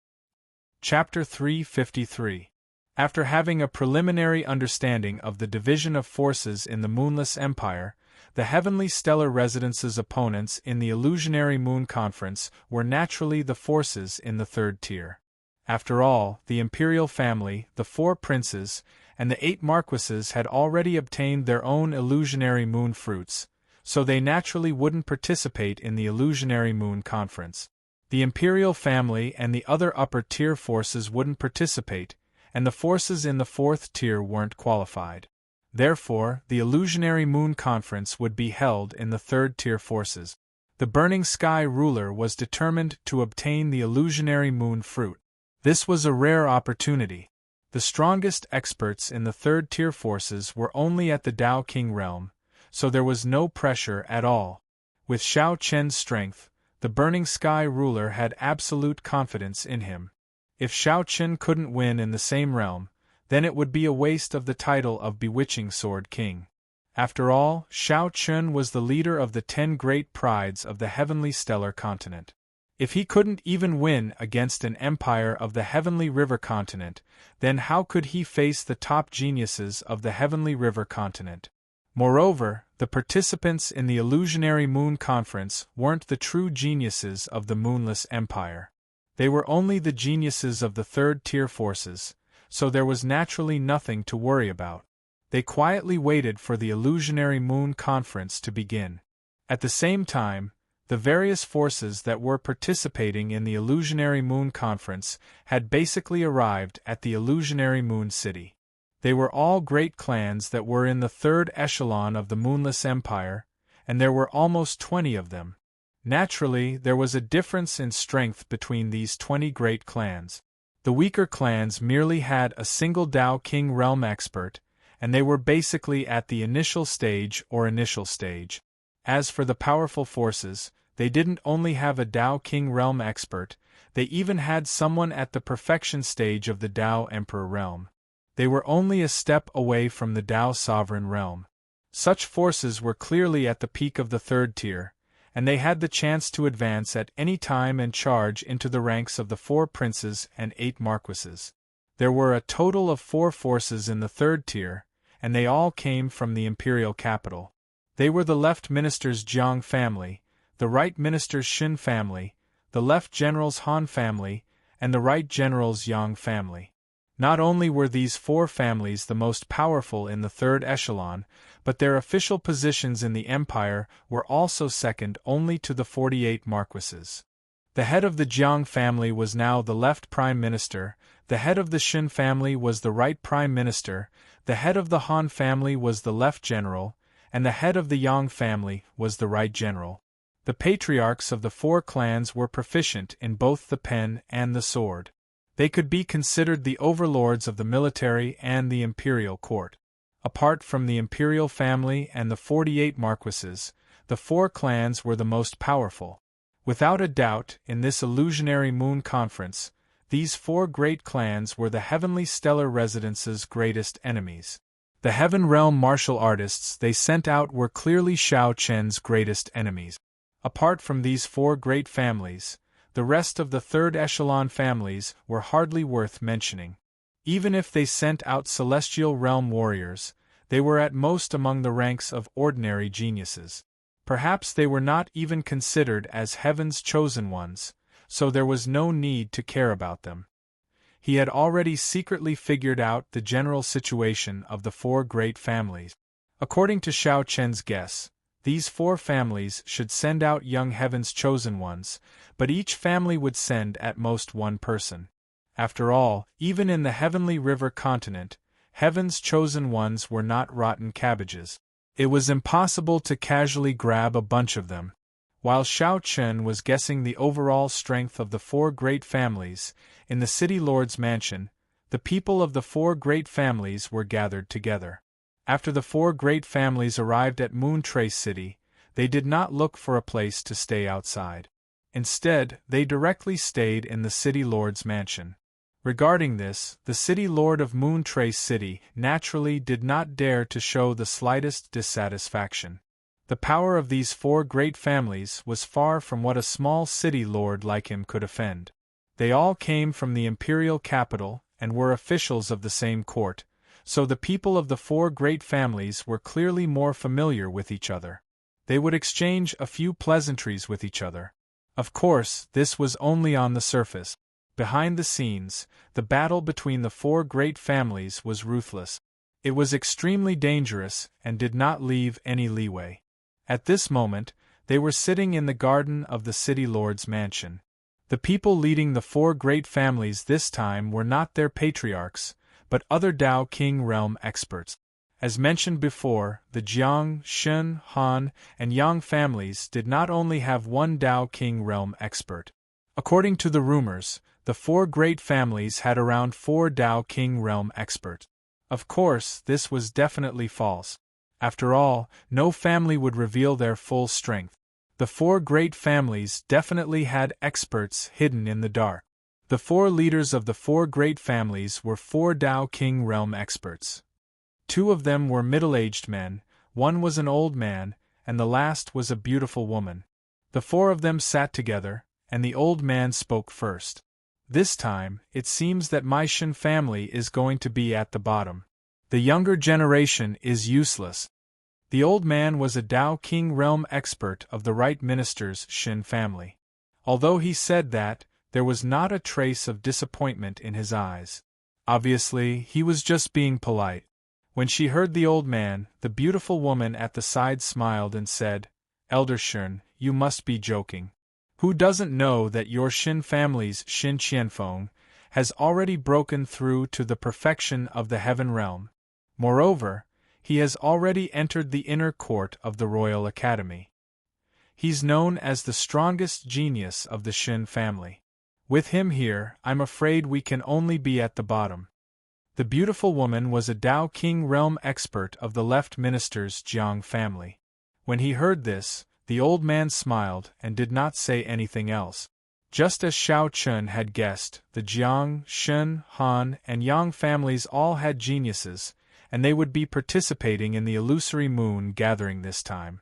Chapter 353. After having a preliminary understanding of the division of forces in the Moonless Empire, the Heavenly Stellar Residence's opponents in the Illusionary Moon Conference were naturally the forces in the third tier. After all, the Imperial family, the 4 princes, and the 8 marquises had already obtained their own Illusionary Moon fruits, so they naturally wouldn't participate in the Illusionary Moon Conference. The Imperial family and the other upper-tier forces wouldn't participate, and the forces in the 4th tier weren't qualified. Therefore, the Illusionary Moon Conference would be held in the 3rd-tier forces. The Burning Sky ruler was determined to obtain the Illusionary Moon fruit. This was a rare opportunity. The strongest experts in the 3rd-tier forces were only at the Tao King realm, so there was no pressure at all. With Xiao Chen's strength, the Burning Sky ruler had absolute confidence in him. If Xiao Chen couldn't win in the same realm, then it would be a waste of the title of Bewitching Sword King. After all, Xiao Chen was the leader of the 10 great prides of the Heavenly Stellar Continent. If he couldn't even win against an empire of the Heavenly River Continent, then how could he face the top geniuses of the Heavenly River Continent? Moreover, the participants in the Illusionary Moon Conference weren't the true geniuses of the Moonless Empire. They were only the geniuses of the 3rd-tier forces, so there was naturally nothing to worry about. They quietly waited for the Illusionary Moon Conference to begin. At the same time, the various forces that were participating in the Illusionary Moon Conference had basically arrived at the Illusionary Moon City. They were all great clans that were in the 3rd echelon of the Moonless Empire, and there were almost 20 of them. Naturally, there was a difference in strength between these 20 great clans. The weaker clans merely had a single Tao King Realm expert, and they were basically at the initial stage. As for the powerful forces, they didn't only have a Tao King Realm expert, they even had someone at the perfection stage of the Tao Emperor realm. They were only a step away from the Tao Sovereign realm. Such forces were clearly at the peak of the 3rd tier, and they had the chance to advance at any time and charge into the ranks of the 4 princes and 8 marquises. There were a total of 4 forces in the 3rd tier, and they all came from the imperial capital. They were the left minister's Jiang family, the right minister's Xin family, the left general's Han family, and the right general's Yang family. Not only were these 4 families the most powerful in the 3rd echelon, but their official positions in the empire were also second only to the 48 marquises. The head of the Jiang family was now the left prime minister, the head of the Xin family was the right prime minister, the head of the Han family was the left general, and the head of the Yang family was the right general. The patriarchs of the 4 clans were proficient in both the pen and the sword. They could be considered the overlords of the military and the imperial court. Apart from the imperial family and the 48 marquises, the 4 clans were the most powerful. Without a doubt, in this Illusionary Moon Conference, these 4 great clans were the Heavenly Stellar Residence's greatest enemies. The Heaven Realm martial artists they sent out were clearly Xiao Chen's greatest enemies. Apart from these four great families, the rest of the third echelon families were hardly worth mentioning. Even if they sent out celestial realm warriors, they were at most among the ranks of ordinary geniuses. Perhaps they were not even considered as heaven's chosen ones, so there was no need to care about them. He had already secretly figured out the general situation of the four great families. According to Xiao Chen's guess, these four families should send out young heaven's chosen ones, but each family would send at most one person. After all, even in the heavenly river continent, heaven's chosen ones were not rotten cabbages. It was impossible to casually grab a bunch of them. While Xiao Chen was guessing the overall strength of the four great families, in the city lord's mansion, the people of the four great families were gathered together. After the four great families arrived at Moon Trace City, they did not look for a place to stay outside. Instead, they directly stayed in the city lord's mansion. Regarding this, the city lord of Moon Trace City naturally did not dare to show the slightest dissatisfaction. The power of these four great families was far from what a small city lord like him could offend. They all came from the imperial capital and were officials of the same court, so the people of the four great families were clearly more familiar with each other. They would exchange a few pleasantries with each other. Of course, this was only on the surface. Behind the scenes, the battle between the four great families was ruthless. It was extremely dangerous and did not leave any leeway. At this moment, they were sitting in the garden of the city lord's mansion. The people leading the four great families this time were not their patriarchs, but other Dao King realm experts. As mentioned before, the Jiang, Shen, Han, and Yang families did not only have one Dao King realm expert. According to the rumors, the four great families had around 4 Dao King realm experts. Of course, this was definitely false. After all, no family would reveal their full strength. The four great families definitely had experts hidden in the dark. The four leaders of the four great families were 4 Dao King realm experts. 2 of them were middle-aged men, one was an old man, and the last was a beautiful woman. The 4 of them sat together, and the old man spoke first. This time, it seems that my Shen family is going to be at the bottom. The younger generation is useless. The old man was a Dao King realm expert of the right minister's Shen family. Although he said that, there was not a trace of disappointment in his eyes. Obviously, he was just being polite. When she heard the old man, the beautiful woman at the side smiled and said, "Elder Shen, you must be joking. Who doesn't know that your Shen family's Shen Qianfeng has already broken through to the perfection of the heaven realm? Moreover, he has already entered the inner court of the Royal Academy. He's known as the strongest genius of the Shen family. With him here, I'm afraid we can only be at the bottom." The beautiful woman was a Dao King realm expert of the left minister's Jiang family. When he heard this, the old man smiled and did not say anything else. Just as Xiao Chen had guessed, the Jiang, Shen, Han, and Yang families all had geniuses, and they would be participating in the illusory moon gathering this time.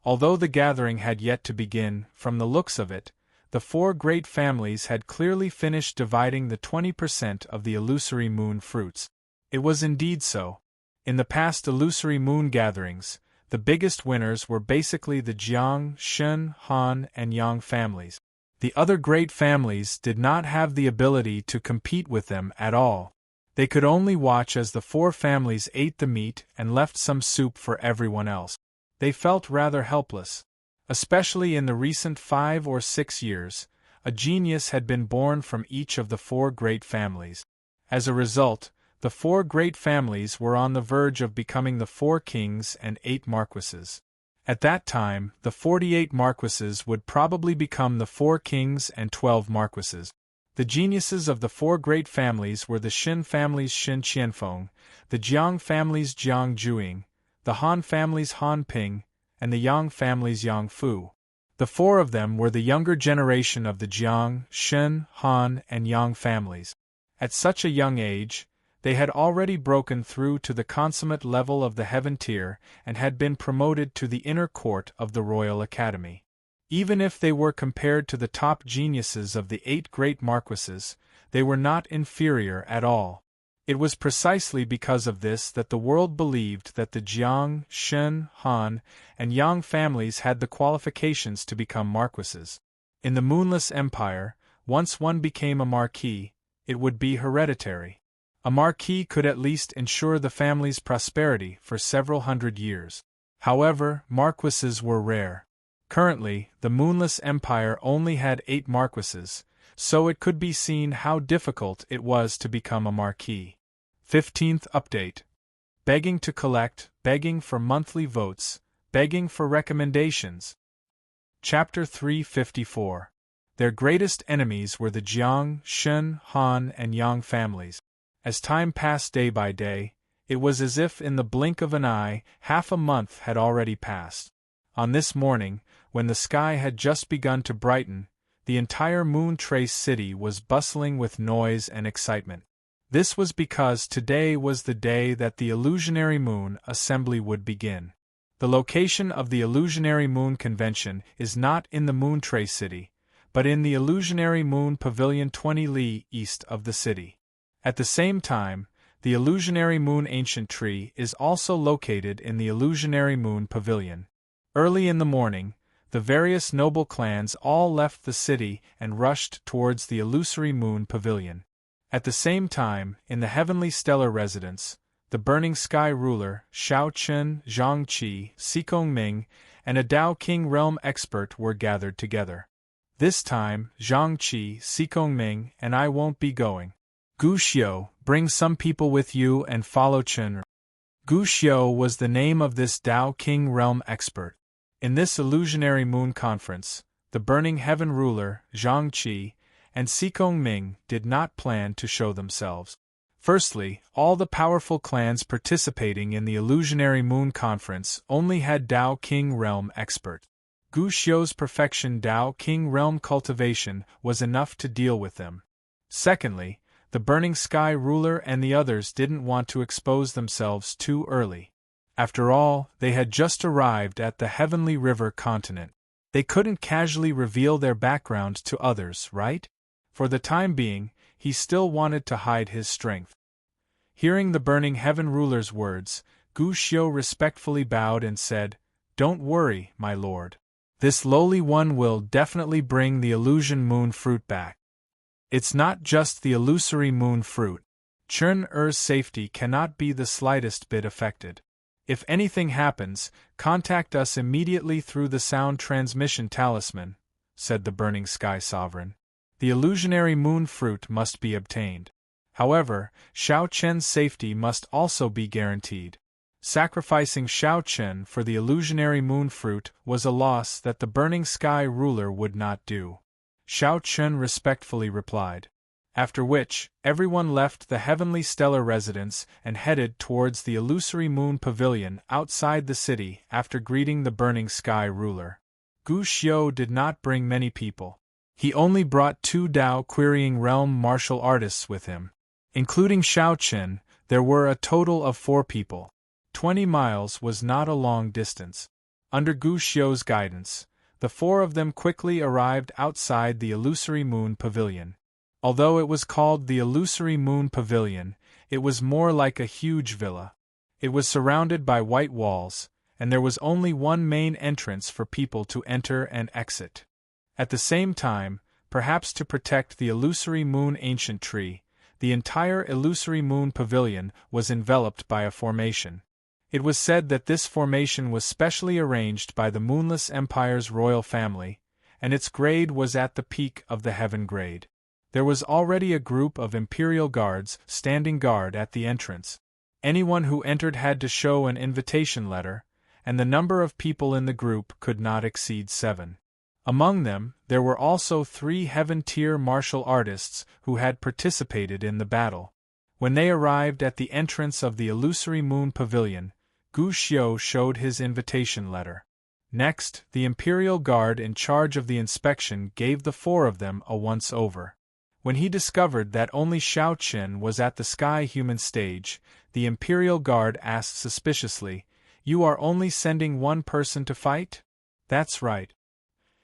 Although the gathering had yet to begin, from the looks of it, the 4 great families had clearly finished dividing the 20% of the illusory moon fruits. It was indeed so. In the past illusory moon gatherings, the biggest winners were basically the Jiang, Shen, Han, and Yang families. The other great families did not have the ability to compete with them at all. They could only watch as the 4 families ate the meat and left some soup for everyone else. They felt rather helpless. Especially in the recent 5 or 6 years, a genius had been born from each of the 4 great families. As a result, the 4 great families were on the verge of becoming the 4 kings and 8 marquises. At that time, the 48 marquises would probably become the 4 kings and 12 marquises. The geniuses of the 4 great families were the Shen family's Shen Qianfeng, the Jiang family's Jiang Juing, the Han family's Han Ping, and the Yang family's Yang Fu. The 4 of them were the younger generation of the Jiang, Shen, Han, and Yang families. At such a young age, They had already broken through to the consummate level of the heaven tier and had been promoted to the inner court of the Royal Academy. Even if they were compared to the top geniuses of the 8 great marquises, they were not inferior at all. It was precisely because of this that the world believed that the Jiang, Shen, Han, and Yang families had the qualifications to become marquises. In the Moonless Empire, once one became a marquis, it would be hereditary. A marquis could at least ensure the family's prosperity for several hundred years. However, marquises were rare. Currently, the Moonless Empire only had 8 marquises, so it could be seen how difficult it was to become a marquis. 15th Update. Begging to collect, begging for monthly votes, begging for recommendations. Chapter 354. Their greatest enemies were the Jiang, Shen, Han, and Yang families. As time passed day by day, it was as if in the blink of an eye, half a month had already passed. On this morning, when the sky had just begun to brighten, the entire Moon Trace city was bustling with noise and excitement. This was because today was the day that the Illusionary Moon Assembly would begin. The location of the Illusionary Moon Convention is not in the Moon Trace city, but in the Illusionary Moon Pavilion 20 li east of the city. At the same time, the Illusionary Moon Ancient Tree is also located in the Illusionary Moon Pavilion. Early in the morning, the various noble clans all left the city and rushed towards the Illusory Moon Pavilion. At the same time, in the Heavenly Stellar Residence, the Burning Sky Ruler, Shao Chen, Zhang Qi, Sikong Ming, and a Dao King Realm expert were gathered together. This time, Zhang Qi, Sikong Ming, and I won't be going. Gu Xiu, bring some people with you and follow Chen. Gu Xiu was the name of this Dao King Realm expert. In this Illusionary Moon Conference, the Burning Heaven Ruler, Zhang Qi, and Sikong Ming did not plan to show themselves. Firstly, all the powerful clans participating in the Illusionary Moon Conference only had Dao King Realm expert. Gu Xiu's perfection Dao King Realm cultivation was enough to deal with them. Secondly, the Burning Sky Ruler and the others didn't want to expose themselves too early. After all, they had just arrived at the Heavenly River continent. They couldn't casually reveal their background to others, right? For the time being, he still wanted to hide his strength. Hearing the Burning Heaven Ruler's words, Gu Xiu respectfully bowed and said, "Don't worry, my lord. This lowly one will definitely bring the Illusion Moon Fruit back. It's not just the illusory moon fruit. Chen Er's safety cannot be the slightest bit affected. If anything happens, contact us immediately through the sound transmission talisman," said the Burning Sky Sovereign. The illusionary moon fruit must be obtained. However, Shao Chen's safety must also be guaranteed. Sacrificing Shao Chen for the illusionary moon fruit was a loss that the Burning Sky Ruler would not do. Shao Chen respectfully replied. After which, everyone left the Heavenly Stellar Residence and headed towards the Illusory Moon Pavilion outside the city after greeting the Burning Sky Ruler. Gu Xiu did not bring many people. He only brought 2 Dao Querying Realm martial artists with him. Including Shao Chen, there were a total of 4 people. 20 miles was not a long distance. Under Gu Xiu's guidance, the 4 of them quickly arrived outside the Illusory Moon Pavilion. Although it was called the Illusory Moon Pavilion, it was more like a huge villa. It was surrounded by white walls, and there was only one main entrance for people to enter and exit. At the same time, perhaps to protect the Illusory Moon Ancient Tree, the entire Illusory Moon Pavilion was enveloped by a formation. It was said that this formation was specially arranged by the Moonless Empire's royal family, and its grade was at the peak of the heaven grade. There was already a group of Imperial Guards standing guard at the entrance. Anyone who entered had to show an invitation letter, and the number of people in the group could not exceed 7. Among them, there were also 3 heaven-tier martial artists who had participated in the battle. When they arrived at the entrance of the Illusory Moon Pavilion, Gu Xiu showed his invitation letter. Next, the Imperial Guard in charge of the inspection gave the 4 of them a once-over. When he discovered that only Xiao Chen was at the Sky Human stage, the Imperial Guard asked suspiciously, "You are only sending one person to fight?" "That's right."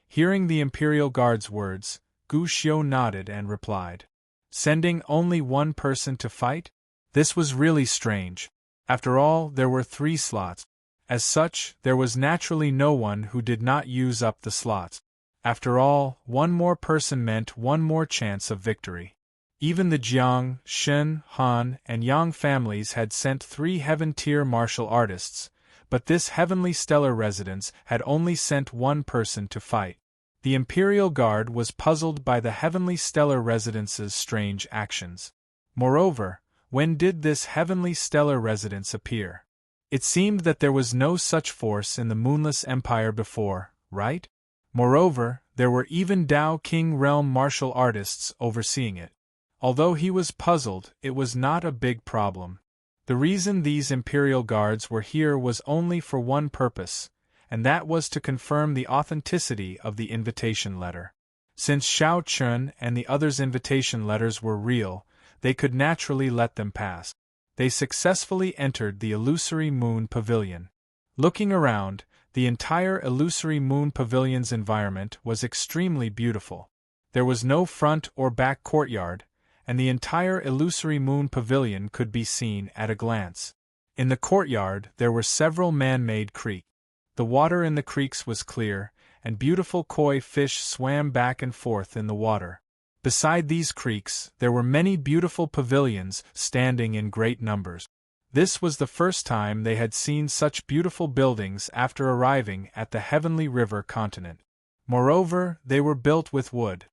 Hearing the Imperial Guard's words, Gu Xiu nodded and replied, "Sending only one person to fight?" This was really strange. After all, there were 3 slots. As such, there was naturally no one who did not use up the slots. After all, one more person meant one more chance of victory. Even the Jiang, Shen, Han, and Yang families had sent 3 heaven-tier martial artists, but this heavenly stellar residence had only sent one person to fight. The Imperial Guard was puzzled by the heavenly stellar residence's strange actions. Moreover, when did this heavenly stellar residence appear? It seemed that there was no such force in the Moonless Empire before, right? Moreover, there were even Dao King Realm martial artists overseeing it. Although he was puzzled, it was not a big problem. The reason these Imperial Guards were here was only for one purpose, and that was to confirm the authenticity of the invitation letter. Since Xiao Chun and the others' invitation letters were real, they could naturally let them pass. They successfully entered the Illusory Moon Pavilion. Looking around, the entire Illusory Moon Pavilion's environment was extremely beautiful. There was no front or back courtyard, and the entire Illusory Moon Pavilion could be seen at a glance. In the courtyard there were several man-made creeks. The water in the creeks was clear, and beautiful koi fish swam back and forth in the water. Beside these creeks, there were many beautiful pavilions standing in great numbers. This was the first time they had seen such beautiful buildings after arriving at the Heavenly River continent. Moreover, they were built with wood.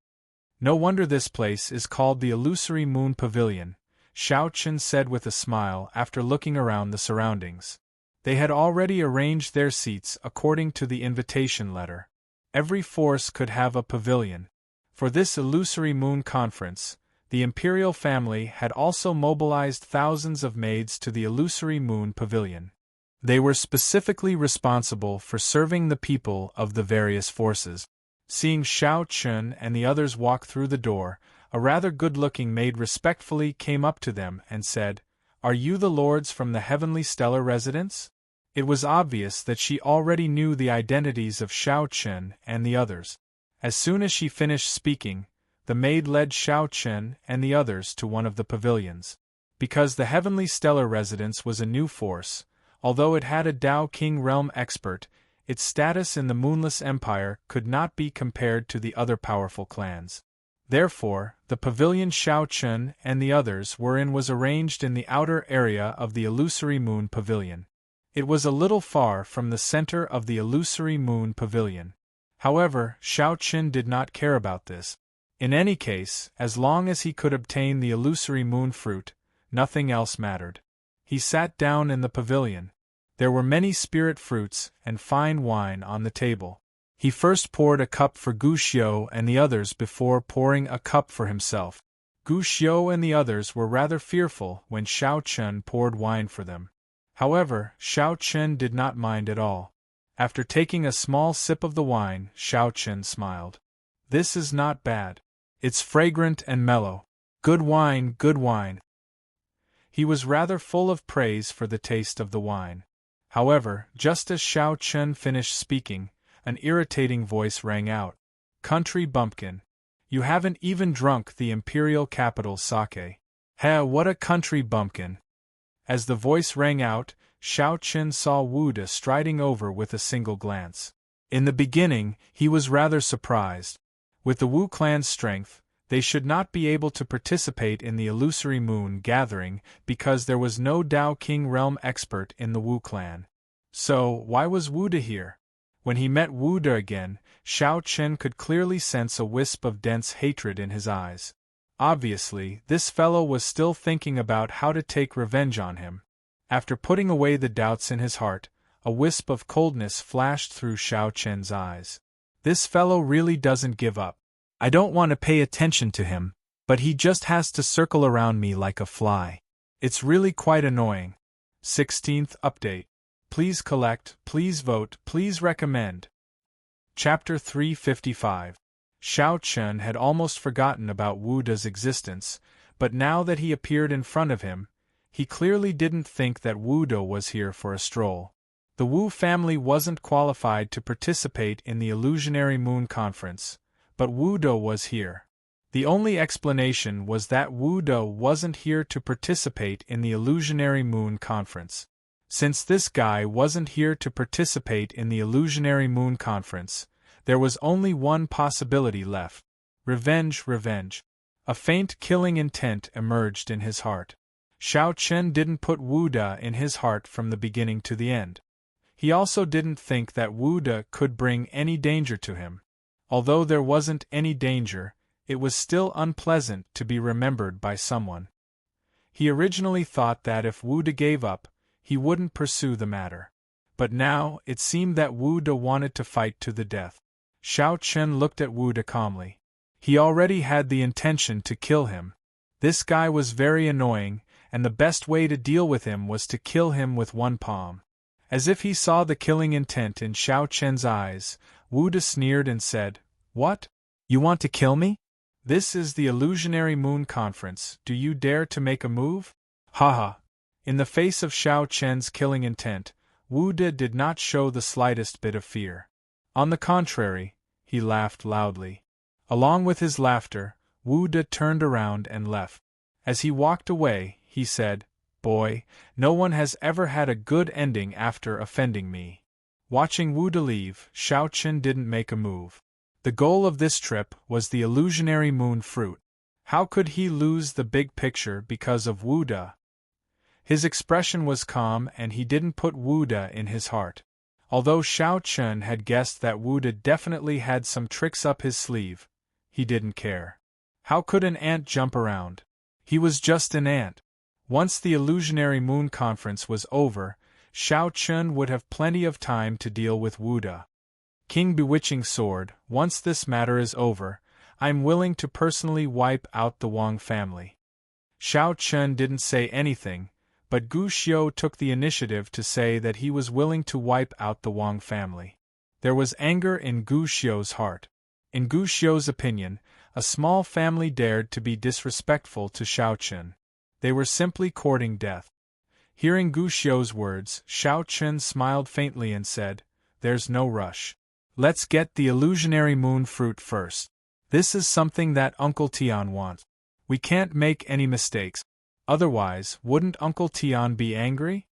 "No wonder this place is called the Illusory Moon Pavilion," Xiao Chen said with a smile after looking around the surroundings. They had already arranged their seats according to the invitation letter. Every force could have a pavilion. For this Illusory Moon Conference, the Imperial family had also mobilized thousands of maids to the Illusory Moon Pavilion. They were specifically responsible for serving the people of the various forces. Seeing Xiao Chun and the others walk through the door, a rather good-looking maid respectfully came up to them and said, "Are you the lords from the Heavenly Stellar Residence?" It was obvious that she already knew the identities of Xiao Chun and the others. As soon as she finished speaking, the maid led Xiao Chen and the others to one of the pavilions. Because the Heavenly Stellar Residence was a new force, although it had a Dao King Realm expert, its status in the Moonless Empire could not be compared to the other powerful clans. Therefore, the pavilion Xiao Chen and the others were in was arranged in the outer area of the Illusory Moon Pavilion. It was a little far from the center of the Illusory Moon Pavilion. However, Xiao Chen did not care about this. In any case, as long as he could obtain the Illusory Moon Fruit, nothing else mattered. He sat down in the pavilion. There were many spirit fruits and fine wine on the table. He first poured a cup for Gu Xiu and the others before pouring a cup for himself. Gu Xiu and the others were rather fearful when Xiao Chen poured wine for them. However, Xiao Chen did not mind at all. After taking a small sip of the wine, Xiao Chen smiled. "This is not bad. It's fragrant and mellow. Good wine, good wine." He was rather full of praise for the taste of the wine. However, just as Xiao Chen finished speaking, an irritating voice rang out. "Country bumpkin. You haven't even drunk the imperial capital sake. Heh, what a country bumpkin." As the voice rang out, Xiao Chen saw Wu De striding over with a single glance. In the beginning, he was rather surprised. With the Wu clan's strength, they should not be able to participate in the Illusory Moon gathering because there was no Dao King Realm expert in the Wu clan. So, why was Wu De here? When he met Wu De again, Xiao Chen could clearly sense a wisp of dense hatred in his eyes. Obviously, this fellow was still thinking about how to take revenge on him. After putting away the doubts in his heart, a wisp of coldness flashed through Xiao Chen's eyes. This fellow really doesn't give up. I don't want to pay attention to him, but he just has to circle around me like a fly. It's really quite annoying. 16th Update. Please collect, please vote, please recommend. Chapter 355. Xiao Chen had almost forgotten about Wu De's existence, but now that he appeared in front of him, he clearly didn't think that Wu De was here for a stroll. The Wu family wasn't qualified to participate in the Illusionary Moon Conference, but Wu De was here. The only explanation was that Wu De wasn't here to participate in the Illusionary Moon Conference. Since this guy wasn't here to participate in the Illusionary Moon Conference, there was only one possibility left. Revenge, revenge. A faint killing intent emerged in his heart. Xiao Chen didn't put Wu De in his heart from the beginning to the end. He also didn't think that Wu De could bring any danger to him. Although there wasn't any danger, it was still unpleasant to be remembered by someone. He originally thought that if Wu De gave up, he wouldn't pursue the matter. But now, it seemed that Wu De wanted to fight to the death. Xiao Chen looked at Wu De calmly. He already had the intention to kill him. This guy was very annoying, and the best way to deal with him was to kill him with one palm. As if he saw the killing intent in Xiao Chen's eyes, Wu De sneered and said, "What? You want to kill me? This is the Illusionary Moon Conference. Do you dare to make a move?" Haha. In the face of Xiao Chen's killing intent, Wu De did not show the slightest bit of fear. On the contrary, he laughed loudly. Along with his laughter, Wu De turned around and left. As he walked away, he said, "Boy, no one has ever had a good ending after offending me." Watching Wu De leave, Xiao Chen didn't make a move. The goal of this trip was the Illusionary Moon Fruit. How could he lose the big picture because of Wu De? His expression was calm and he didn't put Wu De in his heart. Although Xiao Chen had guessed that Wu De definitely had some tricks up his sleeve, he didn't care. How could an ant jump around? He was just an ant. Once the Illusionary Moon Conference was over, Xiao Chen would have plenty of time to deal with Wu De. King Bewitching Sword, once this matter is over, I'm willing to personally wipe out the Wang family. Xiao Chen didn't say anything, but Gu Xiu took the initiative to say that he was willing to wipe out the Wang family. There was anger in Gu Xiu's heart. In Gu Xiu's opinion, a small family dared to be disrespectful to Xiao Chen. They were simply courting death. Hearing Gu Xiu's words, Xiao Chen smiled faintly and said, "There's no rush. Let's get the Illusionary Moon Fruit first. This is something that Uncle Tian wants. We can't make any mistakes. Otherwise, wouldn't Uncle Tian be angry?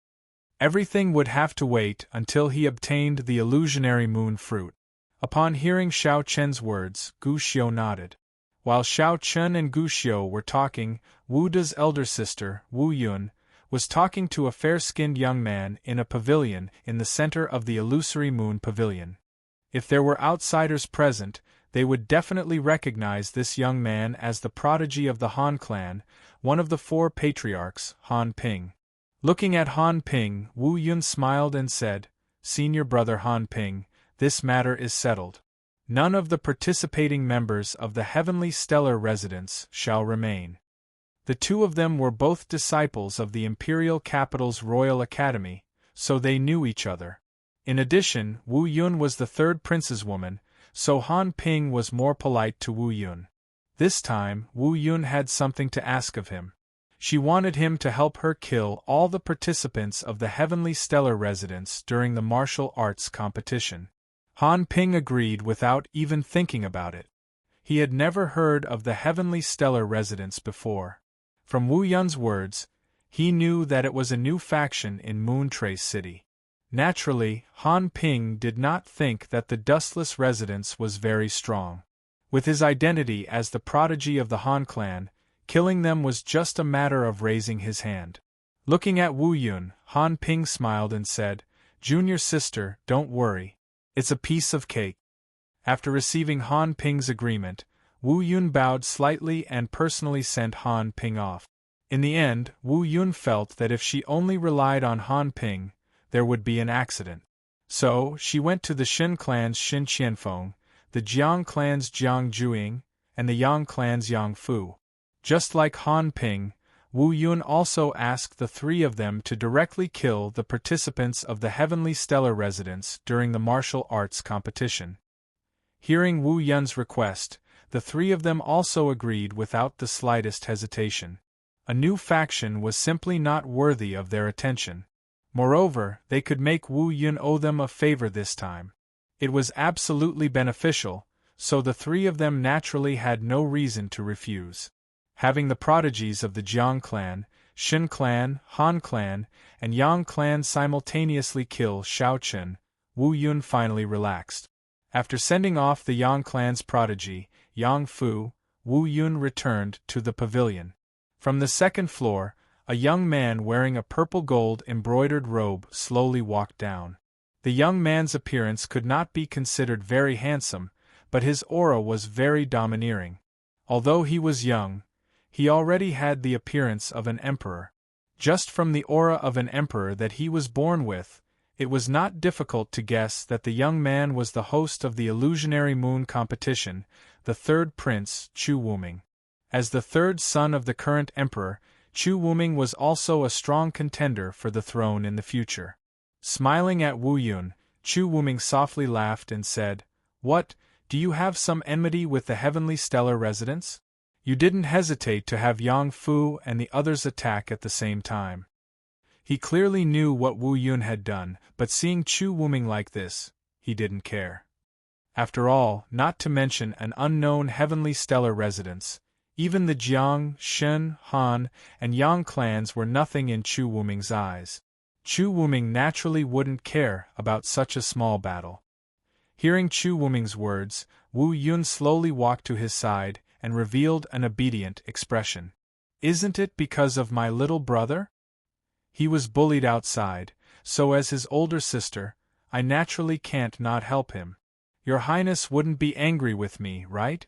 Everything would have to wait until he obtained the Illusionary Moon Fruit." Upon hearing Xiao Chen's words, Gu Xiu nodded. While Xiao Chen and Gu Xiu were talking, Wu De's elder sister, Wu Yun, was talking to a fair-skinned young man in a pavilion in the center of the Illusory Moon Pavilion. If there were outsiders present, they would definitely recognize this young man as the prodigy of the Han clan, one of the 4 patriarchs, Han Ping. Looking at Han Ping, Wu Yun smiled and said, "Senior brother Han Ping, this matter is settled. None of the participating members of the Heavenly Stellar Residence shall remain." The two of them were both disciples of the Imperial Capital's Royal Academy, so they knew each other. In addition, Wu Yun was the 3rd prince's woman, so Han Ping was more polite to Wu Yun. This time, Wu Yun had something to ask of him. She wanted him to help her kill all the participants of the Heavenly Stellar Residence during the martial arts competition. Han Ping agreed without even thinking about it. He had never heard of the Heavenly Stellar Residence before. From Wu Yun's words, he knew that it was a new faction in Moontrace City. Naturally, Han Ping did not think that the Dustless Residence was very strong. With his identity as the prodigy of the Han clan, killing them was just a matter of raising his hand. Looking at Wu Yun, Han Ping smiled and said, "Junior sister, don't worry. It's a piece of cake." After receiving Han Ping's agreement, Wu Yun bowed slightly and personally sent Han Ping off. In the end, Wu Yun felt that if she only relied on Han Ping, there would be an accident. So, she went to the Shin clan's Shin Qianfeng, the Jiang clan's Jiang Juiying, and the Yang clan's Yang Fu. Just like Han Ping, Wu Yun also asked the 3 of them to directly kill the participants of the Heavenly Stellar Residence during the martial arts competition. Hearing Wu Yun's request, the three of them also agreed without the slightest hesitation. A new faction was simply not worthy of their attention. Moreover, they could make Wu Yun owe them a favor this time. It was absolutely beneficial, so the three of them naturally had no reason to refuse. Having the prodigies of the Jiang clan, Shin clan, Han clan, and Yang clan simultaneously kill Shao Chen, Wu Yun finally relaxed. After sending off the Yang clan's prodigy, Yang Fu, Wu Yun returned to the pavilion. From the second floor, a young man wearing a purple-gold embroidered robe slowly walked down. The young man's appearance could not be considered very handsome, but his aura was very domineering. Although he was young, he already had the appearance of an emperor. Just from the aura of an emperor that he was born with, it was not difficult to guess that the young man was the host of the Illusionary Moon competition, the third prince, Chu Wuming. As the third son of the current emperor, Chu Wuming was also a strong contender for the throne in the future. Smiling at Wu Yun, Chu Wuming softly laughed and said, "What, do you have some enmity with the heavenly stellar residents? You didn't hesitate to have Yang Fu and the others attack at the same time." He clearly knew what Wu Yun had done, but seeing Chu Wuming like this, he didn't care. After all, not to mention an unknown heavenly stellar residence, even the Jiang, Shen, Han, and Yang clans were nothing in Chu Wuming's eyes. Chu Wuming naturally wouldn't care about such a small battle. Hearing Chu Wuming's words, Wu Yun slowly walked to his side and revealed an obedient expression. "Isn't it because of my little brother? He was bullied outside, so as his older sister, I naturally can't not help him. Your Highness wouldn't be angry with me, right?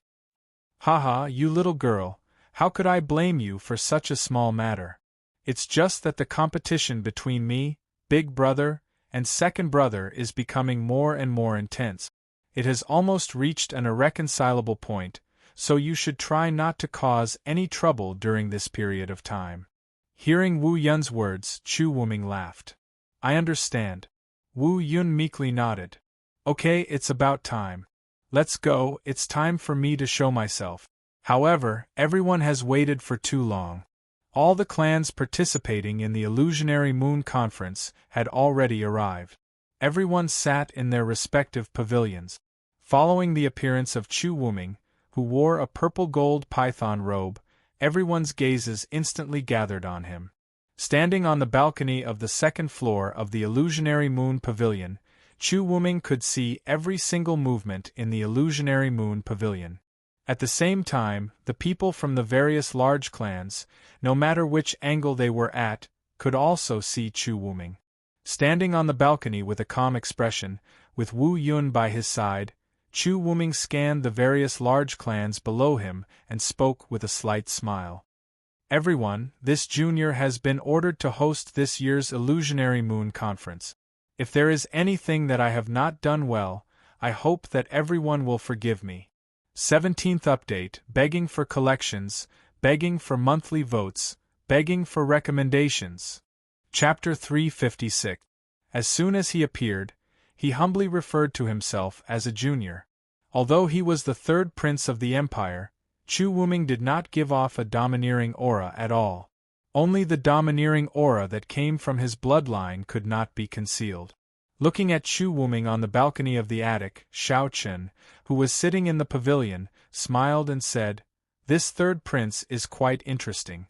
Haha, you little girl, how could I blame you for such a small matter? It's just that the competition between me, big brother, and second brother is becoming more and more intense. It has almost reached an irreconcilable point, so you should try not to cause any trouble during this period of time." Hearing Wu Yun's words, Chu Wuming laughed. "I understand." Wu Yun meekly nodded. "Okay, it's about time. Let's go, it's time for me to show myself." However, everyone has waited for too long. All the clans participating in the Illusionary Moon Conference had already arrived. Everyone sat in their respective pavilions. Following the appearance of Chu Wuming, who wore a purple-gold python robe, everyone's gazes instantly gathered on him. Standing on the balcony of the second floor of the Illusionary Moon Pavilion, Chu Wuming could see every single movement in the Illusionary Moon Pavilion. At the same time, the people from the various large clans, no matter which angle they were at, could also see Chu Wuming. Standing on the balcony with a calm expression, with Wu Yun by his side, Chu Wuming scanned the various large clans below him and spoke with a slight smile. "Everyone, this junior has been ordered to host this year's Illusionary Moon Conference. If there is anything that I have not done well, I hope that everyone will forgive me. 17th update, begging for collections, begging for monthly votes, begging for recommendations." Chapter 356. As soon as he appeared, he humbly referred to himself as a junior. Although he was the third prince of the empire, Chu Wuming did not give off a domineering aura at all. Only the domineering aura that came from his bloodline could not be concealed. Looking at Chu Wuming on the balcony of the attic, Shao Chen, who was sitting in the pavilion, smiled and said, "This third prince is quite interesting.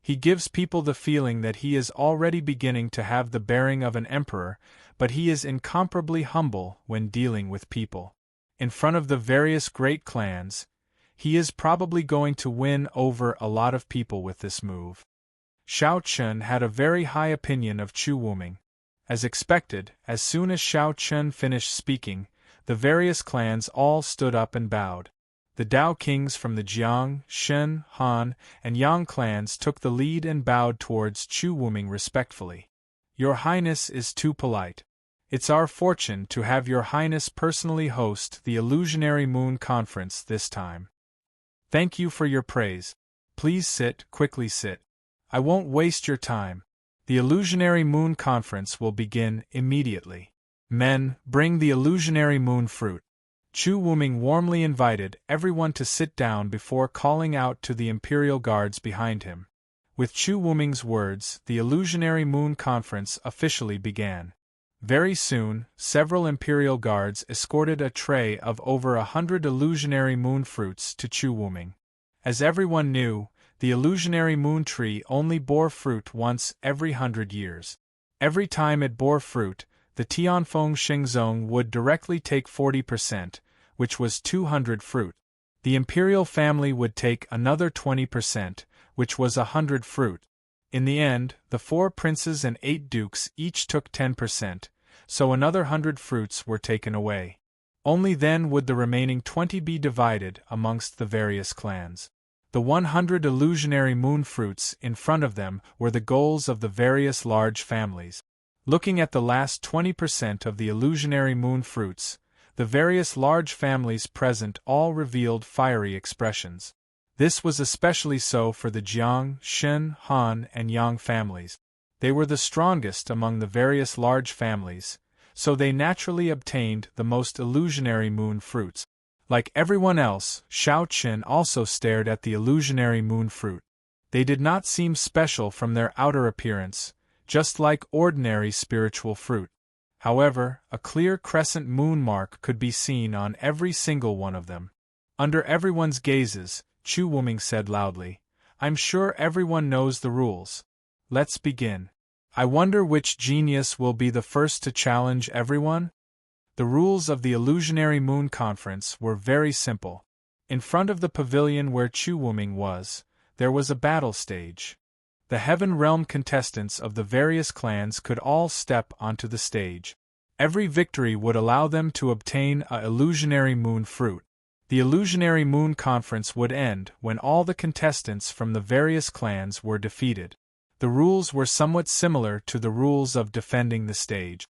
He gives people the feeling that he is already beginning to have the bearing of an emperor, but he is incomparably humble when dealing with people. In front of the various great clans, he is probably going to win over a lot of people with this move." Shao Chen had a very high opinion of Chu Wuming. As expected, as soon as Shao Chen finished speaking, the various clans all stood up and bowed. The Dao kings from the Jiang, Shen, Han, and Yang clans took the lead and bowed towards Chu Wuming respectfully. "Your Highness is too polite. It's our fortune to have Your Highness personally host the Illusionary Moon Conference this time. Thank you for your praise. Please sit, quickly sit. I won't waste your time. The Illusionary Moon Conference will begin immediately. Men, bring the Illusionary Moon fruit." Chu Wuming warmly invited everyone to sit down before calling out to the imperial guards behind him. With Chu Wuming's words, the illusionary moon conference officially began. Very soon, several imperial guards escorted a tray of over 100 illusionary moon fruits to Chu Wuming. As everyone knew, the illusionary moon tree only bore fruit once every 100 years. Every time it bore fruit, the Tianfeng Xingzong would directly take 40%, which was 200 fruit. The imperial family would take another 20%, which was 100 fruit. In the end, the 4 princes and 8 dukes each took 10%, so another 100 fruits were taken away. Only then would the remaining 20 be divided amongst the various clans. The 100 illusionary moon fruits in front of them were the goals of the various large families. Looking at the last 20% of the illusionary moon fruits, the various large families present all revealed fiery expressions. This was especially so for the Jiang, Shen, Han, and Yang families. They were the strongest among the various large families, so they naturally obtained the most illusionary moon fruits. Like everyone else, Shao Chen also stared at the illusionary moon fruit. They did not seem special from their outer appearance, just like ordinary spiritual fruit. However, a clear crescent moon mark could be seen on every single one of them. Under everyone's gazes, Chu Wuming said loudly, "I'm sure everyone knows the rules. Let's begin. I wonder which genius will be the first to challenge everyone?" The rules of the illusionary moon conference were very simple. In front of the pavilion where Chu Wuming was, there was a battle stage. The Heaven Realm contestants of the various clans could all step onto the stage. Every victory would allow them to obtain a illusionary moon fruit. The illusionary moon conference would end when all the contestants from the various clans were defeated. The rules were somewhat similar to the rules of defending the stage.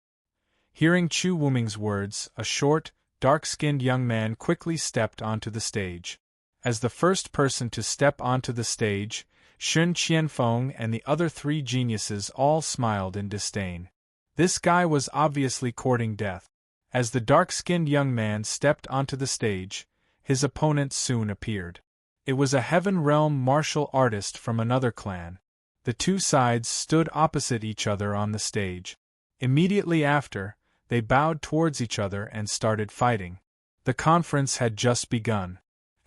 Hearing Chu Wuming's words, a short, dark-skinned young man quickly stepped onto the stage. As the first person to step onto the stage, Shun Qianfeng and the other 3 geniuses all smiled in disdain. This guy was obviously courting death. As the dark-skinned young man stepped onto the stage, his opponent soon appeared. It was a Heaven Realm martial artist from another clan. The 2 sides stood opposite each other on the stage. Immediately after, they bowed towards each other and started fighting. The conference had just begun.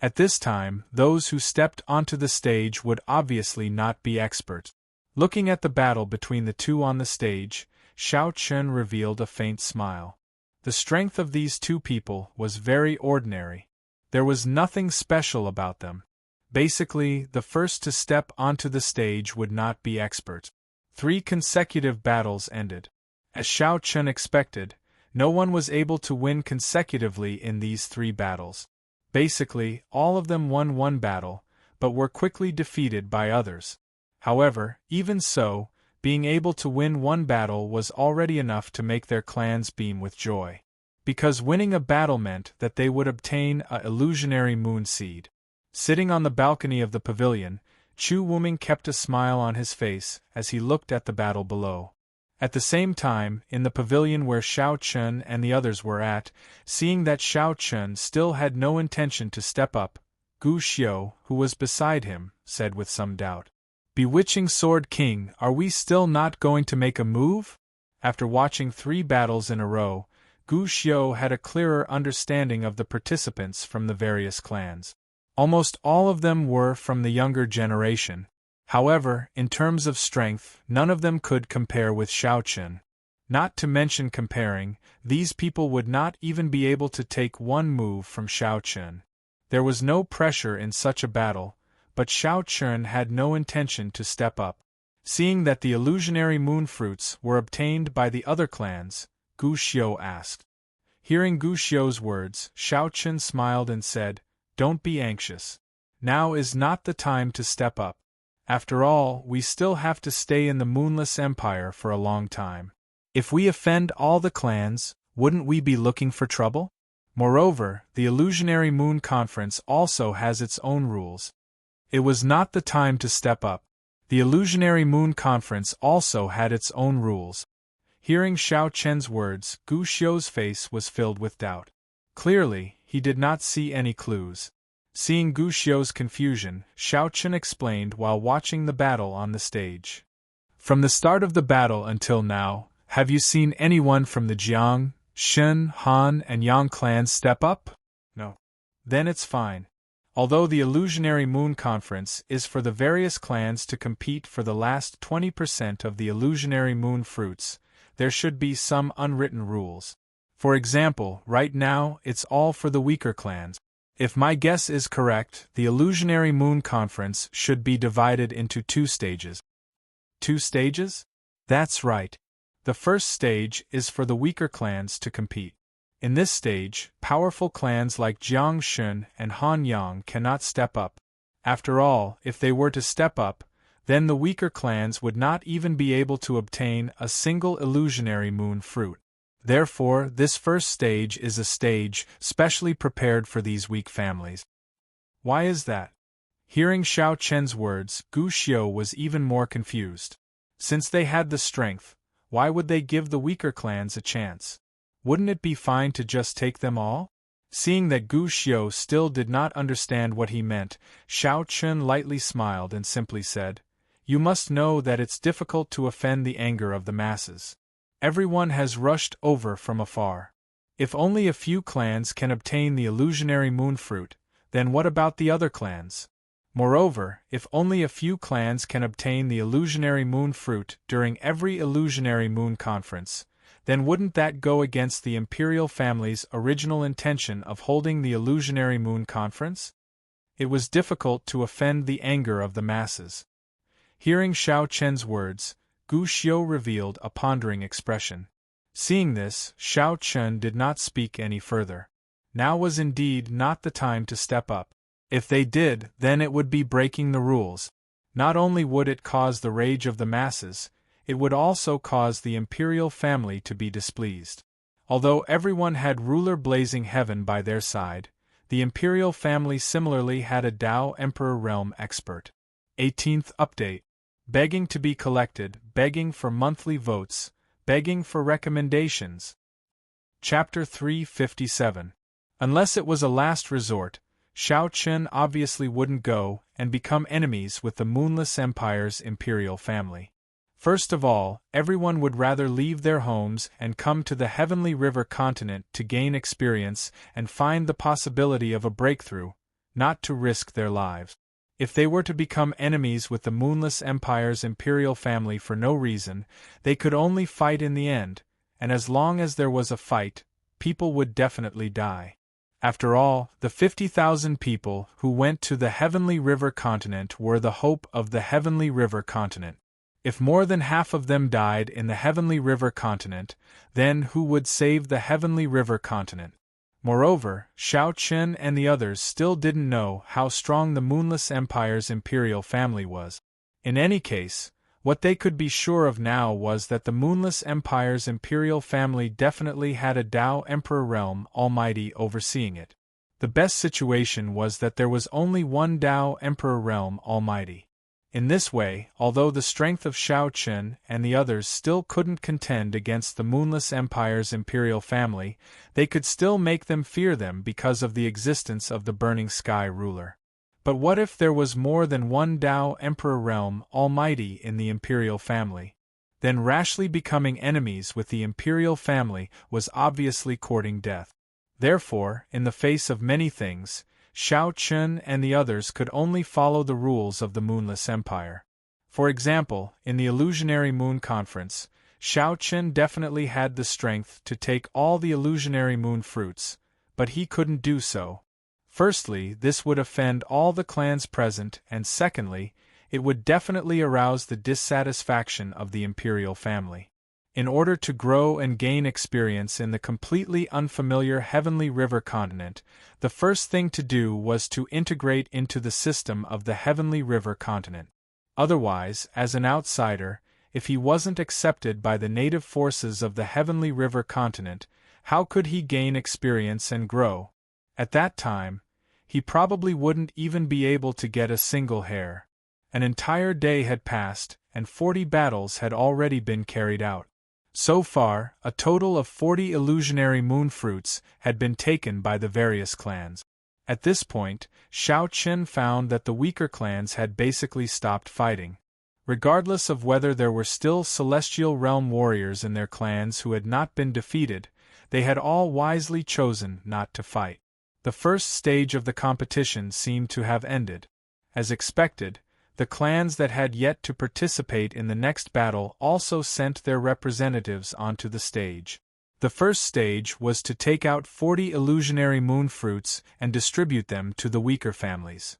At this time, those who stepped onto the stage would obviously not be expert. Looking at the battle between the 2 on the stage, Shao Chen revealed a faint smile. The strength of these 2 people was very ordinary. There was nothing special about them. Basically, the first to step onto the stage would not be expert. 3 consecutive battles ended. As Shao Chen expected, no one was able to win consecutively in these 3 battles. Basically, all of them won one battle, but were quickly defeated by others. However, even so, being able to win one battle was already enough to make their clans beam with joy. Because winning a battle meant that they would obtain a illusionary moon seed. Sitting on the balcony of the pavilion, Chu Wuming kept a smile on his face as he looked at the battle below. At the same time, in the pavilion where Shao Chen and the others were at, seeing that Shao Chen still had no intention to step up, Gu Xiu, who was beside him, said with some doubt, "Bewitching Sword King, are we still not going to make a move?" After watching 3 battles in a row, Gu Xiu had a clearer understanding of the participants from the various clans. Almost all of them were from the younger generation. However, in terms of strength, none of them could compare with Shao Chen. Not to mention comparing, these people would not even be able to take one move from Shao Chen. There was no pressure in such a battle, but Shao Chen had no intention to step up. Seeing that the illusionary moon fruits were obtained by the other clans, Gu Xiu asked. Hearing Gu Xiu's words, Shao Chen smiled and said, "Don't be anxious. Now is not the time to step up. After all, we still have to stay in the Moonless Empire for a long time. If we offend all the clans, wouldn't we be looking for trouble? Moreover, the Illusionary Moon Conference also has its own rules. It was not the time to step up. The Illusionary Moon Conference also had its own rules." Hearing Shao Chen's words, Gu Xiu's face was filled with doubt. Clearly, he did not see any clues. Seeing Gu Xiu's confusion, Xiao Chen explained while watching the battle on the stage. From the start of the battle until now, have you seen anyone from the Jiang, Shen, Han, and Yang clans step up? No. Then it's fine. Although the Illusionary Moon Conference is for the various clans to compete for the last 20% of the Illusionary Moon fruits, there should be some unwritten rules. For example, right now, it's all for the weaker clans. If my guess is correct, the Illusionary Moon Conference should be divided into 2 stages. 2 stages? That's right. The first stage is for the weaker clans to compete. In this stage, powerful clans like Jiang Shun and Han Yang cannot step up. After all, if they were to step up, then the weaker clans would not even be able to obtain a single illusionary moon fruit. Therefore, this first stage is a stage specially prepared for these weak families. Why is that? Hearing Xiao Chen's words, Gu Xiu was even more confused. Since they had the strength, why would they give the weaker clans a chance? Wouldn't it be fine to just take them all? Seeing that Gu Xiu still did not understand what he meant, Xiao Chen lightly smiled and simply said, "You must know that it's difficult to offend the anger of the masses. Everyone has rushed over from afar. If only a few clans can obtain the illusionary moon fruit, then what about the other clans? Moreover, if only a few clans can obtain the illusionary moon fruit during every illusionary moon conference, then wouldn't that go against the imperial family's original intention of holding the illusionary moon conference?" It was difficult to offend the anger of the masses. Hearing Xiao Chen's words, Gu Xiu revealed a pondering expression. Seeing this, Xiao Chen did not speak any further. Now was indeed not the time to step up. If they did, then it would be breaking the rules. Not only would it cause the rage of the masses, it would also cause the imperial family to be displeased. Although everyone had ruler blazing heaven by their side, the imperial family similarly had a Dao Emperor Realm expert. 18th Update. Begging to be collected, begging for monthly votes, begging for recommendations. Chapter 357. Unless it was a last resort, Xiao Chen obviously wouldn't go and become enemies with the Moonless Empire's imperial family. First of all, everyone would rather leave their homes and come to the Heavenly River continent to gain experience and find the possibility of a breakthrough, not to risk their lives. If they were to become enemies with the Moonless Empire's imperial family for no reason, they could only fight in the end, and as long as there was a fight, people would definitely die. After all, the 50,000 people who went to the Heavenly River continent were the hope of the Heavenly River continent. If more than half of them died in the Heavenly River continent, then who would save the Heavenly River continent? Moreover, Xiao Chen and the others still didn't know how strong the Moonless Empire's imperial family was. In any case, what they could be sure of now was that the Moonless Empire's imperial family definitely had a Dao Emperor Realm Almighty overseeing it. The best situation was that there was only one Dao Emperor Realm Almighty. In this way, although the strength of Xiao Chen and the others still couldn't contend against the Moonless Empire's imperial family, they could still make them fear them because of the existence of the Burning Sky ruler. But what if there was more than one Dao Emperor Realm Almighty in the imperial family? Then rashly becoming enemies with the imperial family was obviously courting death. Therefore, in the face of many things, Xiao Chen and the others could only follow the rules of the Moonless Empire. For example, in the Illusionary Moon Conference, Xiao Chen definitely had the strength to take all the illusionary moon fruits, but he couldn't do so. Firstly, this would offend all the clans present, and secondly, it would definitely arouse the dissatisfaction of the imperial family. In order to grow and gain experience in the completely unfamiliar Heavenly River continent, the first thing to do was to integrate into the system of the Heavenly River continent. Otherwise, as an outsider, if he wasn't accepted by the native forces of the Heavenly River continent, how could he gain experience and grow? At that time, he probably wouldn't even be able to get a single hair. An entire day had passed, and 40 battles had already been carried out. So far, a total of 40 illusionary moon fruits had been taken by the various clans. At this point, Xiao Qin found that the weaker clans had basically stopped fighting. Regardless of whether there were still Celestial Realm warriors in their clans who had not been defeated, they had all wisely chosen not to fight. The first stage of the competition seemed to have ended. As expected, the clans that had yet to participate in the next battle also sent their representatives onto the stage. The first stage was to take out 40 illusionary moon fruits and distribute them to the weaker families.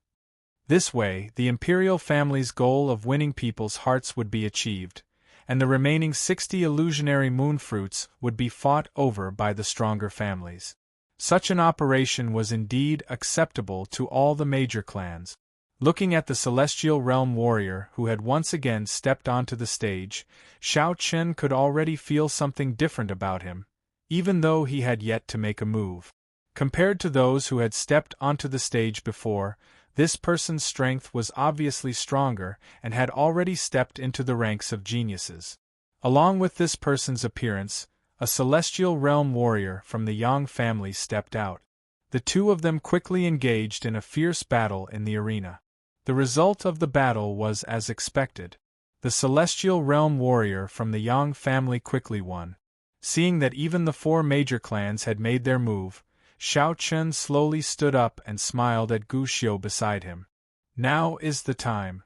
This way, the imperial family's goal of winning people's hearts would be achieved, and the remaining 60 illusionary moon fruits would be fought over by the stronger families. Such an operation was indeed acceptable to all the major clans. Looking at the Celestial Realm warrior who had once again stepped onto the stage, Xiao Qin could already feel something different about him, even though he had yet to make a move. Compared to those who had stepped onto the stage before, this person's strength was obviously stronger and had already stepped into the ranks of geniuses. Along with this person's appearance, a Celestial Realm warrior from the Yang family stepped out. The two of them quickly engaged in a fierce battle in the arena. The result of the battle was as expected. The Celestial Realm warrior from the Yang family quickly won. Seeing that even the 4 major clans had made their move, Xiao Qin slowly stood up and smiled at Gu Xiu beside him. Now is the time.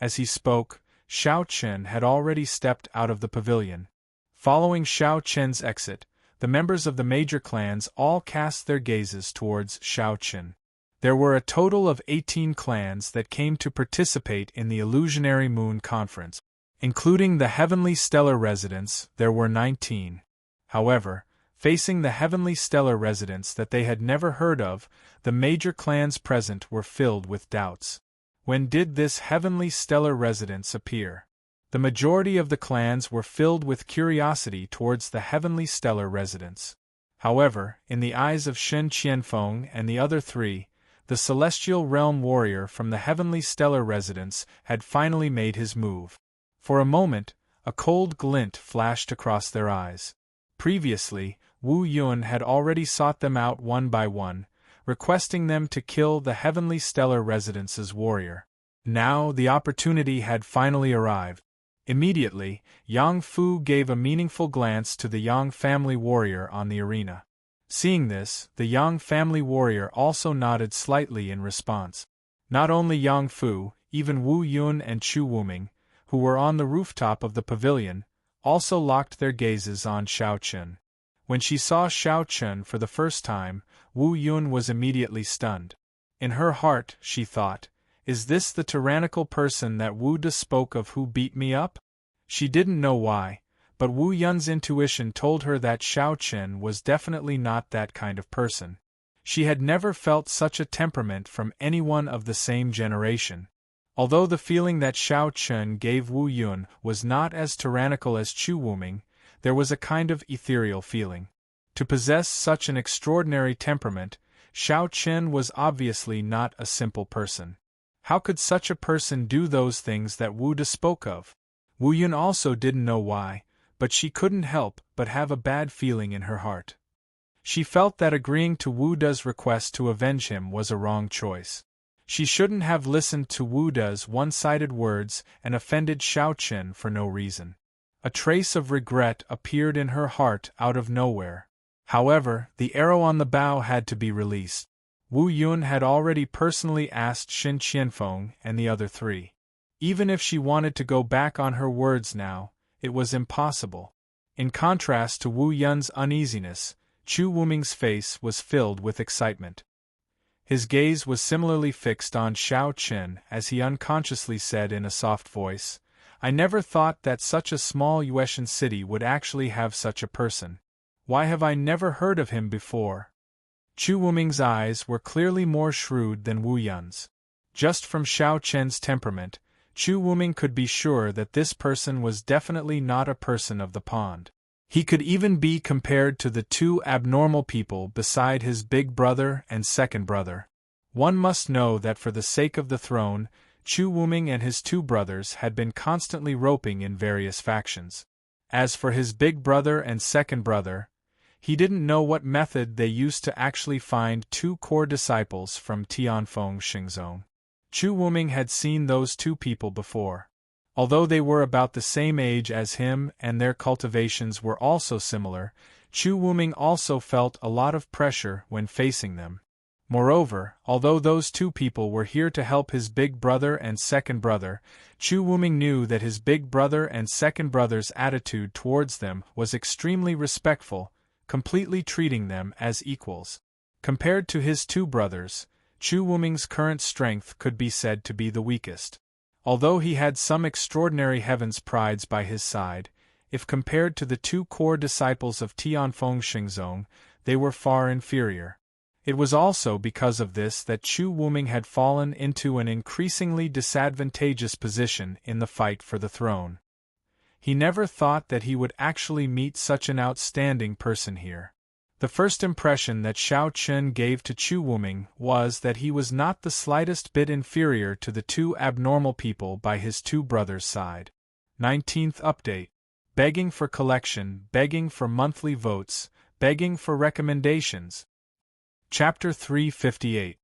As he spoke, Xiao Qin had already stepped out of the pavilion. Following Xiao Qin's exit, the members of the major clans all cast their gazes towards Xiao Qin. There were a total of 18 clans that came to participate in the Illusionary Moon Conference. Including the Heavenly Stellar Residents, there were 19. However, facing the Heavenly Stellar Residents that they had never heard of, the major clans present were filled with doubts. When did this Heavenly Stellar Residents appear? The majority of the clans were filled with curiosity towards the Heavenly Stellar Residents. However, in the eyes of Shen Qianfeng and the other 3, the Celestial Realm warrior from the Heavenly Stellar Residence had finally made his move. For a moment, a cold glint flashed across their eyes. Previously, Wu Yun had already sought them out one by one, requesting them to kill the Heavenly Stellar Residence's warrior. Now the opportunity had finally arrived. Immediately, Yang Fu gave a meaningful glance to the Yang family warrior on the arena. Seeing this, the Yang family warrior also nodded slightly in response. Not only Yang Fu, even Wu Yun and Chu Wuming, who were on the rooftop of the pavilion, also locked their gazes on Xiao Qin. When she saw Xiao Qin for the first time, Wu Yun was immediately stunned. In her heart, she thought, "Is this the tyrannical person that Wu De spoke of who beat me up?" She didn't know why, but Wu Yun's intuition told her that Xiao Qin was definitely not that kind of person. She had never felt such a temperament from anyone of the same generation. Although the feeling that Xiao Qin gave Wu Yun was not as tyrannical as Chu Wuming, there was a kind of ethereal feeling. To possess such an extraordinary temperament, Xiao Qin was obviously not a simple person. How could such a person do those things that Wu De spoke of? Wu Yun also didn't know why, but she couldn't help but have a bad feeling in her heart. She felt that agreeing to Wu De's request to avenge him was a wrong choice. She shouldn't have listened to Wu De's one-sided words and offended Xiao Qin for no reason. A trace of regret appeared in her heart out of nowhere. However, the arrow on the bow had to be released. Wu Yun had already personally asked Shen Qianfeng and the other 3. Even if she wanted to go back on her words now, it was impossible. In contrast to Wu Yun's uneasiness, Chu Wuming's face was filled with excitement. His gaze was similarly fixed on Xiao Qin as he unconsciously said in a soft voice, "I never thought that such a small Yuetian city would actually have such a person. Why have I never heard of him before?" Chu Wuming's eyes were clearly more shrewd than Wu Yun's. Just from Xiao Qin's temperament, Chu Wuming could be sure that this person was definitely not a person of the pond. He could even be compared to the 2 abnormal people beside his big brother and second brother. One must know that for the sake of the throne, Chu Wuming and his 2 brothers had been constantly roping in various factions. As for his big brother and second brother, he didn't know what method they used to actually find two core disciples from Tianfeng Xingzong. Chu Wuming had seen those two people before. Although they were about the same age as him and their cultivations were also similar, Chu Wuming also felt a lot of pressure when facing them. Moreover, although those two people were here to help his big brother and second brother, Chu Wuming knew that his big brother and second brother's attitude towards them was extremely respectful, completely treating them as equals. Compared to his two brothers, Chu Wuming's current strength could be said to be the weakest. Although he had some extraordinary heaven's prides by his side, if compared to the two core disciples of Tianfeng Xingzong, they were far inferior. It was also because of this that Chu Wuming had fallen into an increasingly disadvantageous position in the fight for the throne. He never thought that he would actually meet such an outstanding person here. The first impression that Xiao Chen gave to Chu Wuming was that he was not the slightest bit inferior to the two abnormal people by his two brothers' side. 19th update. Begging for collection, begging for monthly votes, begging for recommendations. Chapter 358.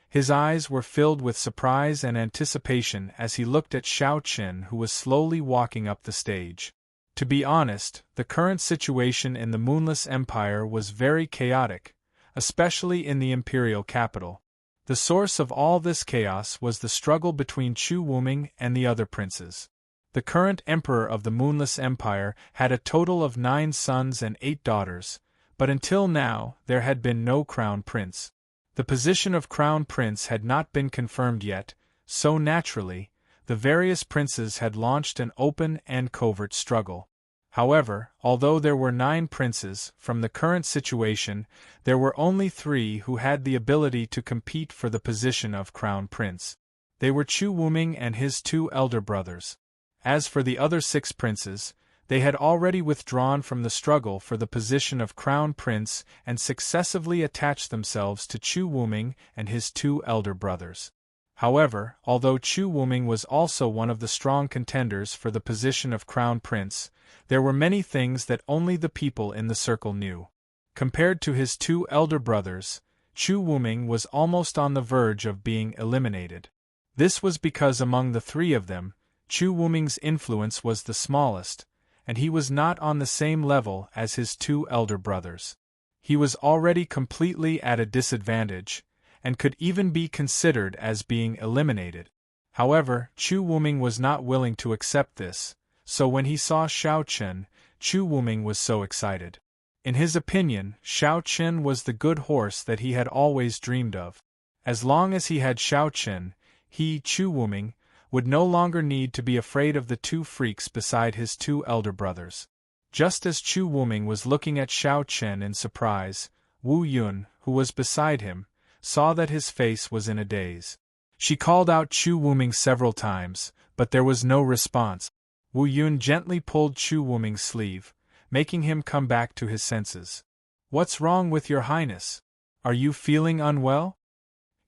His eyes were filled with surprise and anticipation as he looked at Xiao Chen, who was slowly walking up the stage. To be honest, the current situation in the Moonless Empire was very chaotic, especially in the imperial capital. The source of all this chaos was the struggle between Chu Wuming and the other princes. The current emperor of the Moonless Empire had a total of 9 sons and 8 daughters, but until now there had been no crown prince. The position of crown prince had not been confirmed yet, so naturally, the various princes had launched an open and covert struggle. However, although there were 9 princes, from the current situation, there were only 3 who had the ability to compete for the position of crown prince. They were Chu Wuming and his 2 elder brothers. As for the other 6 princes, they had already withdrawn from the struggle for the position of crown prince and successively attached themselves to Chu Wuming and his 2 elder brothers. However, although Chu Wuming was also one of the strong contenders for the position of crown prince, there were many things that only the people in the circle knew. Compared to his 2 elder brothers, Chu Wuming was almost on the verge of being eliminated. This was because among the 3 of them, Chu Wuming's influence was the smallest, and he was not on the same level as his 2 elder brothers. He was already completely at a disadvantage, and could even be considered as being eliminated. However, Chu Wuming was not willing to accept this, so when he saw Xiao Chen, Chu Wuming was so excited. In his opinion, Xiao Chen was the good horse that he had always dreamed of. As long as he had Xiao Chen, he, Chu Wuming, would no longer need to be afraid of the 2 freaks beside his 2 elder brothers. Just as Chu Wuming was looking at Xiao Chen in surprise, Wu Yun, who was beside him, saw that his face was in a daze. She called out Chu Wuming several times, but there was no response. Wu Yun gently pulled Chu Wuming's sleeve, making him come back to his senses. "What's wrong with your highness? Are you feeling unwell?"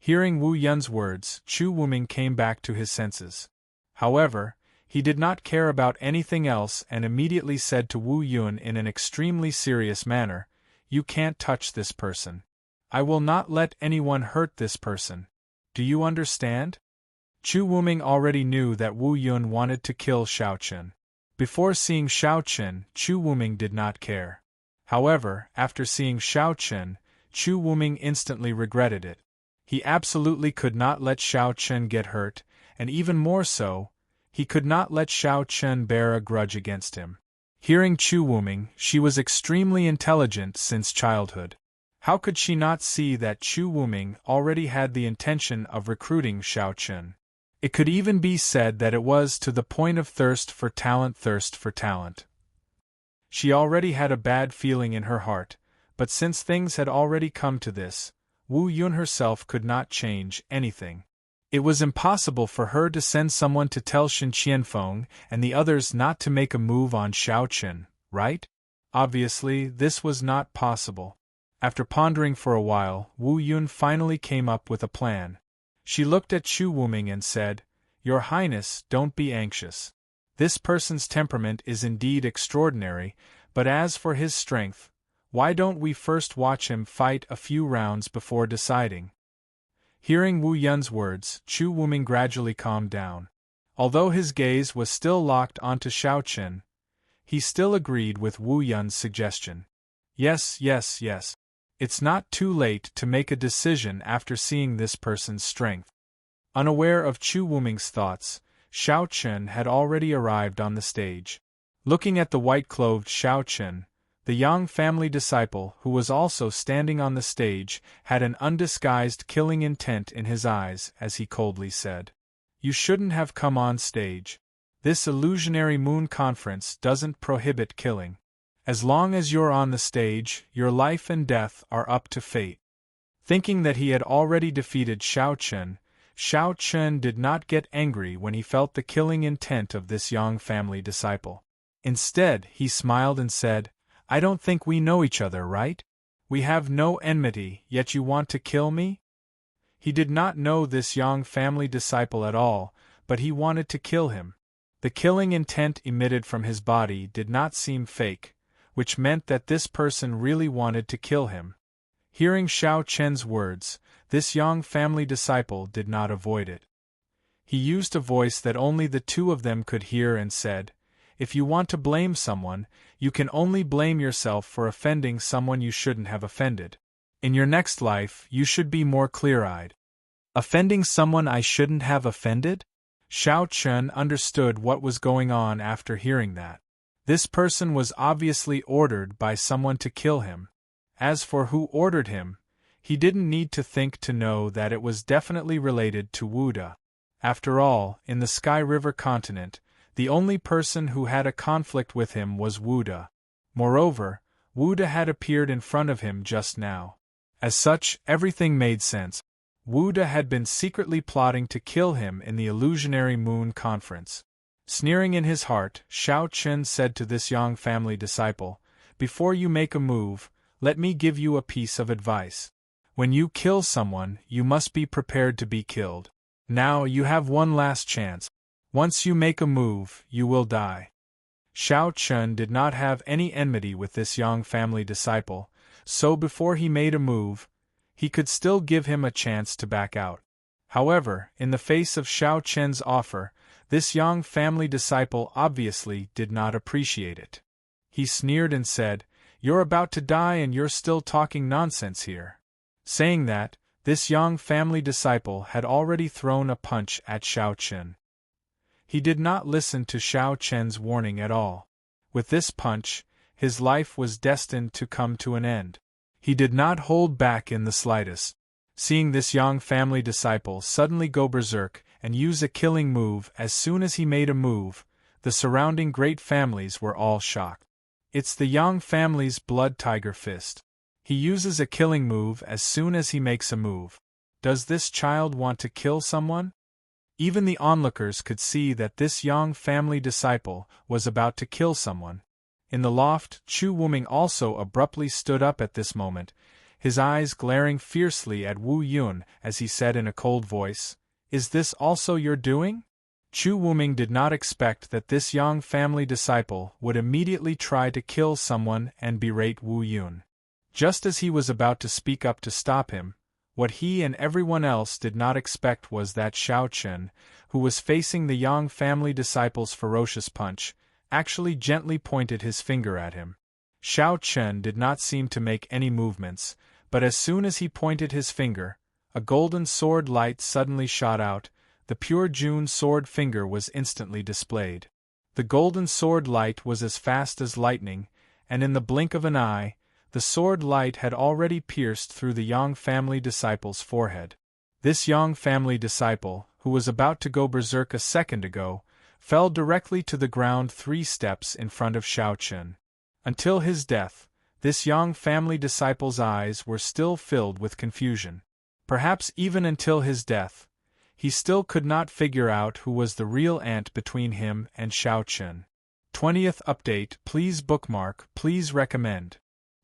Hearing Wu Yun's words, Chu Wuming came back to his senses. However, he did not care about anything else and immediately said to Wu Yun in an extremely serious manner, "You can't touch this person. I will not let anyone hurt this person. Do you understand?" Chu Wuming already knew that Wu Yun wanted to kill Xiao Chen. Before seeing Xiao Chen, Chu Wuming did not care. However, after seeing Xiao Chen, Chu Wuming instantly regretted it. He absolutely could not let Xiao Chen get hurt, and even more so, he could not let Xiao Chen bear a grudge against him. Hearing Chu Wuming, she was extremely intelligent since childhood. How could she not see that Chu Wuming already had the intention of recruiting Xiao Chen? It could even be said that it was to the point of thirst for talent. She already had a bad feeling in her heart, but since things had already come to this, Wu Yun herself could not change anything. It was impossible for her to send someone to tell Shen Qianfeng and the others not to make a move on Xiao Chen, right? Obviously, this was not possible. After pondering for a while, Wu Yun finally came up with a plan. She looked at Chu Wuming and said, "Your Highness, don't be anxious. This person's temperament is indeed extraordinary, but as for his strength, why don't we first watch him fight a few rounds before deciding? Hearing Wu Yun's words, Chu Wuming gradually calmed down. Although his gaze was still locked onto Xiao Chen, he still agreed with Wu Yun's suggestion. Yes. It's not too late to make a decision after seeing this person's strength. Unaware of Chu Wuming's thoughts, Xiao Chen had already arrived on the stage. Looking at the white-clothed Xiao Chen, the Yang family disciple who was also standing on the stage had an undisguised killing intent in his eyes as he coldly said, "You shouldn't have come on stage. This illusionary moon conference doesn't prohibit killing. As long as you're on the stage, your life and death are up to fate." Thinking that he had already defeated Xiao Chen did not get angry when he felt the killing intent of this Yang family disciple. Instead, he smiled and said, "I don't think we know each other, right? We have no enmity, yet you want to kill me?" He did not know this Yang family disciple at all, but he wanted to kill him. The killing intent emitted from his body did not seem fake, which meant that this person really wanted to kill him. Hearing Xiao Chen's words, this Yang family disciple did not avoid it. He used a voice that only the two of them could hear and said, "If you want to blame someone, you can only blame yourself for offending someone you shouldn't have offended. In your next life, you should be more clear-eyed." Offending someone I shouldn't have offended? Xiao Chen understood what was going on after hearing that. This person was obviously ordered by someone to kill him. As for who ordered him, he didn't need to think to know that it was definitely related to Wu De. After all, in the Sky River continent, the only person who had a conflict with him was Wu De. Moreover, Wu De had appeared in front of him just now. As such, everything made sense. Wu De had been secretly plotting to kill him in the illusionary moon conference. Sneering in his heart, Xiao Chen said to this Yang family disciple, "Before you make a move, let me give you a piece of advice. When you kill someone, you must be prepared to be killed. Now you have one last chance. Once you make a move, you will die." Xiao Chen did not have any enmity with this Yang family disciple, so before he made a move, he could still give him a chance to back out. However, in the face of Xiao Chen's offer, this Yang family disciple obviously did not appreciate it. He sneered and said, "You're about to die and you're still talking nonsense here." Saying that, this Yang family disciple had already thrown a punch at Xiao Chen. He did not listen to Xiao Chen's warning at all. With this punch, his life was destined to come to an end. He did not hold back in the slightest. Seeing this Yang family disciple suddenly go berserk and use a killing move as soon as he made a move, the surrounding great families were all shocked. It's the Yang family's blood tiger fist. He uses a killing move as soon as he makes a move. Does this child want to kill someone? Even the onlookers could see that this Yang family disciple was about to kill someone. In the loft, Chu Wuming also abruptly stood up at this moment, his eyes glaring fiercely at Wu Yun as he said in a cold voice, "Is this also your doing?" Chu Wuming did not expect that this Yang family disciple would immediately try to kill someone and berate Wu Yun. Just as he was about to speak up to stop him, what he and everyone else did not expect was that Xiao Chen, who was facing the Yang family disciple's ferocious punch, actually gently pointed his finger at him. Xiao Chen did not seem to make any movements, but as soon as he pointed his finger, a golden sword light suddenly shot out. The pure June sword finger was instantly displayed. The golden sword light was as fast as lightning, and in the blink of an eye, the sword light had already pierced through the Yang family disciple's forehead. This Yang family disciple, who was about to go berserk a second ago, fell directly to the ground 3 steps in front of Xiao Chen. Until his death, this Yang family disciple's eyes were still filled with confusion. Perhaps even until his death, he still could not figure out who was the real ant between him and Xiao Chen. 20th update. Please bookmark, please recommend.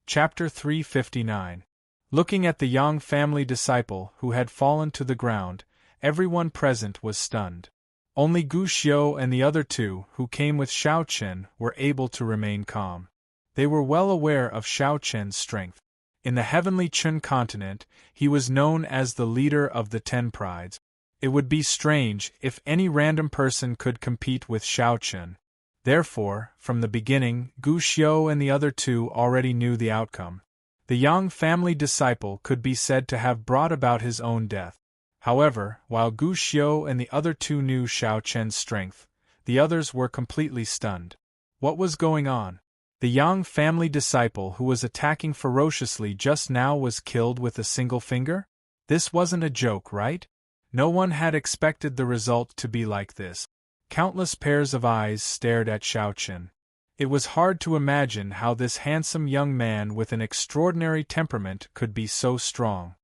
Chapter 359. Looking at the Yang family disciple who had fallen to the ground, everyone present was stunned. Only Gu Xiu and the other two, who came with Xiao Chen, were able to remain calm. They were well aware of Xiao Chen's strength. In the heavenly Chun continent, he was known as the leader of the 10 Prides. It would be strange if any random person could compete with Xiao Chen. Therefore, from the beginning, Gu Xiu and the other two already knew the outcome. The Yang family disciple could be said to have brought about his own death. However, while Gu Xiu and the other two knew Xiao Chen's strength, the others were completely stunned. What was going on? The Yang family disciple who was attacking ferociously just now was killed with a single finger? This wasn't a joke, right? No one had expected the result to be like this. Countless pairs of eyes stared at Xiao Chen. It was hard to imagine how this handsome young man with an extraordinary temperament could be so strong.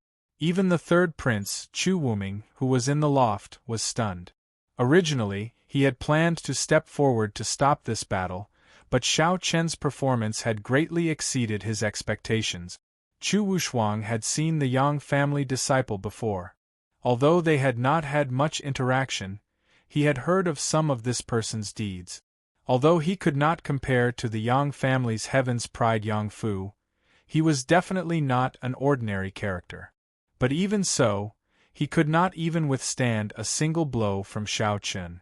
Even the third prince, Chu Wuming, who was in the loft, was stunned. Originally, he had planned to step forward to stop this battle, but Xiao Chen's performance had greatly exceeded his expectations. Chu Wushuang had seen the Yang family disciple before. Although they had not had much interaction, he had heard of some of this person's deeds. Although he could not compare to the Yang family's Heaven's Pride Yang Fu, he was definitely not an ordinary character. But even so, he could not even withstand a single blow from Xiao Chen.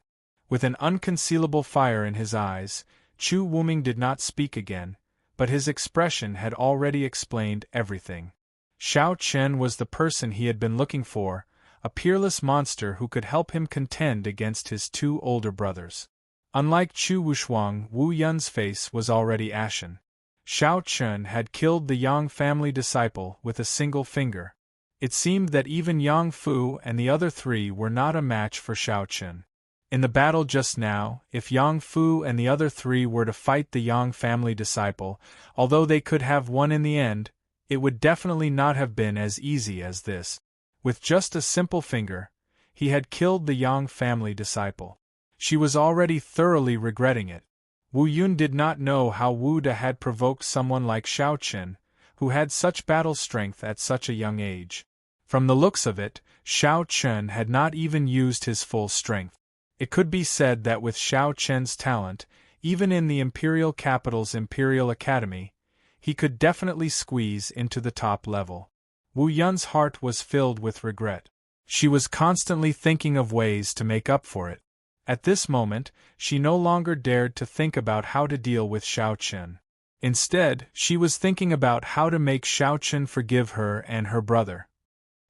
With an unconcealable fire in his eyes, Chu Wuming did not speak again, but his expression had already explained everything. Xiao Chen was the person he had been looking for, a peerless monster who could help him contend against his two older brothers. Unlike Chu Wushuang, Wu Yun's face was already ashen. Xiao Chen had killed the Yang family disciple with a single finger. It seemed that even Yang Fu and the other three were not a match for Xiao Chen. In the battle just now, if Yang Fu and the other three were to fight the Yang family disciple, although they could have won in the end, it would definitely not have been as easy as this. With just a simple finger, he had killed the Yang family disciple. She was already thoroughly regretting it. Wu Yun did not know how Wu De had provoked someone like Xiao Chen, who had such battle strength at such a young age. From the looks of it, Xiao Chen had not even used his full strength. It could be said that with Xiao Chen's talent, even in the imperial capital's Imperial Academy, he could definitely squeeze into the top level. Wu Yun's heart was filled with regret. She was constantly thinking of ways to make up for it. At this moment, she no longer dared to think about how to deal with Xiao Chen. Instead, she was thinking about how to make Xiao Chen forgive her and her brother.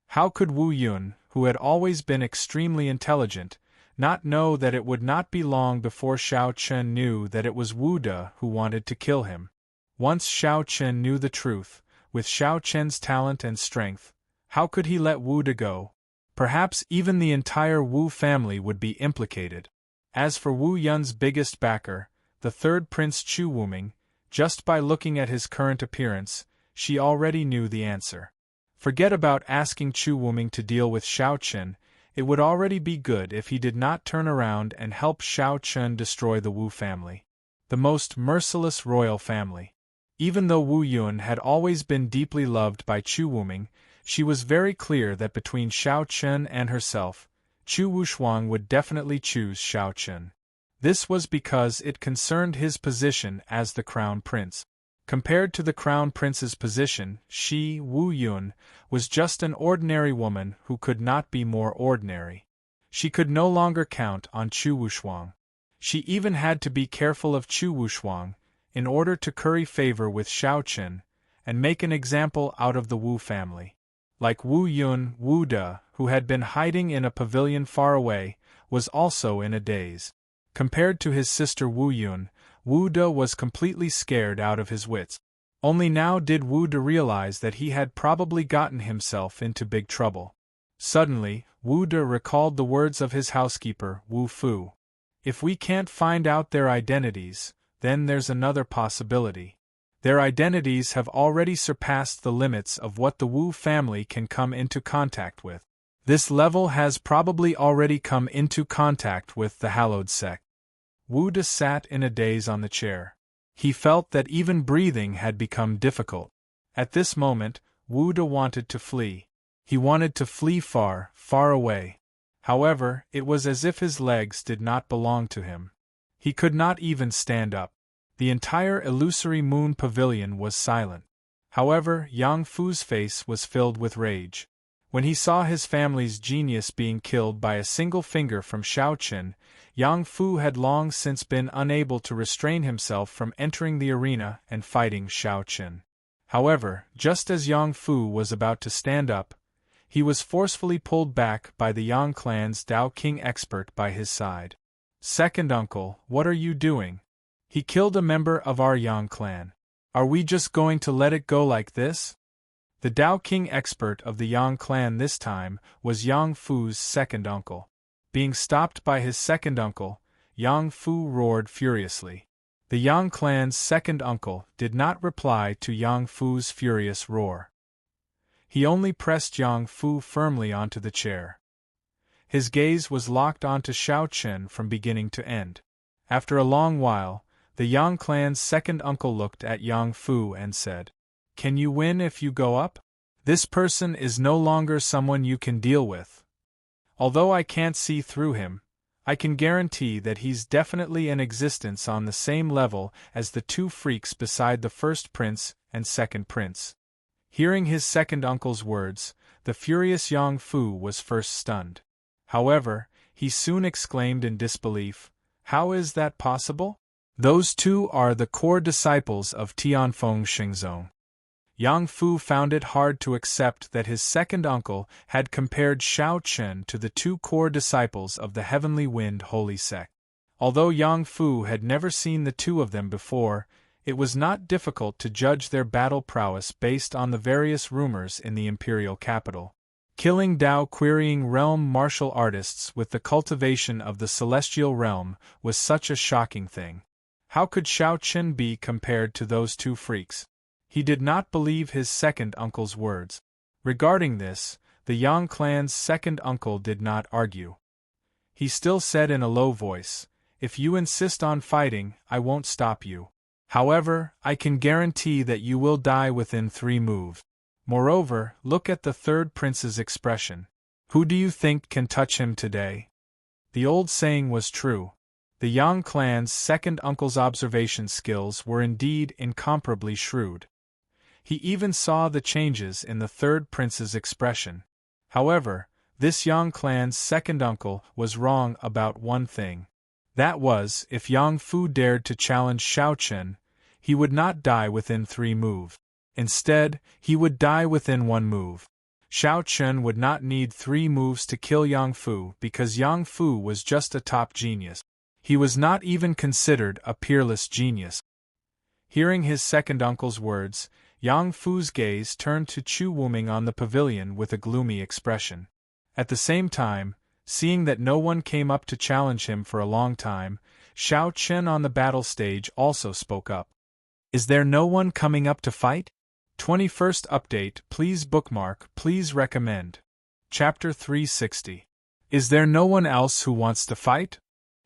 How could Wu Yun, who had always been extremely intelligent, not know that it would not be long before Xiao Chen knew that it was Wu De who wanted to kill him? Once Xiao Chen knew the truth, with Xiao Chen's talent and strength, how could he let Wu De go? Perhaps even the entire Wu family would be implicated. As for Wu Yun's biggest backer, the third prince Chu Wuming, just by looking at his current appearance, she already knew the answer. Forget about asking Chu Wuming to deal with Xiao Chen. It would already be good if he did not turn around and help Xiao Chen destroy the Wu family. The most merciless royal family. Even though Wu Yun had always been deeply loved by Chu Wuming, she was very clear that between Xiao Chen and herself, Chu Wushuang would definitely choose Xiao Chen. This was because it concerned his position as the crown prince. Compared to the crown prince's position, she, Wu Yun, was just an ordinary woman who could not be more ordinary. She could no longer count on Chu Wushuang. She even had to be careful of Chu Wushuang, in order to curry favor with Xiao Chen, and make an example out of the Wu family. Like Wu Yun, Wu De, who had been hiding in a pavilion far away, was also in a daze. Compared to his sister Wu Yun, Wu De was completely scared out of his wits. Only now did Wu De realize that he had probably gotten himself into big trouble. Suddenly, Wu De recalled the words of his housekeeper, Wu Fu. If we can't find out their identities, then there's another possibility. Their identities have already surpassed the limits of what the Wu family can come into contact with. This level has probably already come into contact with the hallowed sect. Wu De sat in a daze on the chair. He felt that even breathing had become difficult. At this moment, Wu De wanted to flee. He wanted to flee far, far away. However, it was as if his legs did not belong to him. He could not even stand up. The entire illusory moon pavilion was silent. However, Yang Fu's face was filled with rage. When he saw his family's genius being killed by a single finger from Shao Qin, Yang Fu had long since been unable to restrain himself from entering the arena and fighting Shao Qin. However, just as Yang Fu was about to stand up, he was forcefully pulled back by the Yang clan's Dao King expert by his side. "Second uncle, what are you doing? He killed a member of our Yang clan. Are we just going to let it go like this?" The Dao King expert of the Yang clan this time was Yang Fu's second uncle. Being stopped by his second uncle, Yang Fu roared furiously. The Yang clan's second uncle did not reply to Yang Fu's furious roar. He only pressed Yang Fu firmly onto the chair. His gaze was locked onto Shao Qin from beginning to end. After a long while, the Yang clan's second uncle looked at Yang Fu and said, "Can you win if you go up? This person is no longer someone you can deal with. Although I can't see through him, I can guarantee that he's definitely in existence on the same level as the two freaks beside the first prince and second prince." Hearing his second uncle's words, the furious Yang Fu was first stunned. However, he soon exclaimed in disbelief, "How is that possible? Those two are the core disciples of Tianfeng Xingzong." Yang Fu found it hard to accept that his second uncle had compared Shao Qin to the two core disciples of the Heavenly Wind Holy Sect. Although Yang Fu had never seen the two of them before, it was not difficult to judge their battle prowess based on the various rumors in the imperial capital. Killing Dao querying realm martial artists with the cultivation of the celestial realm was such a shocking thing. How could Shao Qin be compared to those two freaks? He did not believe his second uncle's words. Regarding this, the Yang clan's second uncle did not argue. He still said in a low voice, "If you insist on fighting, I won't stop you. However, I can guarantee that you will die within 3 moves. Moreover, look at the third prince's expression. Who do you think can touch him today?" The old saying was true. The Yang clan's second uncle's observation skills were indeed incomparably shrewd. He even saw the changes in the third prince's expression. However, this Yang clan's second uncle was wrong about one thing. That was, if Yang Fu dared to challenge Shao Qin, he would not die within 3 moves. Instead, he would die within 1 move. Shao Qin would not need 3 moves to kill Yang Fu because Yang Fu was just a top genius. He was not even considered a peerless genius. Hearing his second uncle's words, Yang Fu's gaze turned to Chu Wuming on the pavilion with a gloomy expression. At the same time, seeing that no one came up to challenge him for a long time, Shao Qin on the battle stage also spoke up. "Is there no one coming up to fight?" 21st update. Please bookmark, please recommend. Chapter 360. Is there no one else who wants to fight?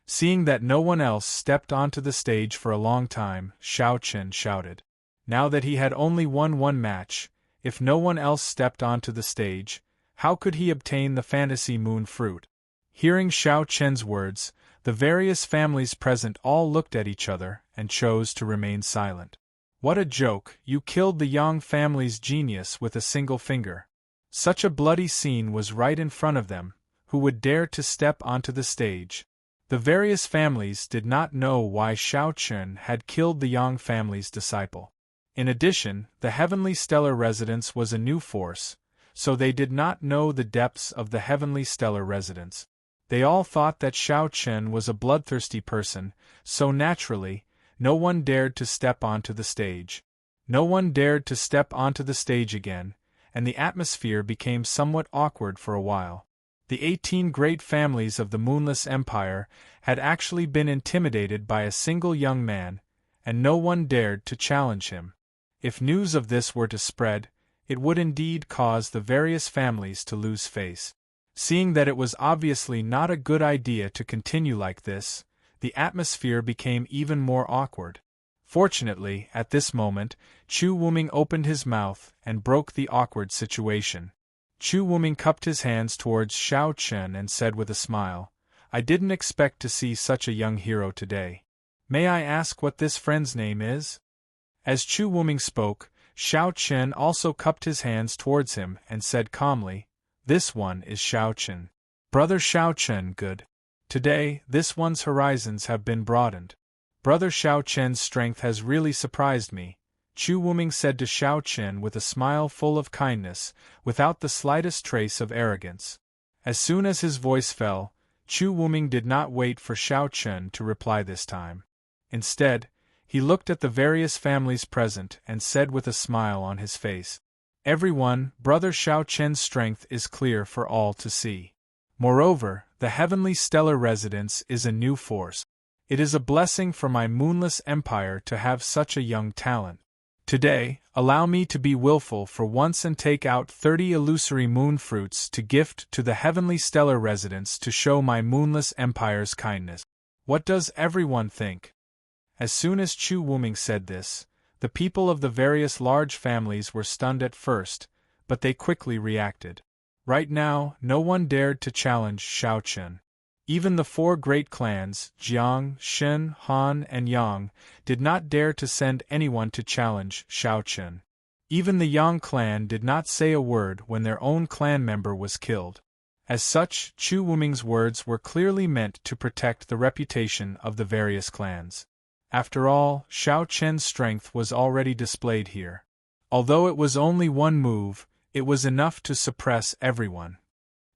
Seeing that no one else stepped onto the stage for a long time, Shao Qin shouted. Now that he had only won 1 match, if no one else stepped onto the stage, how could he obtain the fantasy moon fruit? Hearing Shao Qin's words, the various families present all looked at each other and chose to remain silent. What a joke, you killed the Yang family's genius with a single finger. Such a bloody scene was right in front of them, who would dare to step onto the stage? The various families did not know why Shao Qin had killed the Yang family's disciple. In addition, the Heavenly Stellar Residence was a new force, so they did not know the depths of the Heavenly Stellar Residence. They all thought that Shao Qin was a bloodthirsty person, so naturally, no one dared to step onto the stage. No one dared to step onto the stage again, and the atmosphere became somewhat awkward for a while. The 18 great families of the Moonless Empire had actually been intimidated by a single young man, and no one dared to challenge him. If news of this were to spread, it would indeed cause the various families to lose face. Seeing that it was obviously not a good idea to continue like this, the atmosphere became even more awkward. Fortunately, at this moment, Chu Wuming opened his mouth and broke the awkward situation. Chu Wuming cupped his hands towards Xiao Chen and said with a smile, I didn't expect to see such a young hero today. May I ask what this friend's name is? As Chu Wuming spoke, Xiao Chen also cupped his hands towards him and said calmly, This one is Xiao Chen. Brother Xiao Chen, good. Today, this one's horizons have been broadened. Brother Xiao Chen's strength has really surprised me, Chu Wuming said to Xiao Chen with a smile full of kindness, without the slightest trace of arrogance. As soon as his voice fell, Chu Wuming did not wait for Xiao Chen to reply this time. Instead, he looked at the various families present and said with a smile on his face, Everyone, Brother Xiao Chen's strength is clear for all to see. Moreover, the heavenly stellar residence is a new force. It is a blessing for my moonless empire to have such a young talent. Today, allow me to be willful for once and take out 30 illusory moon fruits to gift to the heavenly stellar residence to show my moonless empire's kindness. What does everyone think? As soon as Chu Wuming said this, the people of the various large families were stunned at first, but they quickly reacted. Right now, no one dared to challenge Xiao Chen. Even the 4 great clans, Jiang, Shen, Han, and Yang, did not dare to send anyone to challenge Xiao Chen. Even the Yang clan did not say a word when their own clan member was killed. As such, Chu Wuming's words were clearly meant to protect the reputation of the various clans. After all, Xiao Chen's strength was already displayed here. Although it was only one move, it was enough to suppress everyone.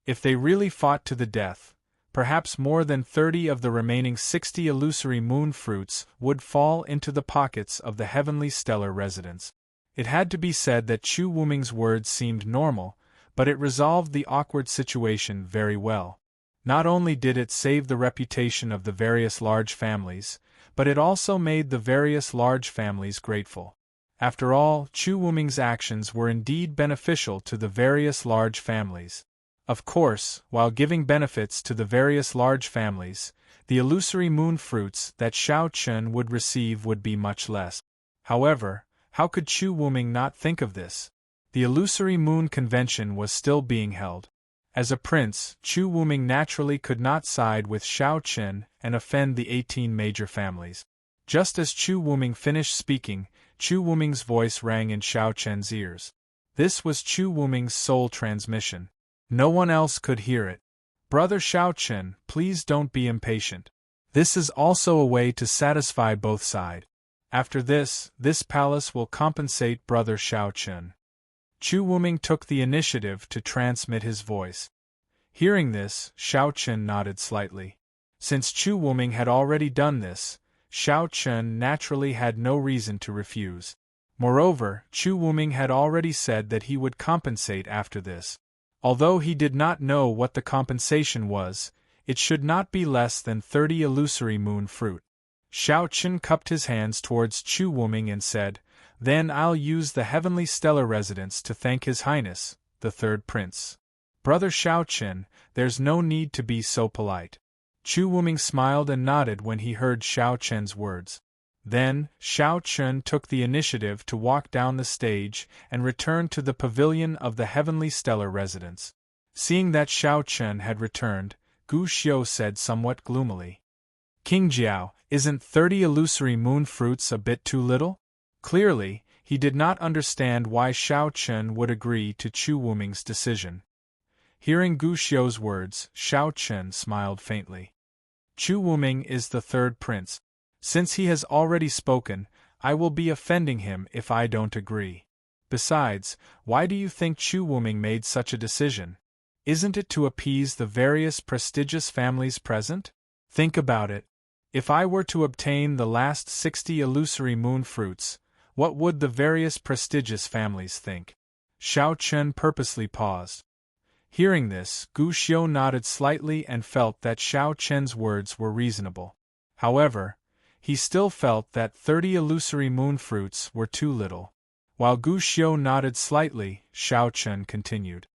If they really fought to the death, perhaps more than 30 of the remaining 60 illusory moon fruits would fall into the pockets of the heavenly stellar residence. It had to be said that Chu Wuming's words seemed normal, but it resolved the awkward situation very well. Not only did it save the reputation of the various large families, but it also made the various large families grateful. After all, Chu Wuming's actions were indeed beneficial to the various large families. Of course, while giving benefits to the various large families, the illusory moon fruits that Xiao Chen would receive would be much less. However, how could Chu Wuming not think of this? The illusory moon convention was still being held. As a prince, Chu Wuming naturally could not side with Xiao Chen and offend the 18 major families. Just as Chu Wuming finished speaking, Chu Wuming's voice rang in Xiao Chen's ears. This was Chu Wuming's soul transmission. No one else could hear it. Brother Xiao Chen, please don't be impatient. This is also a way to satisfy both sides. After this palace will compensate Brother Xiao Chen. Chu Wuming took the initiative to transmit his voice. Hearing this, Xiao Chen nodded slightly. Since Chu Wuming had already done this, Xiao Chen naturally had no reason to refuse. Moreover, Chu Wuming had already said that he would compensate after this. Although he did not know what the compensation was, it should not be less than 30 illusory moon fruit. Xiao Chen cupped his hands towards Chu Wuming and said, Then I'll use the heavenly stellar residence to thank His Highness, the third prince. Brother Xiao Chen, there's no need to be so polite. Chu Wuming smiled and nodded when he heard Xiao Chen's words. Then, Xiao Chen took the initiative to walk down the stage and return to the pavilion of the heavenly stellar residence. Seeing that Xiao Chen had returned, Gu Xiu said somewhat gloomily, King Jiao, isn't 30 illusory moon fruits a bit too little? Clearly, he did not understand why Xiao Chen would agree to Chu Wuming's decision. Hearing Gu Xiu's words, Xiao Chen smiled faintly. Chu Wuming is the third prince. Since he has already spoken, I will be offending him if I don't agree. Besides, why do you think Chu Wuming made such a decision? Isn't it to appease the various prestigious families present? Think about it. If I were to obtain the last 60 illusory moon fruits, what would the various prestigious families think? Xiao Chen purposely paused. Hearing this, Gu Xiu nodded slightly and felt that Xiao Chen's words were reasonable. However, he still felt that 30 illusory moon fruits were too little. While Gu Xiu nodded slightly, Xiao Chen continued.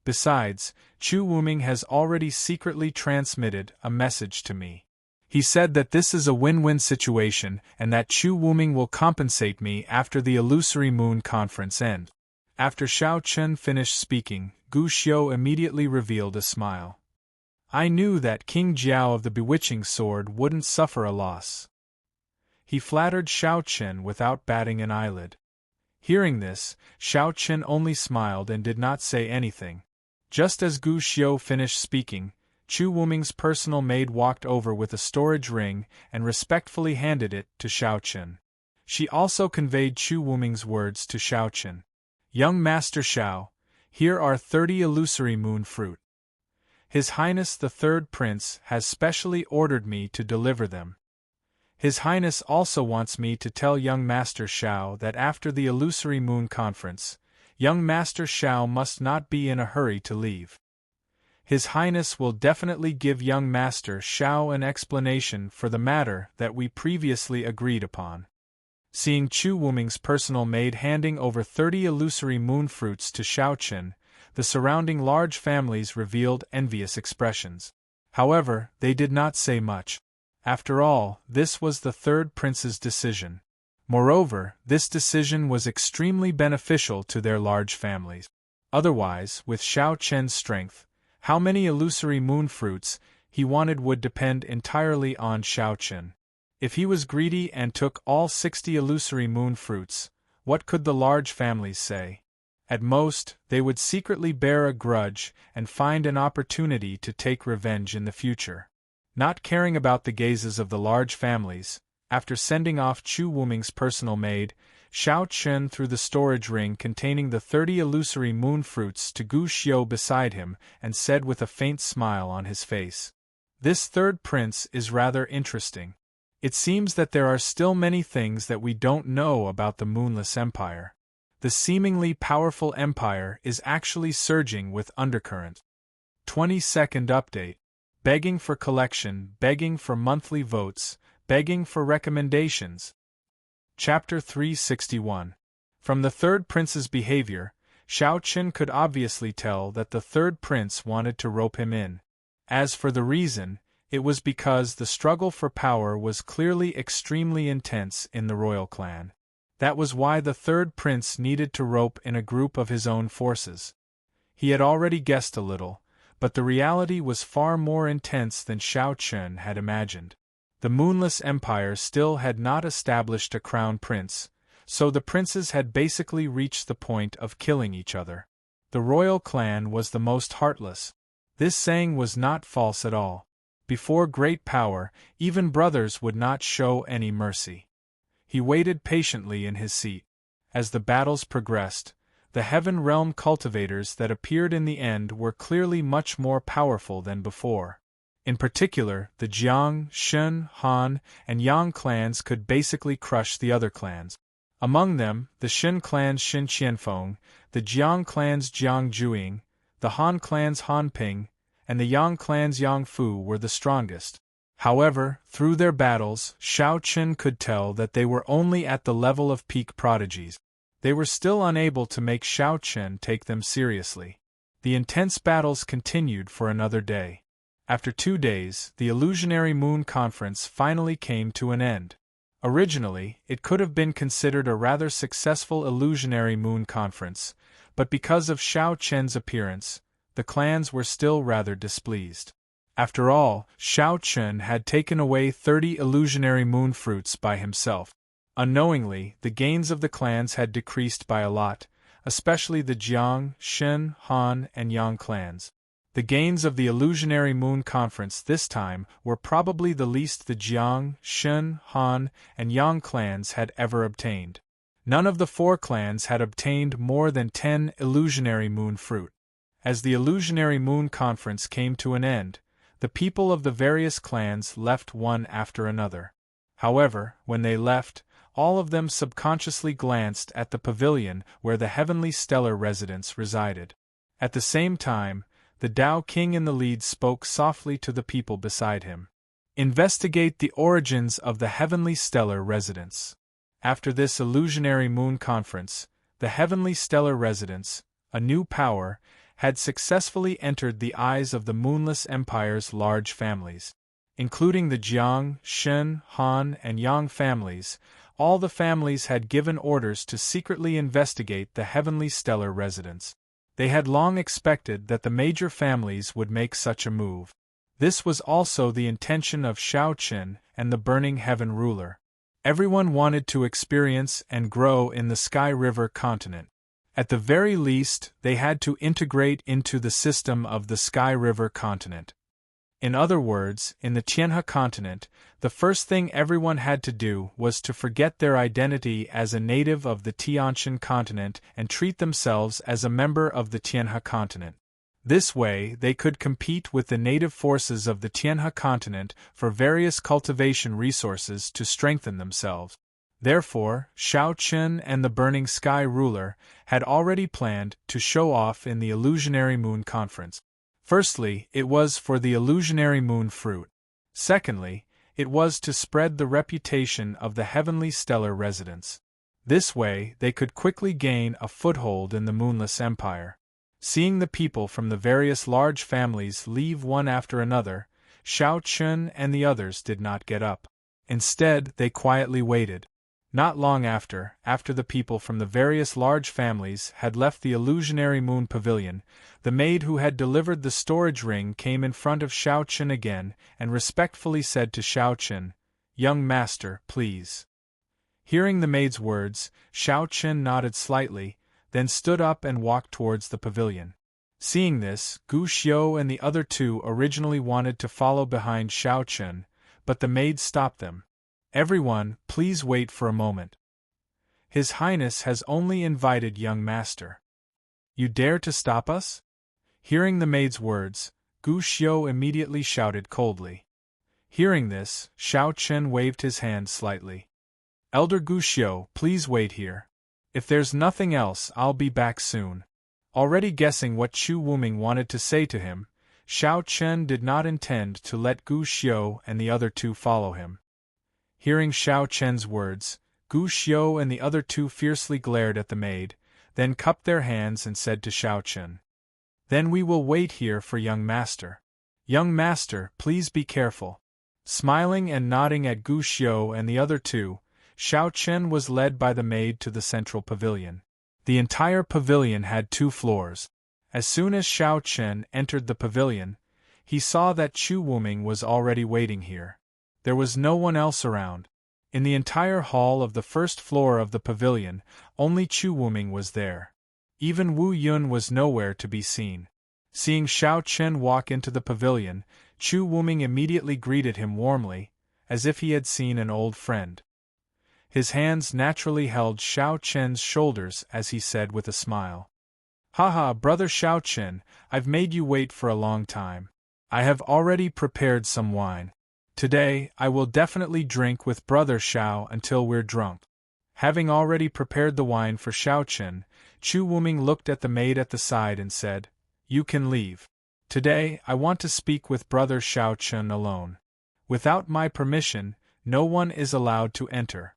Besides, Chu Wuming has already secretly transmitted a message to me. He said that this is a win-win situation and that Chu Wuming will compensate me after the illusory moon conference ends. After Xiao Chen finished speaking, Gu Xiu immediately revealed a smile. I knew that King Jiao of the Bewitching Sword wouldn't suffer a loss. He flattered Xiao Chen without batting an eyelid. Hearing this, Xiao Chen only smiled and did not say anything. Just as Gu Xiu finished speaking, Chu Wuming's personal maid walked over with a storage ring and respectfully handed it to Xiao Chen. She also conveyed Chu Wuming's words to Xiao Chen. Young Master Xiao, here are 30 illusory moon fruit. His Highness the Third Prince has specially ordered me to deliver them. His Highness also wants me to tell young Master Xiao that after the illusory moon conference, young Master Xiao must not be in a hurry to leave. His Highness will definitely give young Master Xiao an explanation for the matter that we previously agreed upon. Seeing Chu Wuming's personal maid handing over 30 illusory moon fruits to Xiao Chen, the surrounding large families revealed envious expressions. However, they did not say much. After all, this was the third prince's decision. Moreover, this decision was extremely beneficial to their large families. Otherwise, with Xiao Chen's strength, how many illusory moon fruits he wanted would depend entirely on Xiao Chen. If he was greedy and took all 60 illusory moon fruits, what could the large families say? At most, they would secretly bear a grudge and find an opportunity to take revenge in the future. Not caring about the gazes of the large families, after sending off Chu Wuming's personal maid, Xiao Chen threw the storage ring containing the 30 illusory moon fruits to Gu Xiu beside him and said with a faint smile on his face, "This third prince is rather interesting. It seems that there are still many things that we don't know about the Moonless Empire. The seemingly powerful empire is actually surging with undercurrent." 22nd update. Begging for collection, begging for monthly votes, begging for recommendations. Chapter 361. From the third prince's behavior, Xiao Chen could obviously tell that the third prince wanted to rope him in. As for the reason, it was because the struggle for power was clearly extremely intense in the royal clan. That was why the third prince needed to rope in a group of his own forces. He had already guessed a little, but the reality was far more intense than Xiao Chen had imagined. The Moonless Empire still had not established a crown prince, so the princes had basically reached the point of killing each other. The royal clan was the most heartless. This saying was not false at all. Before great power, even brothers would not show any mercy. He waited patiently in his seat. As the battles progressed, the Heaven Realm cultivators that appeared in the end were clearly much more powerful than before. In particular, the Jiang, Shen, Han, and Yang clans could basically crush the other clans. Among them, the Shen clan's Shen Qianfeng, the Jiang clan's Jiang Juing, the Han clan's Han Ping, and the Yang clan's Yang Fu were the strongest. However, through their battles, Xiao Chen could tell that they were only at the level of peak prodigies. They were still unable to make Xiao Chen take them seriously. The intense battles continued for another day. After 2 days, the Illusionary Moon Conference finally came to an end. Originally, it could have been considered a rather successful Illusionary Moon Conference, but because of Xiao Chen's appearance, the clans were still rather displeased. After all, Xiao Chen had taken away 30 illusionary moon fruits by himself. Unknowingly, the gains of the clans had decreased by a lot, especially the Jiang, Shen, Han, and Yang clans. The gains of the Illusionary Moon Conference this time were probably the least the Jiang, Shen, Han, and Yang clans had ever obtained. None of the 4 clans had obtained more than 10 illusionary moon fruit. As the Illusionary Moon Conference came to an end, the people of the various clans left one after another. However, when they left, all of them subconsciously glanced at the pavilion where the Heavenly Stellar residents resided. At the same time, the Tao King in the lead spoke softly to the people beside him. Investigate the origins of the Heavenly Stellar residents. After this Illusionary Moon Conference, the Heavenly Stellar residents, a new power, had successfully entered the eyes of the Moonless Empire's large families. Including the Jiang, Shen, Han, and Yang families, all the families had given orders to secretly investigate the Heavenly Stellar residents. They had long expected that the major families would make such a move. This was also the intention of Shao Qin and the Burning Heaven ruler. Everyone wanted to experience and grow in the Sky River continent. At the very least, they had to integrate into the system of the Sky River continent. In other words, in the Tianhe continent, the first thing everyone had to do was to forget their identity as a native of the Tianshan continent and treat themselves as a member of the Tianhe continent. This way, they could compete with the native forces of the Tianhe continent for various cultivation resources to strengthen themselves. Therefore, Shao Qin and the Burning Sky ruler had already planned to show off in the Illusionary Moon Conference. Firstly, it was for the Illusionary Moon fruit. Secondly, it was to spread the reputation of the heavenly stellar residents. This way, they could quickly gain a foothold in the Moonless Empire. Seeing the people from the various large families leave one after another, Shao Qin and the others did not get up. Instead, they quietly waited. Not long after the people from the various large families had left the Illusionary Moon Pavilion, the maid who had delivered the storage ring came in front of Shao Qin again and respectfully said to Shao Qin, "Young master, please." Hearing the maid's words, Shao Qin nodded slightly, then stood up and walked towards the pavilion. Seeing this, Gu Xiu and the other two originally wanted to follow behind Shao Qin, but the maid stopped them. "Everyone, please wait for a moment. His Highness has only invited young master. You dare to stop us?" Hearing the maid's words, Gu Xiu immediately shouted coldly. Hearing this, Shao Qin waved his hand slightly. "Elder Gu Xiu, please wait here. If there's nothing else, I'll be back soon." Already guessing what Chu Wuming wanted to say to him, Shao Qin did not intend to let Gu Xiu and the other two follow him. Hearing Shao Qin's words, Gu Xiu and the other two fiercely glared at the maid, then cupped their hands and said to Shao Qin, "Then we will wait here for young master. Young master, please be careful." Smiling and nodding at Gu Xiu and the other two, Shao Qin was led by the maid to the central pavilion. The entire pavilion had 2 floors. As soon as Shao Qin entered the pavilion, he saw that Chu Wuming was already waiting here. There was no one else around. In the entire hall of the first floor of the pavilion, only Chu Wuming was there. Even Wu Yun was nowhere to be seen. Seeing Shao Qin walk into the pavilion, Chu Wuming immediately greeted him warmly, as if he had seen an old friend. His hands naturally held Shao Qin's shoulders as he said with a smile, "Haha, brother Shao Qin, I've made you wait for a long time. I have already prepared some wine. Today, I will definitely drink with brother Shao until we're drunk." Having already prepared the wine for Shao Qin, Chu Wuming looked at the maid at the side and said, "You can leave. Today, I want to speak with brother Shao Qin alone. Without my permission, no one is allowed to enter."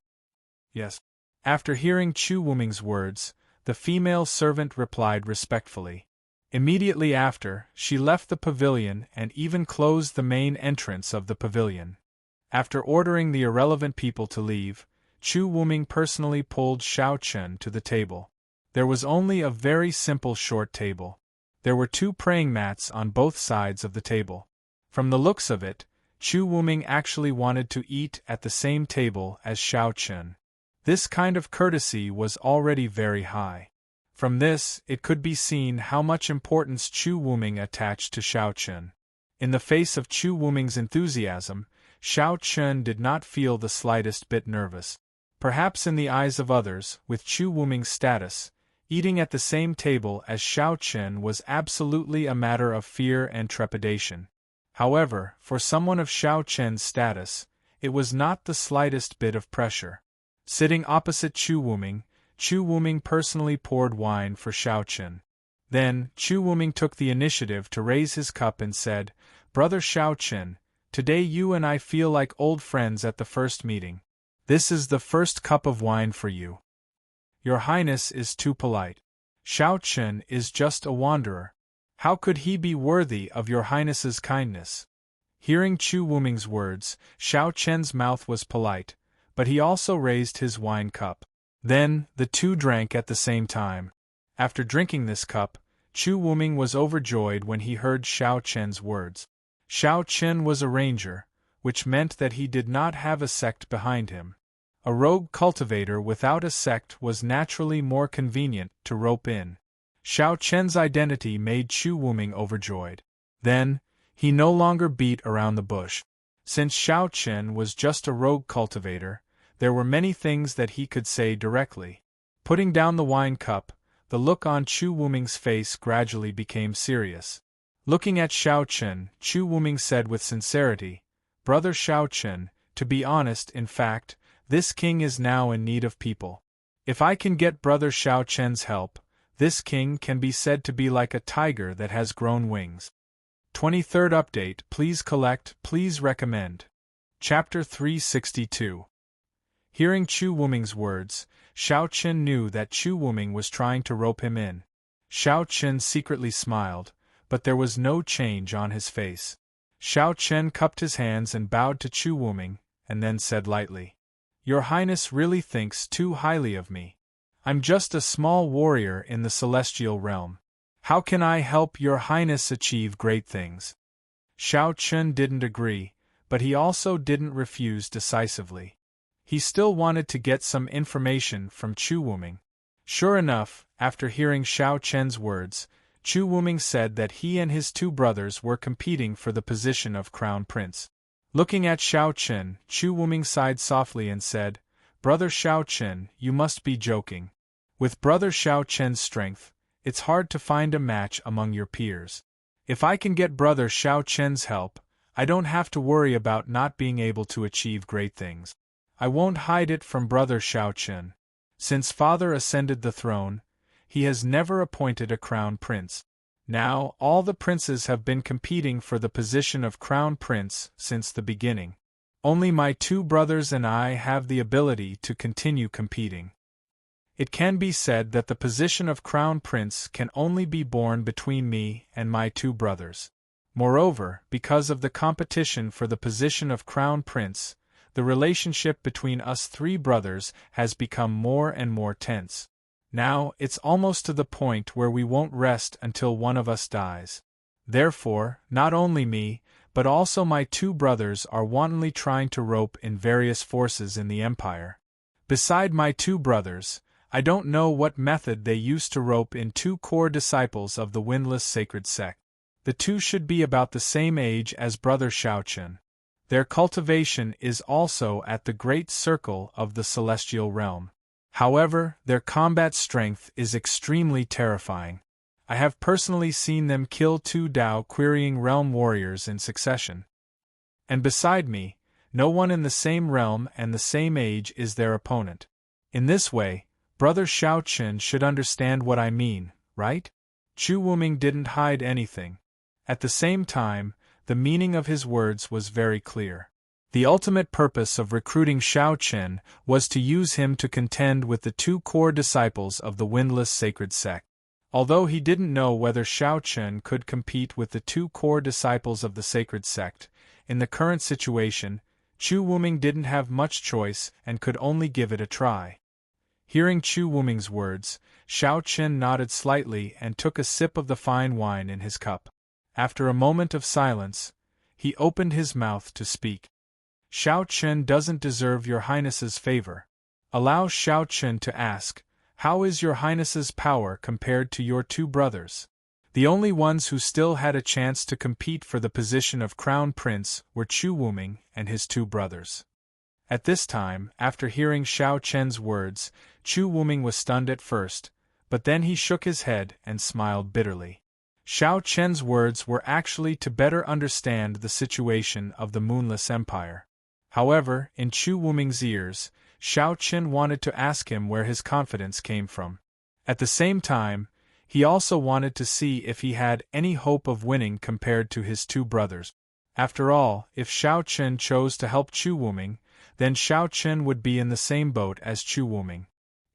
"Yes." After hearing Chu Wuming's words, the female servant replied respectfully. Immediately after, she left the pavilion and even closed the main entrance of the pavilion. After ordering the irrelevant people to leave, Chu Wuming personally pulled Shao Qin to the table. There was only a very simple short table. There were 2 praying mats on both sides of the table. From the looks of it, Chu Wuming actually wanted to eat at the same table as Shao Qin. This kind of courtesy was already very high. From this, it could be seen how much importance Chu Wuming attached to Shao Qin. In the face of Chu Wuming's enthusiasm, Shao Qin did not feel the slightest bit nervous. Perhaps in the eyes of others, with Chu Wuming's status, eating at the same table as Shao Qin was absolutely a matter of fear and trepidation. However, for someone of Shao Qin's status, it was not the slightest bit of pressure. Sitting opposite Chu Wuming personally poured wine for Shao Qin. Then, Chu Wuming took the initiative to raise his cup and said, "Brother Shao Qin, today you and I feel like old friends at the first meeting. This is the first cup of wine for you. Your Highness is too polite. Shao Qin is just a wanderer. How could he be worthy of your Highness's kindness?" Hearing Chu Wuming's words, Shao Qin's mouth was polite, but he also raised his wine cup. Then, the two drank at the same time. After drinking this cup, Chu Wuming was overjoyed when he heard Xiao Chen's words. Xiao Chen was a ranger, which meant that he did not have a sect behind him. A rogue cultivator without a sect was naturally more convenient to rope in. Xiao Chen's identity made Chu Wuming overjoyed. Then, he no longer beat around the bush. Since Xiao Chen was just a rogue cultivator, there were many things that he could say directly. Putting down the wine cup, the look on Chu Wuming's face gradually became serious. Looking at Xiao Chen, Chu Wuming said with sincerity, "Brother Xiao Chen, to be honest, in fact, this king is now in need of people. If I can get Brother Xiao Chen's help, this king can be said to be like a tiger that has grown wings." 23rd update. Please collect, please recommend. Chapter 362. Hearing Chu Wuming's words, Xiao Chen knew that Chu Wuming was trying to rope him in. Xiao Chen secretly smiled, but there was no change on his face. Xiao Chen cupped his hands and bowed to Chu Wuming, and then said lightly, "Your Highness really thinks too highly of me. I'm just a small warrior in the celestial realm. How can I help Your Highness achieve great things?" Xiao Chen didn't agree, but he also didn't refuse decisively. He still wanted to get some information from Chu Wuming. Sure enough, after hearing Xiao Chen's words, Chu Wuming said that he and his two brothers were competing for the position of Crown Prince. Looking at Xiao Chen, Chu Wuming sighed softly and said, "Brother Xiao Chen, you must be joking. With Brother Xiao Chen's strength, it's hard to find a match among your peers. If I can get Brother Xiao Chen's help, I don't have to worry about not being able to achieve great things. I won't hide it from Brother Xiao Chen. Since Father ascended the throne, he has never appointed a crown prince. Now, all the princes have been competing for the position of crown prince since the beginning. Only my two brothers and I have the ability to continue competing. It can be said that the position of crown prince can only be borne between me and my two brothers. Moreover, because of the competition for the position of crown prince, the relationship between us three brothers has become more and more tense. Now, it's almost to the point where we won't rest until one of us dies. Therefore, not only me, but also my two brothers are wantonly trying to rope in various forces in the Empire. Beside my two brothers, I don't know what method they used to rope in two core disciples of the windless sacred sect. The two should be about the same age as Brother Xiao Chen. Their cultivation is also at the great circle of the celestial realm. However, their combat strength is extremely terrifying. I have personally seen them kill two Dao-querying realm warriors in succession. And beside me, no one in the same realm and the same age is their opponent. In this way, Brother Xiao Chen should understand what I mean, right? Chu Wuming didn't hide anything. At the same time, the meaning of his words was very clear. The ultimate purpose of recruiting Xiao Chen was to use him to contend with the two core disciples of the windless sacred sect. Although he didn't know whether Xiao Chen could compete with the two core disciples of the sacred sect, in the current situation, Chu Wuming didn't have much choice and could only give it a try. Hearing Chu Wuming's words, Xiao Chen nodded slightly and took a sip of the fine wine in his cup. After a moment of silence, he opened his mouth to speak. "Xiao Chen doesn't deserve Your Highness's favor. Allow Xiao Chen to ask, how is Your Highness's power compared to your two brothers?" The only ones who still had a chance to compete for the position of Crown Prince were Chu Wuming and his two brothers. At this time, after hearing Xiao Chen's words, Chu Wuming was stunned at first, but then he shook his head and smiled bitterly. Xiao Chen's words were actually to better understand the situation of the Moonless Empire. However, in Chu Wuming's ears, Xiao Chen wanted to ask him where his confidence came from. At the same time, he also wanted to see if he had any hope of winning compared to his two brothers. After all, if Xiao Chen chose to help Chu Wuming, then Xiao Chen would be in the same boat as Chu Wuming.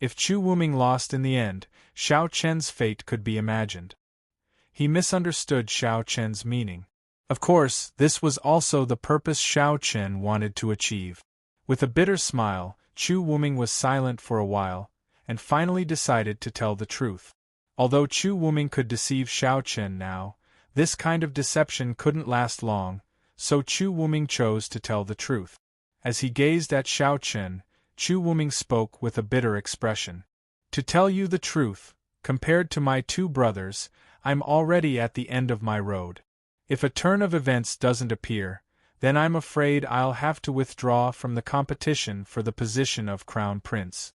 If Chu Wuming lost in the end, Xiao Chen's fate could be imagined. He misunderstood Xiao Chen's meaning. Of course, this was also the purpose Xiao Chen wanted to achieve. With a bitter smile, Chu Wuming was silent for a while, and finally decided to tell the truth. Although Chu Wuming could deceive Xiao Chen now, this kind of deception couldn't last long, so Chu Wuming chose to tell the truth. As he gazed at Xiao Chen, Chu Wuming spoke with a bitter expression. To tell you the truth, compared to my two brothers, I'm already at the end of my road. If a turn of events doesn't appear, then I'm afraid I'll have to withdraw from the competition for the position of Crown Prince.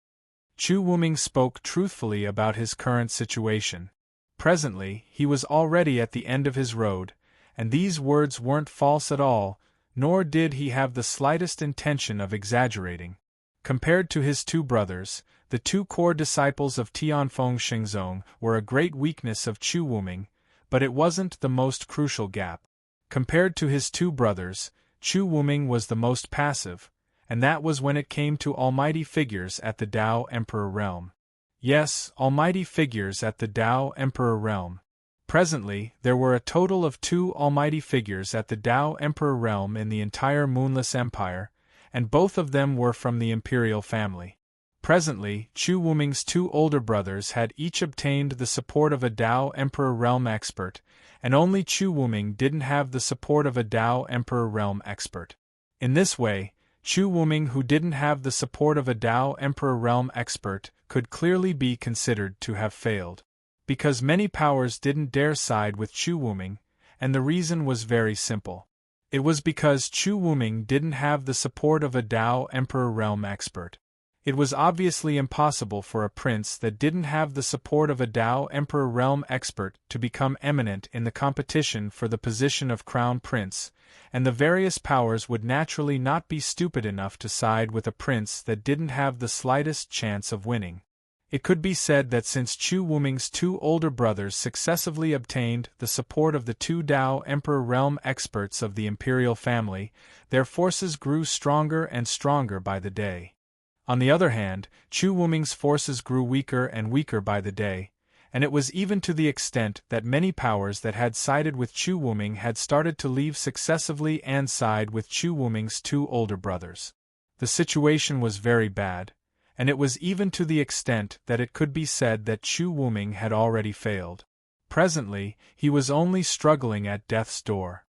Chu Wuming spoke truthfully about his current situation. Presently, he was already at the end of his road, and these words weren't false at all, nor did he have the slightest intention of exaggerating. Compared to his two brothers, the two core disciples of Tianfeng Shengzong were a great weakness of Chu Wuming, but it wasn't the most crucial gap. Compared to his two brothers, Chu Wuming was the most passive, and that was when it came to almighty figures at the Tao Emperor realm. Yes, almighty figures at the Tao Emperor realm. Presently, there were a total of 2 almighty figures at the Tao Emperor realm in the entire Moonless Empire, and both of them were from the imperial family. Presently, Chu Wuming's 2 older brothers had each obtained the support of a Tao Emperor realm expert, and only Chu Wuming didn't have the support of a Tao Emperor realm expert. In this way, Chu Wuming, who didn't have the support of a Tao Emperor realm expert, could clearly be considered to have failed. Because many powers didn't dare side with Chu Wuming, and the reason was very simple. It was because Chu Wuming didn't have the support of a Tao Emperor realm expert. It was obviously impossible for a prince that didn't have the support of a Tao Emperor realm expert to become eminent in the competition for the position of Crown Prince, and the various powers would naturally not be stupid enough to side with a prince that didn't have the slightest chance of winning. It could be said that since Chu Wuming's 2 older brothers successively obtained the support of the 2 Tao Emperor realm experts of the imperial family, their forces grew stronger and stronger by the day. On the other hand, Chu Wuming's forces grew weaker and weaker by the day, and it was even to the extent that many powers that had sided with Chu Wuming had started to leave successively and side with Chu Wuming's 2 older brothers. The situation was very bad, and it was even to the extent that it could be said that Chu Wuming had already failed. Presently, he was only struggling at death's door.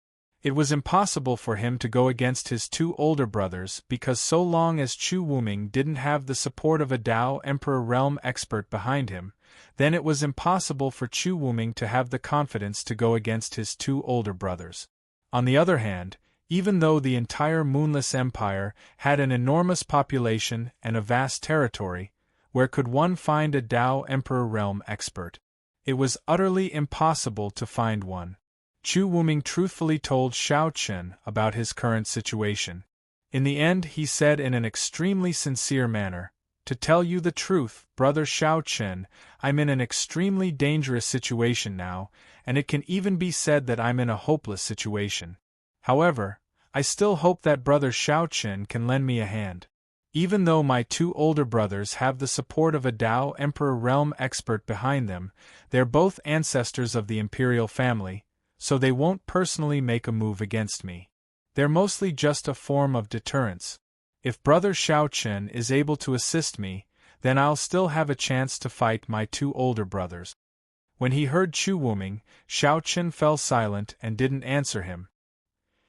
It was impossible for him to go against his 2 older brothers because so long as Chu Wuming didn't have the support of a Tao Emperor realm expert behind him, then it was impossible for Chu Wuming to have the confidence to go against his 2 older brothers. On the other hand, even though the entire Moonless Empire had an enormous population and a vast territory, where could one find a Tao Emperor realm expert? It was utterly impossible to find one. Chu Wuming truthfully told Xiao Chen about his current situation. In the end, he said in an extremely sincere manner, "To tell you the truth, brother Xiao Chen, I'm in an extremely dangerous situation now, and it can even be said that I'm in a hopeless situation. However, I still hope that brother Xiao Chen can lend me a hand. Even though my 2 older brothers have the support of a Tao Emperor realm expert behind them, they're both ancestors of the imperial family, so they won't personally make a move against me. They're mostly just a form of deterrence. If brother Xiao Chen is able to assist me, then I'll still have a chance to fight my 2 older brothers." When he heard Chu Wuming, Xiao Chen fell silent and didn't answer him.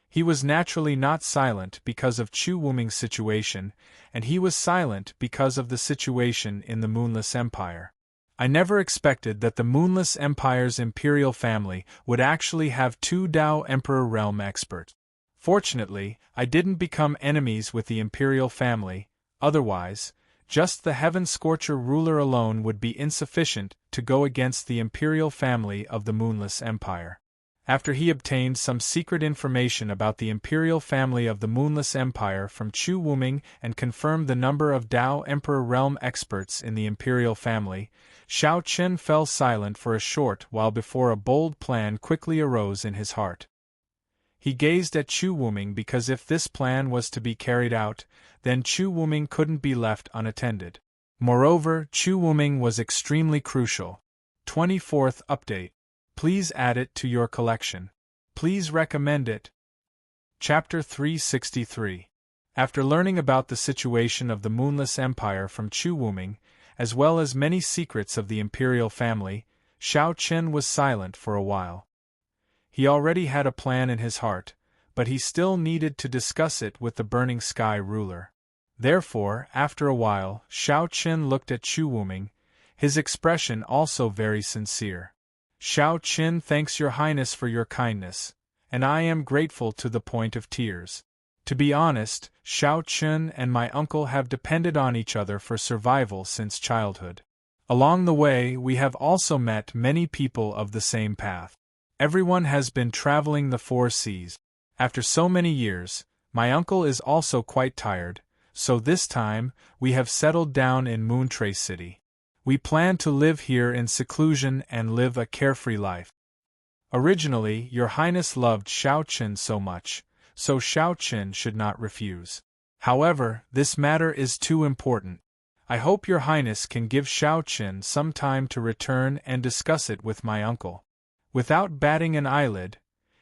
He was naturally not silent because of Chu Wuming's situation, and he was silent because of the situation in the Moonless Empire. I never expected that the Moonless Empire's imperial family would actually have 2 Tao Emperor realm experts. Fortunately, I didn't become enemies with the imperial family, otherwise, just the Heaven Scorcher ruler alone would be insufficient to go against the imperial family of the Moonless Empire. After he obtained some secret information about the imperial family of the Moonless Empire from Chu Wuming and confirmed the number of Tao Emperor realm experts in the imperial family, Xiao Chen fell silent for a short while before a bold plan quickly arose in his heart. He gazed at Chu Wuming because if this plan was to be carried out, then Chu Wuming couldn't be left unattended. Moreover, Chu Wuming was extremely crucial. 24th Update. Please add it to your collection. Please recommend it. Chapter 363. After learning about the situation of the Moonless Empire from Chu Wuming, as well as many secrets of the imperial family, Xiao Chen was silent for a while. He already had a plan in his heart, but he still needed to discuss it with the Burning Sky ruler. Therefore, after a while, Xiao Chen looked at Chu Wuming, his expression also very sincere. Xiao Chen thanks your highness for your kindness, and I am grateful to the point of tears. To be honest, Xiao Chen and my uncle have depended on each other for survival since childhood. Along the way, we have also met many people of the same path. Everyone has been traveling the 4 seas. After so many years, my uncle is also quite tired, so this time, we have settled down in Moontrace City. We plan to live here in seclusion and live a carefree life. Originally, your highness loved Xiao Chen so much, so Xiao Chen should not refuse. However, this matter is too important. I hope your highness can give Xiao Chen some time to return and discuss it with my uncle. Without batting an eyelid,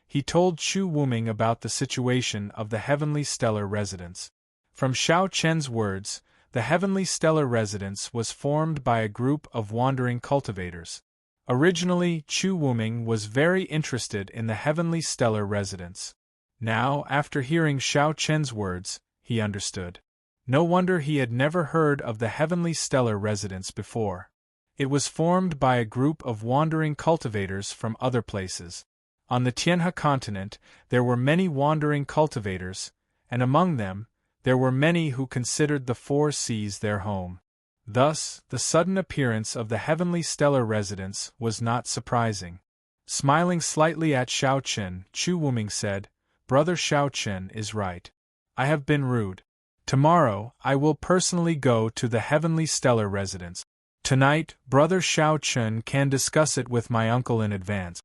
he told Chu Wuming about the situation of the Heavenly Stellar Residence. From Xiao Chen's words, the Heavenly Stellar Residence was formed by a group of wandering cultivators. Originally, Chu Wuming was very interested in the Heavenly Stellar Residence. Now, after hearing Xiao Chen's words, he understood. No wonder he had never heard of the Heavenly Stellar Residence before. It was formed by a group of wandering cultivators from other places. On the Tianhe continent, there were many wandering cultivators, and among them, there were many who considered the 4 seas their home. Thus, the sudden appearance of the Heavenly Stellar Residence was not surprising. Smiling slightly at Xiao Chen, Chu Wuming said, "Brother Xiao Chen is right. I have been rude. Tomorrow, I will personally go to the Heavenly Stellar Residence. Tonight, Brother Xiao Chen can discuss it with my uncle in advance."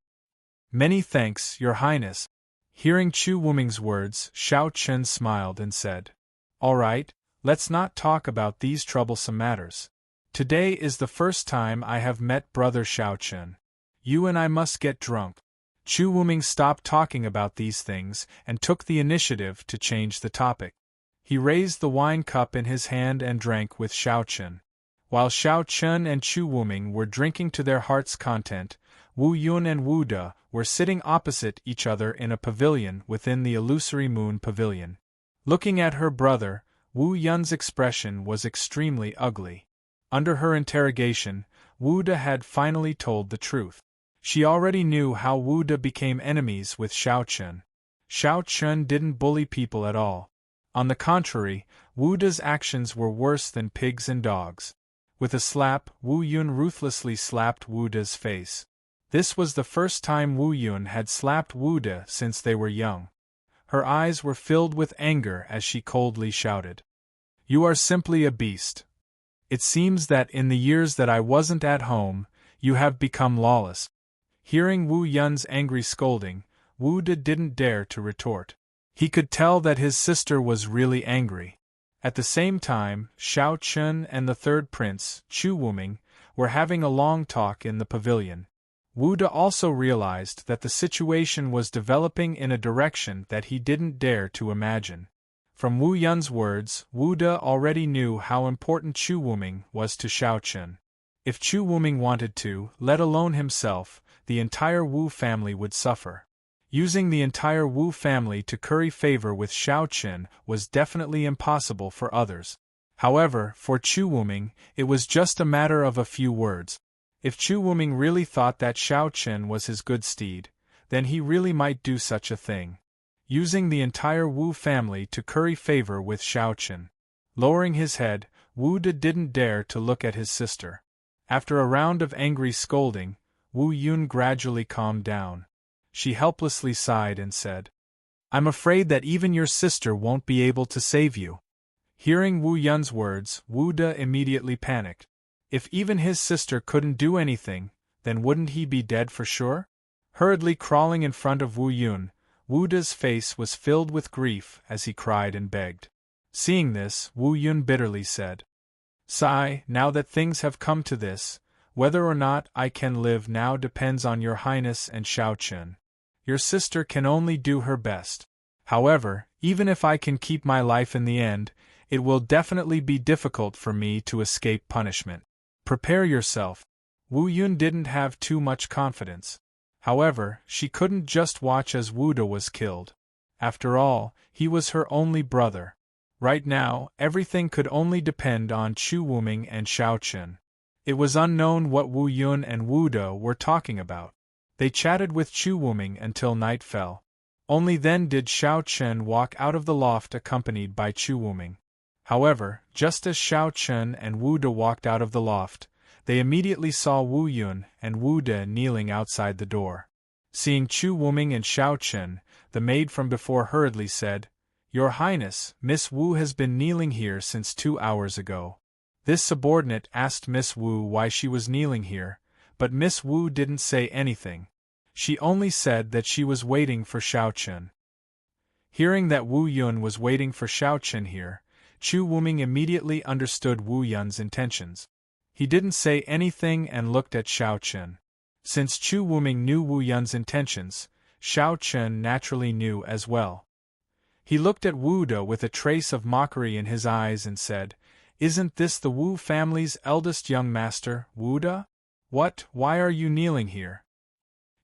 "Many thanks, Your Highness." Hearing Chu Wuming's words, Xiao Chen smiled and said, "All right, let's not talk about these troublesome matters. Today is the first time I have met Brother Xiao Chen. You and I must get drunk." Chu Wuming stopped talking about these things and took the initiative to change the topic. He raised the wine cup in his hand and drank with Xiao Chen. While Xiao Chen and Chu Wuming were drinking to their heart's content, Wu Yun and Wu De were sitting opposite each other in a pavilion within the illusory moon pavilion. Looking at her brother, Wu Yun's expression was extremely ugly. Under her interrogation, Wu De had finally told the truth. She already knew how Wu De became enemies with Xiao Chen. Xiao Chen didn't bully people at all. On the contrary, Wu De's actions were worse than pigs and dogs. With a slap, Wu Yun ruthlessly slapped Wu De's face. This was the first time Wu Yun had slapped Wu De since they were young. Her eyes were filled with anger as she coldly shouted, "You are simply a beast. It seems that in the years that I wasn't at home, you have become lawless." Hearing Wu Yun's angry scolding, Wu De didn't dare to retort. He could tell that his sister was really angry. At the same time, Xiao Chen and the third prince, Chu Wuming, were having a long talk in the pavilion. Wu De also realized that the situation was developing in a direction that he didn't dare to imagine. From Wu Yun's words, Wu De already knew how important Chu Wuming was to Xiao Chen. If Chu Wuming wanted to, let alone himself, the entire Wu family would suffer. Using the entire Wu family to curry favor with Xiao Chen was definitely impossible for others. However, for Chu Wuming, it was just a matter of a few words. If Chu Wuming really thought that Xiao Chen was his good steed, then he really might do such a thing. Using the entire Wu family to curry favor with Xiao Chen. Lowering his head, Wu De didn't dare to look at his sister. After a round of angry scolding, Wu Yun gradually calmed down. She helplessly sighed and said, "I'm afraid that even your sister won't be able to save you." Hearing Wu Yun's words, Wu De immediately panicked. If even his sister couldn't do anything, then wouldn't he be dead for sure? Hurriedly crawling in front of Wu Yun, Wu De's face was filled with grief as he cried and begged. Seeing this, Wu Yun bitterly said, "Sigh, now that things have come to this, whether or not I can live now depends on your highness and Xiao Chen. Your sister can only do her best. However, even if I can keep my life in the end, it will definitely be difficult for me to escape punishment. Prepare yourself." Wu Yun didn't have too much confidence. However, she couldn't just watch as Wu De was killed. After all, he was her only brother. Right now, everything could only depend on Chu Wuming and Xiao Chen. It was unknown what Wu Yun and Wu De were talking about. They chatted with Chu Wuming until night fell. Only then did Xiao Chen walk out of the loft accompanied by Chu Wuming. However, just as Xiao Chen and Wu De walked out of the loft, they immediately saw Wu Yun and Wu De kneeling outside the door. Seeing Chu Wuming and Xiao Chen, the maid from before hurriedly said, "Your Highness, Miss Wu has been kneeling here since 2 hours ago." This subordinate asked Miss Wu why she was kneeling here, but Miss Wu didn't say anything. She only said that she was waiting for Xiao Chen. Hearing that Wu Yun was waiting for Xiao Chen here, Chu Wuming immediately understood Wu Yun's intentions. He didn't say anything and looked at Xiao Chen. Since Chu Wuming knew Wu Yun's intentions, Xiao Chen naturally knew as well. He looked at Wu De with a trace of mockery in his eyes and said, "Isn't this the Wu family's eldest young master, Wu De? What, why are you kneeling here?"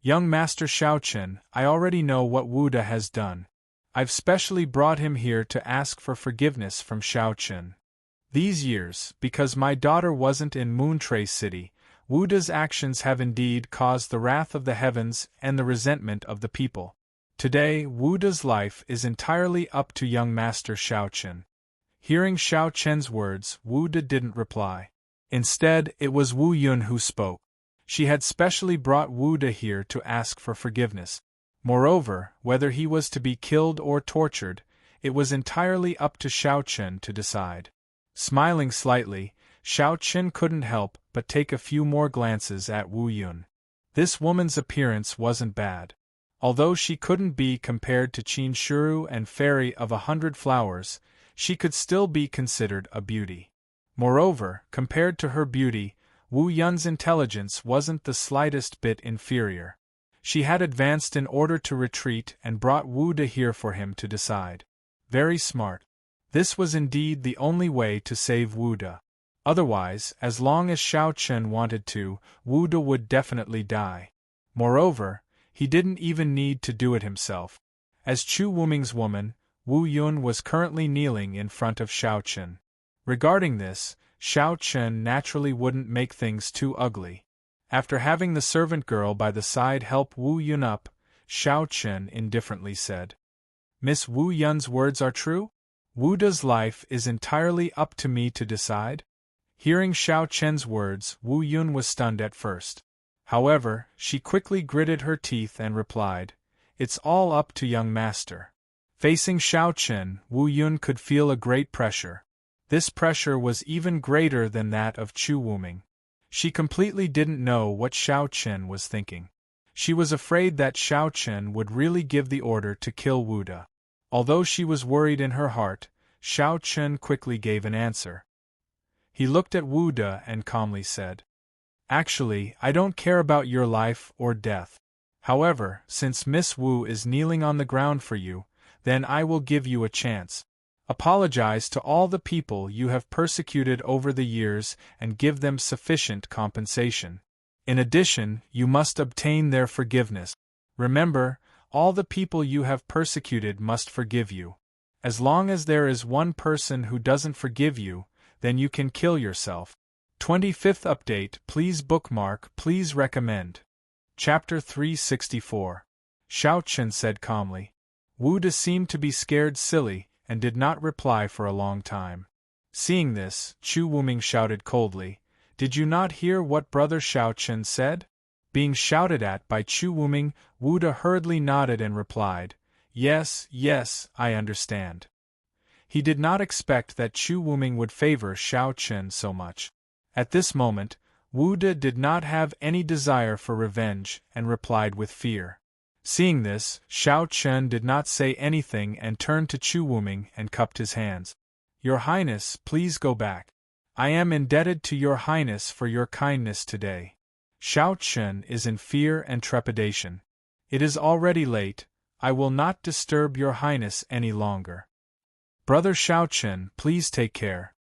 "Young Master Xiao Chen, I already know what Wu De has done. I've specially brought him here to ask for forgiveness from Xiao Chen. These years, because my daughter wasn't in Moontrace City, Wu De's actions have indeed caused the wrath of the heavens and the resentment of the people. Today, Wu De's life is entirely up to young Master Xiao Chen." Hearing Xiao Chen's words, Wu De didn't reply. Instead, it was Wu Yun who spoke. She had specially brought Wu De here to ask for forgiveness. Moreover, whether he was to be killed or tortured, it was entirely up to Xiao Chen to decide. Smiling slightly, Xiao Chen couldn't help but take a few more glances at Wu Yun. This woman's appearance wasn't bad. Although she couldn't be compared to Qin Shuru and Fairy of 100 Flowers, she could still be considered a beauty. Moreover, compared to her beauty, Wu Yun's intelligence wasn't the slightest bit inferior. She had advanced in order to retreat and brought Wu De here for him to decide. Very smart. This was indeed the only way to save Wu De. Otherwise, as long as Xiao Chen wanted to, Wu De would definitely die. Moreover, he didn't even need to do it himself. As Chu Wuming's woman, Wu Yun was currently kneeling in front of Xiao Chen. Regarding this, Xiao Chen naturally wouldn't make things too ugly. After having the servant girl by the side help Wu Yun up, Xiao Chen indifferently said, "Miss Wu Yun's words are true? Wu De's life is entirely up to me to decide?" Hearing Xiao Chen's words, Wu Yun was stunned at first. However, she quickly gritted her teeth and replied, "It's all up to young master." Facing Xiao Chen, Wu Yun could feel a great pressure. This pressure was even greater than that of Chu Wuming. She completely didn't know what Xiao Chen was thinking. She was afraid that Xiao Chen would really give the order to kill Wu De. Although she was worried in her heart, Xiao Chen quickly gave an answer. He looked at Wu De and calmly said, "Actually, I don't care about your life or death. However, since Miss Wu is kneeling on the ground for you, then I will give you a chance. Apologize to all the people you have persecuted over the years and give them sufficient compensation. In addition, you must obtain their forgiveness. Remember, all the people you have persecuted must forgive you. As long as there is one person who doesn't forgive you, then you can kill yourself." 25th update. Please bookmark, please recommend. Chapter 364. Xiao Chen said calmly. Wu De seemed to be scared silly, and did not reply for a long time. Seeing this, Chu Wuming shouted coldly, "Did you not hear what Brother Xiao Chen said?" Being shouted at by Chu Wuming, Wu De hurriedly nodded and replied, Yes, I understand." He did not expect that Chu Wuming would favor Xiao Chen so much. At this moment, Wu De did not have any desire for revenge and replied with fear. Seeing this, Xiao Chen did not say anything and turned to Chu Wuming and cupped his hands. "Your Highness, please go back. I am indebted to your Highness for your kindness today." Xiao Chen is in fear and trepidation. "It is already late. I will not disturb your Highness any longer." "Brother Xiao Chen, please take care.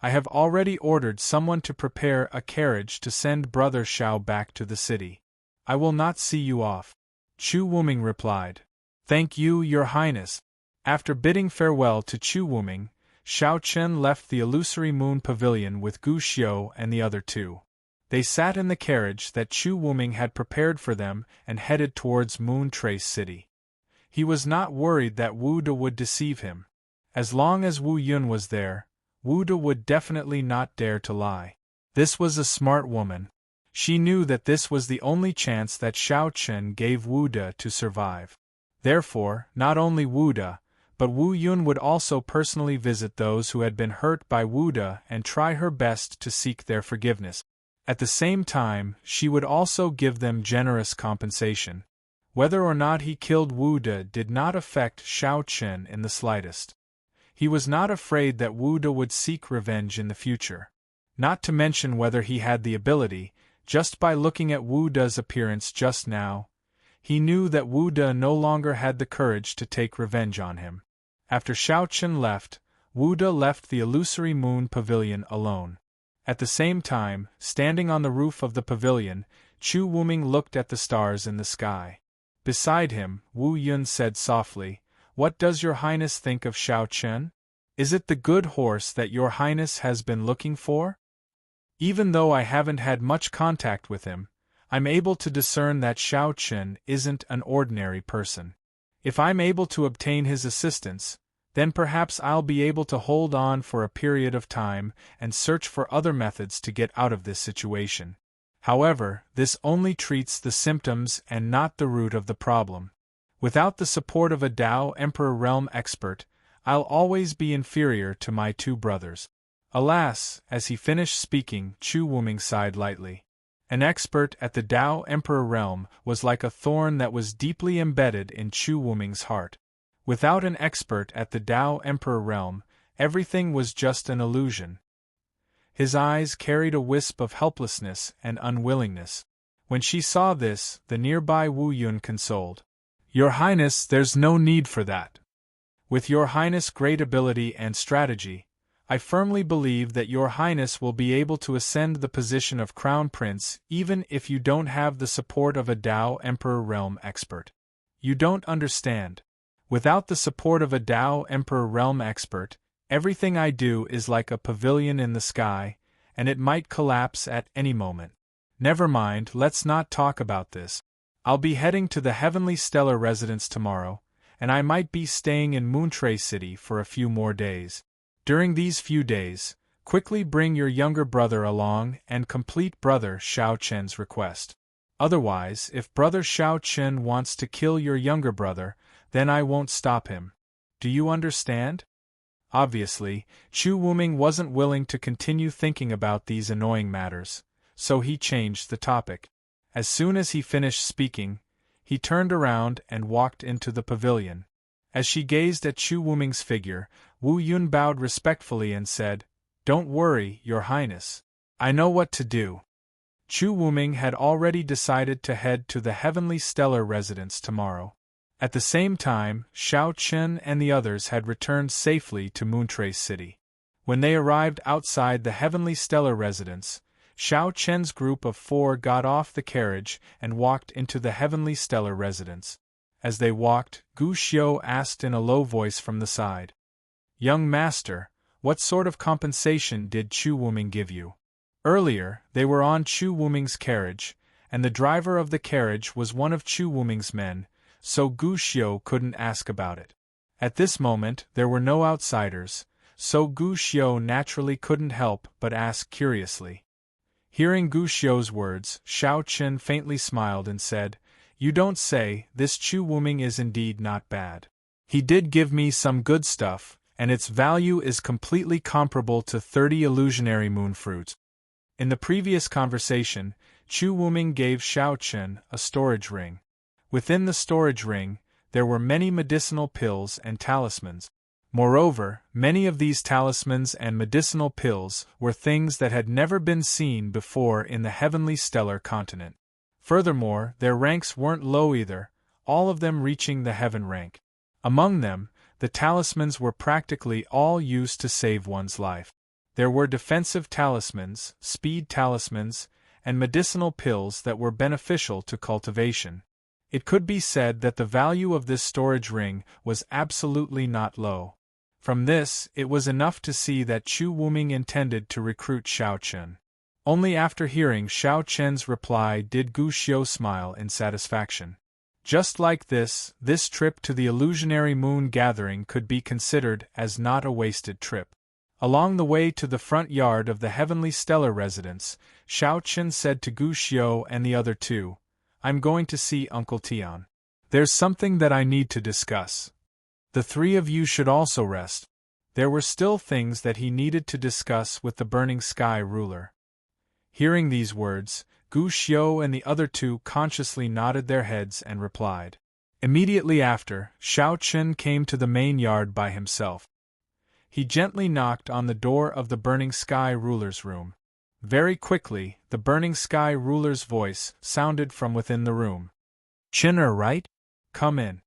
I have already ordered someone to prepare a carriage to send Brother Xiao back to the city. I will not see you off. Chu Wuming replied. Thank you, Your Highness. After bidding farewell to Chu Wuming, Xiao Chen left the illusory moon pavilion with Gu Xiu and the other two. They sat in the carriage that Chu Wuming had prepared for them and headed towards Moon Trace City. He was not worried that Wu De would deceive him. As long as Wu Yun was there, Wu De would definitely not dare to lie. This was a smart woman. She knew that this was the only chance that Xiao Chen gave Wu De to survive. Therefore, not only Wu De, but Wu Yun would also personally visit those who had been hurt by Wu De and try her best to seek their forgiveness. At the same time, she would also give them generous compensation. Whether or not he killed Wu De did not affect Xiao Chen in the slightest. He was not afraid that Wu De would seek revenge in the future. Not to mention whether he had the ability, just by looking at Wu De's appearance just now, he knew that Wu De no longer had the courage to take revenge on him. After Xiao Chen left, Wu De left the illusory moon pavilion alone. At the same time, standing on the roof of the pavilion, Chu Wuming looked at the stars in the sky. Beside him, Wu Yun said softly, "What does Your Highness think of Xiao Chen? Is it the good horse that Your Highness has been looking for? Even though I haven't had much contact with him, I'm able to discern that Xiao Chen isn't an ordinary person. If I'm able to obtain his assistance, then perhaps I'll be able to hold on for a period of time and search for other methods to get out of this situation. However, this only treats the symptoms and not the root of the problem. Without the support of a Dao Emperor Realm expert, I'll always be inferior to my two brothers." Alas, as he finished speaking, Chu Wuming sighed lightly. An expert at the Dao Emperor Realm was like a thorn that was deeply embedded in Chu Wuming's heart. Without an expert at the Dao Emperor Realm, everything was just an illusion. His eyes carried a wisp of helplessness and unwillingness. When she saw this, the nearby Wu Yun consoled. "Your Highness, there's no need for that. With Your Highness' great ability and strategy, I firmly believe that Your Highness will be able to ascend the position of Crown Prince even if you don't have the support of a Dao Emperor Realm expert. You don't understand. Without the support of a Dao Emperor Realm expert, everything I do is like a pavilion in the sky, and it might collapse at any moment. Never mind, let's not talk about this. I'll be heading to the Heavenly Stellar Residence tomorrow, and I might be staying in Moontrace City for a few more days. During these few days, quickly bring your younger brother along and complete Brother Xiao Chen's request. Otherwise, if Brother Xiao Chen wants to kill your younger brother, then I won't stop him. Do you understand?" Obviously, Chu Wuming wasn't willing to continue thinking about these annoying matters, so he changed the topic. As soon as he finished speaking, he turned around and walked into the pavilion. As she gazed at Chu Wuming's figure, Wu Yun bowed respectfully and said, "Don't worry, Your Highness. I know what to do." Chu Wuming had already decided to head to the Heavenly Stellar Residence tomorrow. At the same time, Xiao Chen and the others had returned safely to Moontrace City. When they arrived outside the Heavenly Stellar Residence, Xiao Chen's group of 4 got off the carriage and walked into the Heavenly Stellar Residence. As they walked, Gu Xiu asked in a low voice from the side, "Young master, what sort of compensation did Chu Wuming give you?" Earlier, they were on Chu Wuming's carriage, and the driver of the carriage was one of Chu Wuming's men, so Gu Xiu couldn't ask about it. At this moment, there were no outsiders, so Gu Xiu naturally couldn't help but ask curiously. Hearing Gu Xiu's words, Xiao Chen faintly smiled and said, "You don't say, this Chu Wuming is indeed not bad. He did give me some good stuff, and its value is completely comparable to 30 illusionary moon fruits." In the previous conversation, Chu Wuming gave Xiao Chen a storage ring. Within the storage ring, there were many medicinal pills and talismans. Moreover, many of these talismans and medicinal pills were things that had never been seen before in the Heavenly Stellar Continent. Furthermore, their ranks weren't low either, all of them reaching the heaven rank. Among them, the talismans were practically all used to save one's life. There were defensive talismans, speed talismans, and medicinal pills that were beneficial to cultivation. It could be said that the value of this storage ring was absolutely not low. From this, it was enough to see that Chu Wuming intended to recruit Xiao Chen. Only after hearing Xiao Chen's reply did Gu Xiu smile in satisfaction. Just like this trip to the illusionary moon gathering could be considered as not a wasted trip. Along the way to the front yard of the heavenly stellar residence, Xiao Chen said to Gu Xiu and the other two, "I'm going to see Uncle Tian. There's something that I need to discuss. The three of you should also rest." There were still things that he needed to discuss with the Burning Sky ruler. Hearing these words, Gu Xiu and the other two consciously nodded their heads and replied. Immediately after, Xiao Chen came to the main yard by himself. He gently knocked on the door of the Burning Sky ruler's room. Very quickly, the Burning Sky ruler's voice sounded from within the room. "Chen right? Come in."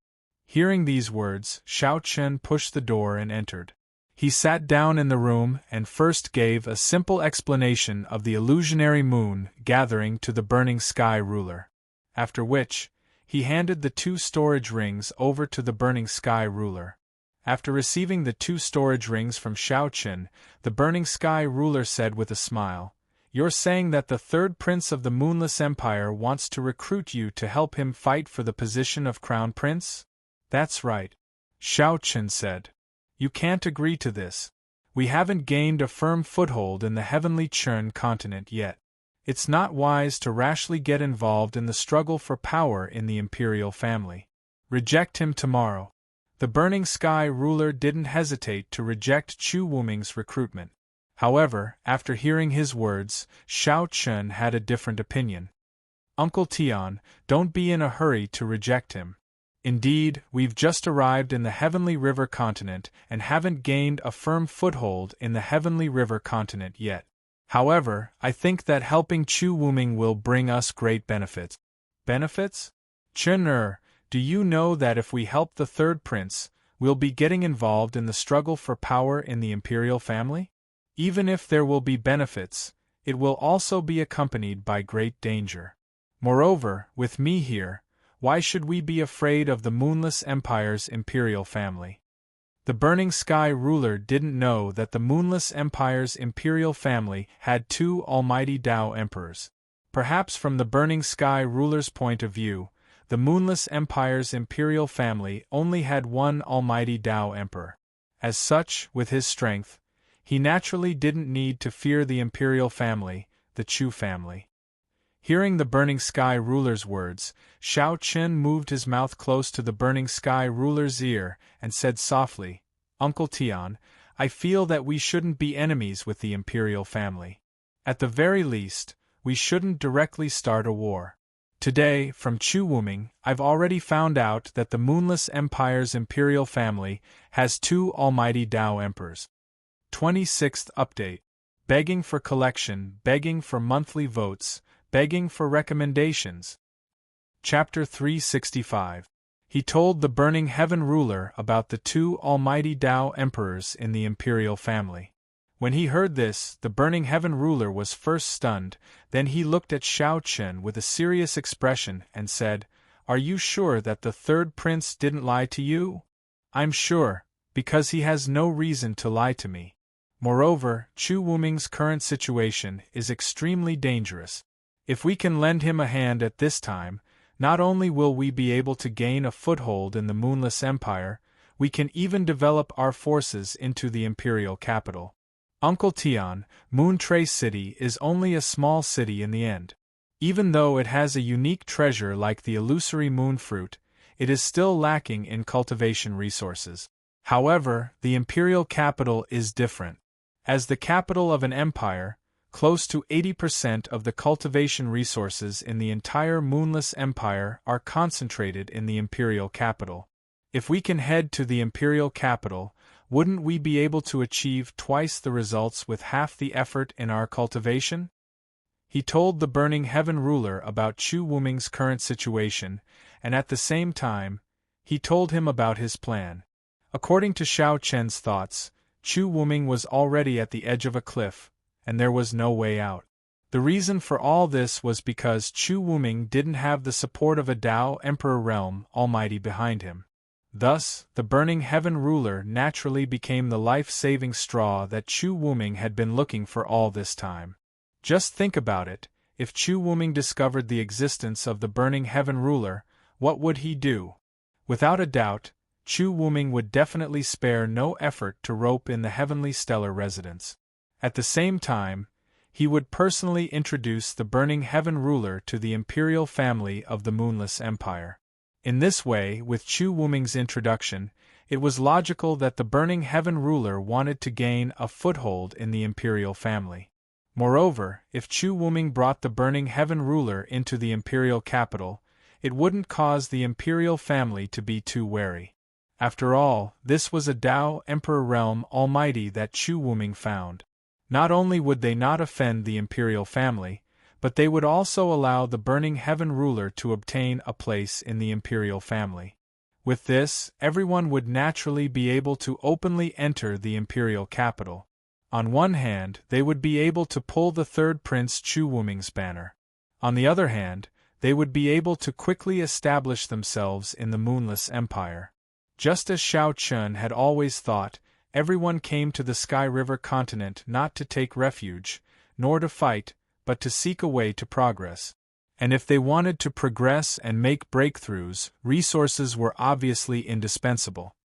Hearing these words, Xiao Chen pushed the door and entered. He sat down in the room and first gave a simple explanation of the illusionary moon gathering to the Burning Sky ruler. After which, he handed the 2 storage rings over to the Burning Sky ruler. After receiving the 2 storage rings from Xiao Chen, the Burning Sky ruler said with a smile, "You're saying that the 3rd prince of the Moonless Empire wants to recruit you to help him fight for the position of Crown Prince?" "That's right," Xiao Chen said. "You can't agree to this. We haven't gained a firm foothold in the heavenly Churn continent yet. It's not wise to rashly get involved in the struggle for power in the imperial family. Reject him tomorrow." The Burning Sky ruler didn't hesitate to reject Chu Wuming's recruitment. However, after hearing his words, Xiao Chen had a different opinion. "Uncle Tian, don't be in a hurry to reject him. Indeed, we've just arrived in the Heavenly River continent and haven't gained a firm foothold in the Heavenly River continent yet. However, I think that helping Chu Wuming will bring us great benefits." "Benefits? Chen do you know that if we help the 3rd prince, we'll be getting involved in the struggle for power in the imperial family? Even if there will be benefits, it will also be accompanied by great danger. Moreover, with me here, why should we be afraid of the Moonless Empire's imperial family?" The Burning Sky ruler didn't know that the Moonless Empire's imperial family had 2 almighty Tao emperors. Perhaps from the Burning Sky ruler's point of view, the Moonless Empire's imperial family only had 1 almighty Tao emperor. As such, with his strength, he naturally didn't need to fear the imperial family, the Chu family. Hearing the Burning Sky ruler's words, Xiao Chen moved his mouth close to the Burning Sky ruler's ear and said softly, "Uncle Tian, I feel that we shouldn't be enemies with the imperial family. At the very least, we shouldn't directly start a war. Today, from Chu Wuming, I've already found out that the Moonless Empire's imperial family has 2 almighty Tao emperors." 26th Update. Begging for collection, begging for monthly votes, begging for recommendations. Chapter 365. He told the Burning Heaven ruler about the 2 almighty Tao emperors in the imperial family. When he heard this, the Burning Heaven ruler was first stunned, then he looked at Xiao Chen with a serious expression and said, "Are you sure that the 3rd prince didn't lie to you?" "I'm sure, because he has no reason to lie to me. Moreover, Chu Wuming's current situation is extremely dangerous. If we can lend him a hand at this time, not only will we be able to gain a foothold in the Moonless Empire, we can even develop our forces into the imperial capital. Uncle Tian, Moon Trace City is only a small city in the end. Even though it has a unique treasure like the illusory moon fruit, it is still lacking in cultivation resources. However, the imperial capital is different. As the capital of an empire, close to 80% of the cultivation resources in the entire Moonless Empire are concentrated in the imperial capital. If we can head to the imperial capital, wouldn't we be able to achieve twice the results with half the effort in our cultivation?" He told the Burning Heaven ruler about Chu Wuming's current situation, and at the same time, he told him about his plan. According to Xiao Chen's thoughts, Chu Wuming was already at the edge of a cliff, and there was no way out. The reason for all this was because Chu Wuming didn't have the support of a Tao Emperor Realm Almighty behind him. Thus, the Burning Heaven Ruler naturally became the life-saving straw that Chu Wuming had been looking for all this time. Just think about it, if Chu Wuming discovered the existence of the Burning Heaven Ruler, what would he do? Without a doubt, Chu Wuming would definitely spare no effort to rope in the Heavenly Stellar Residence. At the same time, he would personally introduce the Burning Heaven Ruler to the imperial family of the Moonless Empire. In this way, with Chu Wuming's introduction, it was logical that the Burning Heaven Ruler wanted to gain a foothold in the imperial family. Moreover, if Chu Wuming brought the Burning Heaven Ruler into the imperial capital, it wouldn't cause the imperial family to be too wary. After all, this was a Tao Emperor Realm Almighty that Chu Wuming found. Not only would they not offend the imperial family, but they would also allow the Burning Heaven Ruler to obtain a place in the imperial family. With this, everyone would naturally be able to openly enter the imperial capital. On one hand, they would be able to pull the third Prince Chu Wuming's banner. On the other hand, they would be able to quickly establish themselves in the Moonless Empire. Just as Shao Chun had always thought, everyone came to the Sky River continent not to take refuge, nor to fight, but to seek a way to progress. And if they wanted to progress and make breakthroughs, resources were obviously indispensable.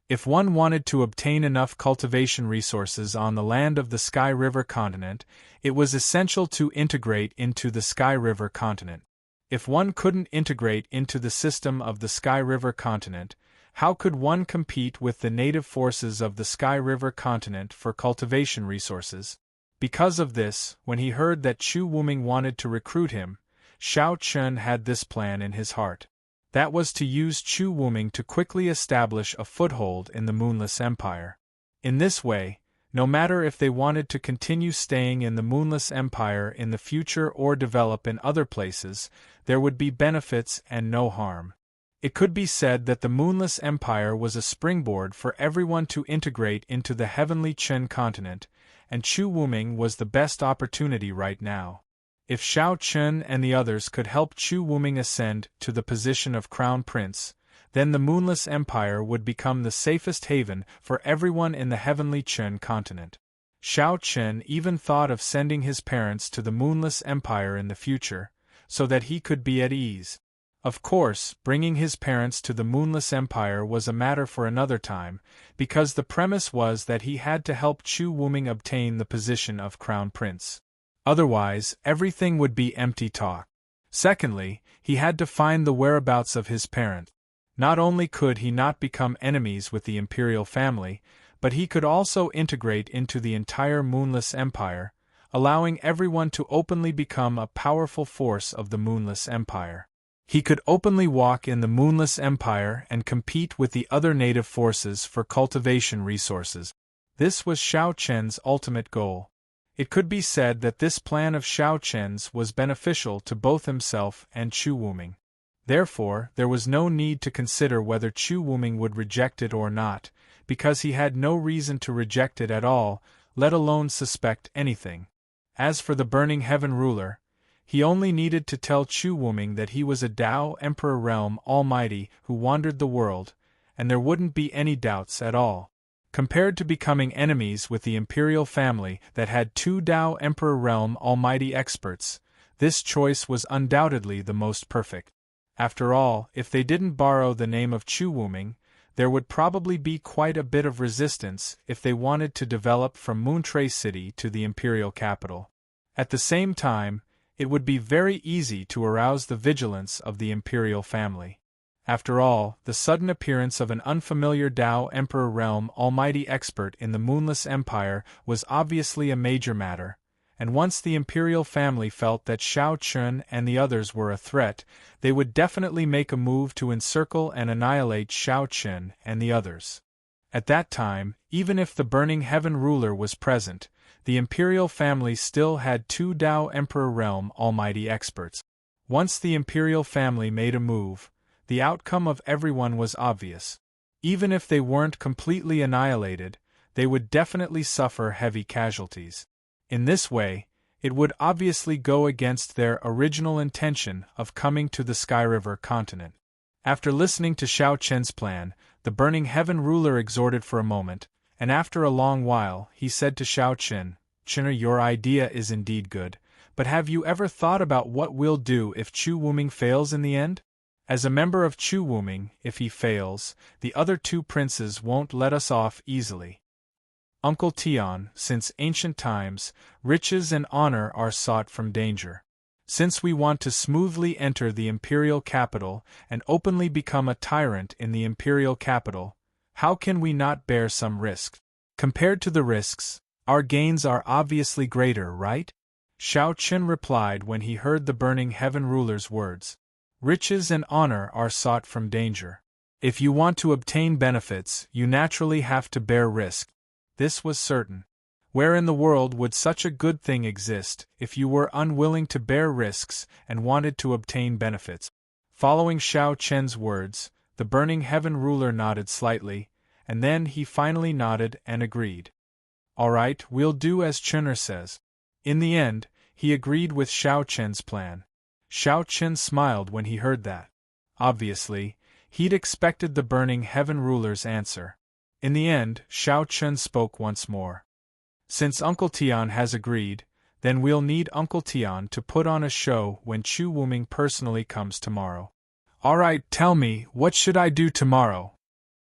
If one wanted to obtain enough cultivation resources on the land of the Sky River continent, it was essential to integrate into the Sky River continent. If one couldn't integrate into the system of the Sky River continent, how could one compete with the native forces of the Sky River continent for cultivation resources? Because of this, when he heard that Chu Wuming wanted to recruit him, Shao Chun had this plan in his heart. That was to use Chu Wuming to quickly establish a foothold in the Moonless Empire. In this way, no matter if they wanted to continue staying in the Moonless Empire in the future or develop in other places, there would be benefits and no harm. It could be said that the Moonless Empire was a springboard for everyone to integrate into the Heavenly Chen continent, and Chu Wuming was the best opportunity right now. If Shao Chun and the others could help Chu Wuming ascend to the position of Crown Prince, then the Moonless Empire would become the safest haven for everyone in the Heavenly Chen continent. Shao Chun even thought of sending his parents to the Moonless Empire in the future, so that he could be at ease. Of course, bringing his parents to the Moonless Empire was a matter for another time, because the premise was that he had to help Chu Wuming obtain the position of Crown Prince. Otherwise, everything would be empty talk. Secondly, he had to find the whereabouts of his parents. Not only could he not become enemies with the imperial family, but he could also integrate into the entire Moonless Empire, allowing everyone to openly become a powerful force of the Moonless Empire. He could openly walk in the Moonless Empire and compete with the other native forces for cultivation resources. This was Shao Chen's ultimate goal. It could be said that this plan of Shao Chen's was beneficial to both himself and Chu Wuming. Therefore, there was no need to consider whether Chu Wuming would reject it or not, because he had no reason to reject it at all, let alone suspect anything. As for the Burning Heaven Ruler, he only needed to tell Chu Wuming that he was a Tao Emperor Realm Almighty who wandered the world, and there wouldn't be any doubts at all. Compared to becoming enemies with the imperial family that had two Tao Emperor Realm Almighty experts, this choice was undoubtedly the most perfect. After all, if they didn't borrow the name of Chu Wuming, there would probably be quite a bit of resistance if they wanted to develop from Moontray City to the imperial capital. At the same time, it would be very easy to arouse the vigilance of the imperial family. After all, the sudden appearance of an unfamiliar Tao Emperor Realm Almighty expert in the Moonless Empire was obviously a major matter, and once the imperial family felt that Shao Chun and the others were a threat, they would definitely make a move to encircle and annihilate Shao Chun and the others. At that time, even if the Burning Heaven Ruler was present, the imperial family still had two Tao Emperor Realm Almighty experts. Once the imperial family made a move, the outcome of everyone was obvious. Even if they weren't completely annihilated, they would definitely suffer heavy casualties. In this way, it would obviously go against their original intention of coming to the Sky River continent. After listening to Xiao Chen's plan, the Burning Heaven ruler exhorted for a moment, and after a long while, he said to Xiao Chen, "Chener, your idea is indeed good, but have you ever thought about what we'll do if Chu Wuming fails in the end? As a member of Chu Wuming, if he fails, the other two princes won't let us off easily. Uncle Tian, since ancient times, riches and honor are sought from danger. Since we want to smoothly enter the imperial capital and openly become a tyrant in the imperial capital, how can we not bear some risk? Compared to the risks, our gains are obviously greater, right?" Xiao Chen replied when he heard the Burning Heaven ruler's words. Riches and honor are sought from danger. If you want to obtain benefits, you naturally have to bear risk. This was certain. Where in the world would such a good thing exist if you were unwilling to bear risks and wanted to obtain benefits? Following Xiao Chen's words, the Burning Heaven ruler nodded slightly, and then he finally nodded and agreed. "All right, we'll do as Chener says." In the end, he agreed with Xiao Chen's plan. Xiao Chen smiled when he heard that. Obviously, he'd expected the Burning Heaven ruler's answer. In the end, Xiao Chen spoke once more. "Since Uncle Tian has agreed, then we'll need Uncle Tian to put on a show when Chu Wuming personally comes tomorrow." "All right, tell me, what should I do tomorrow?"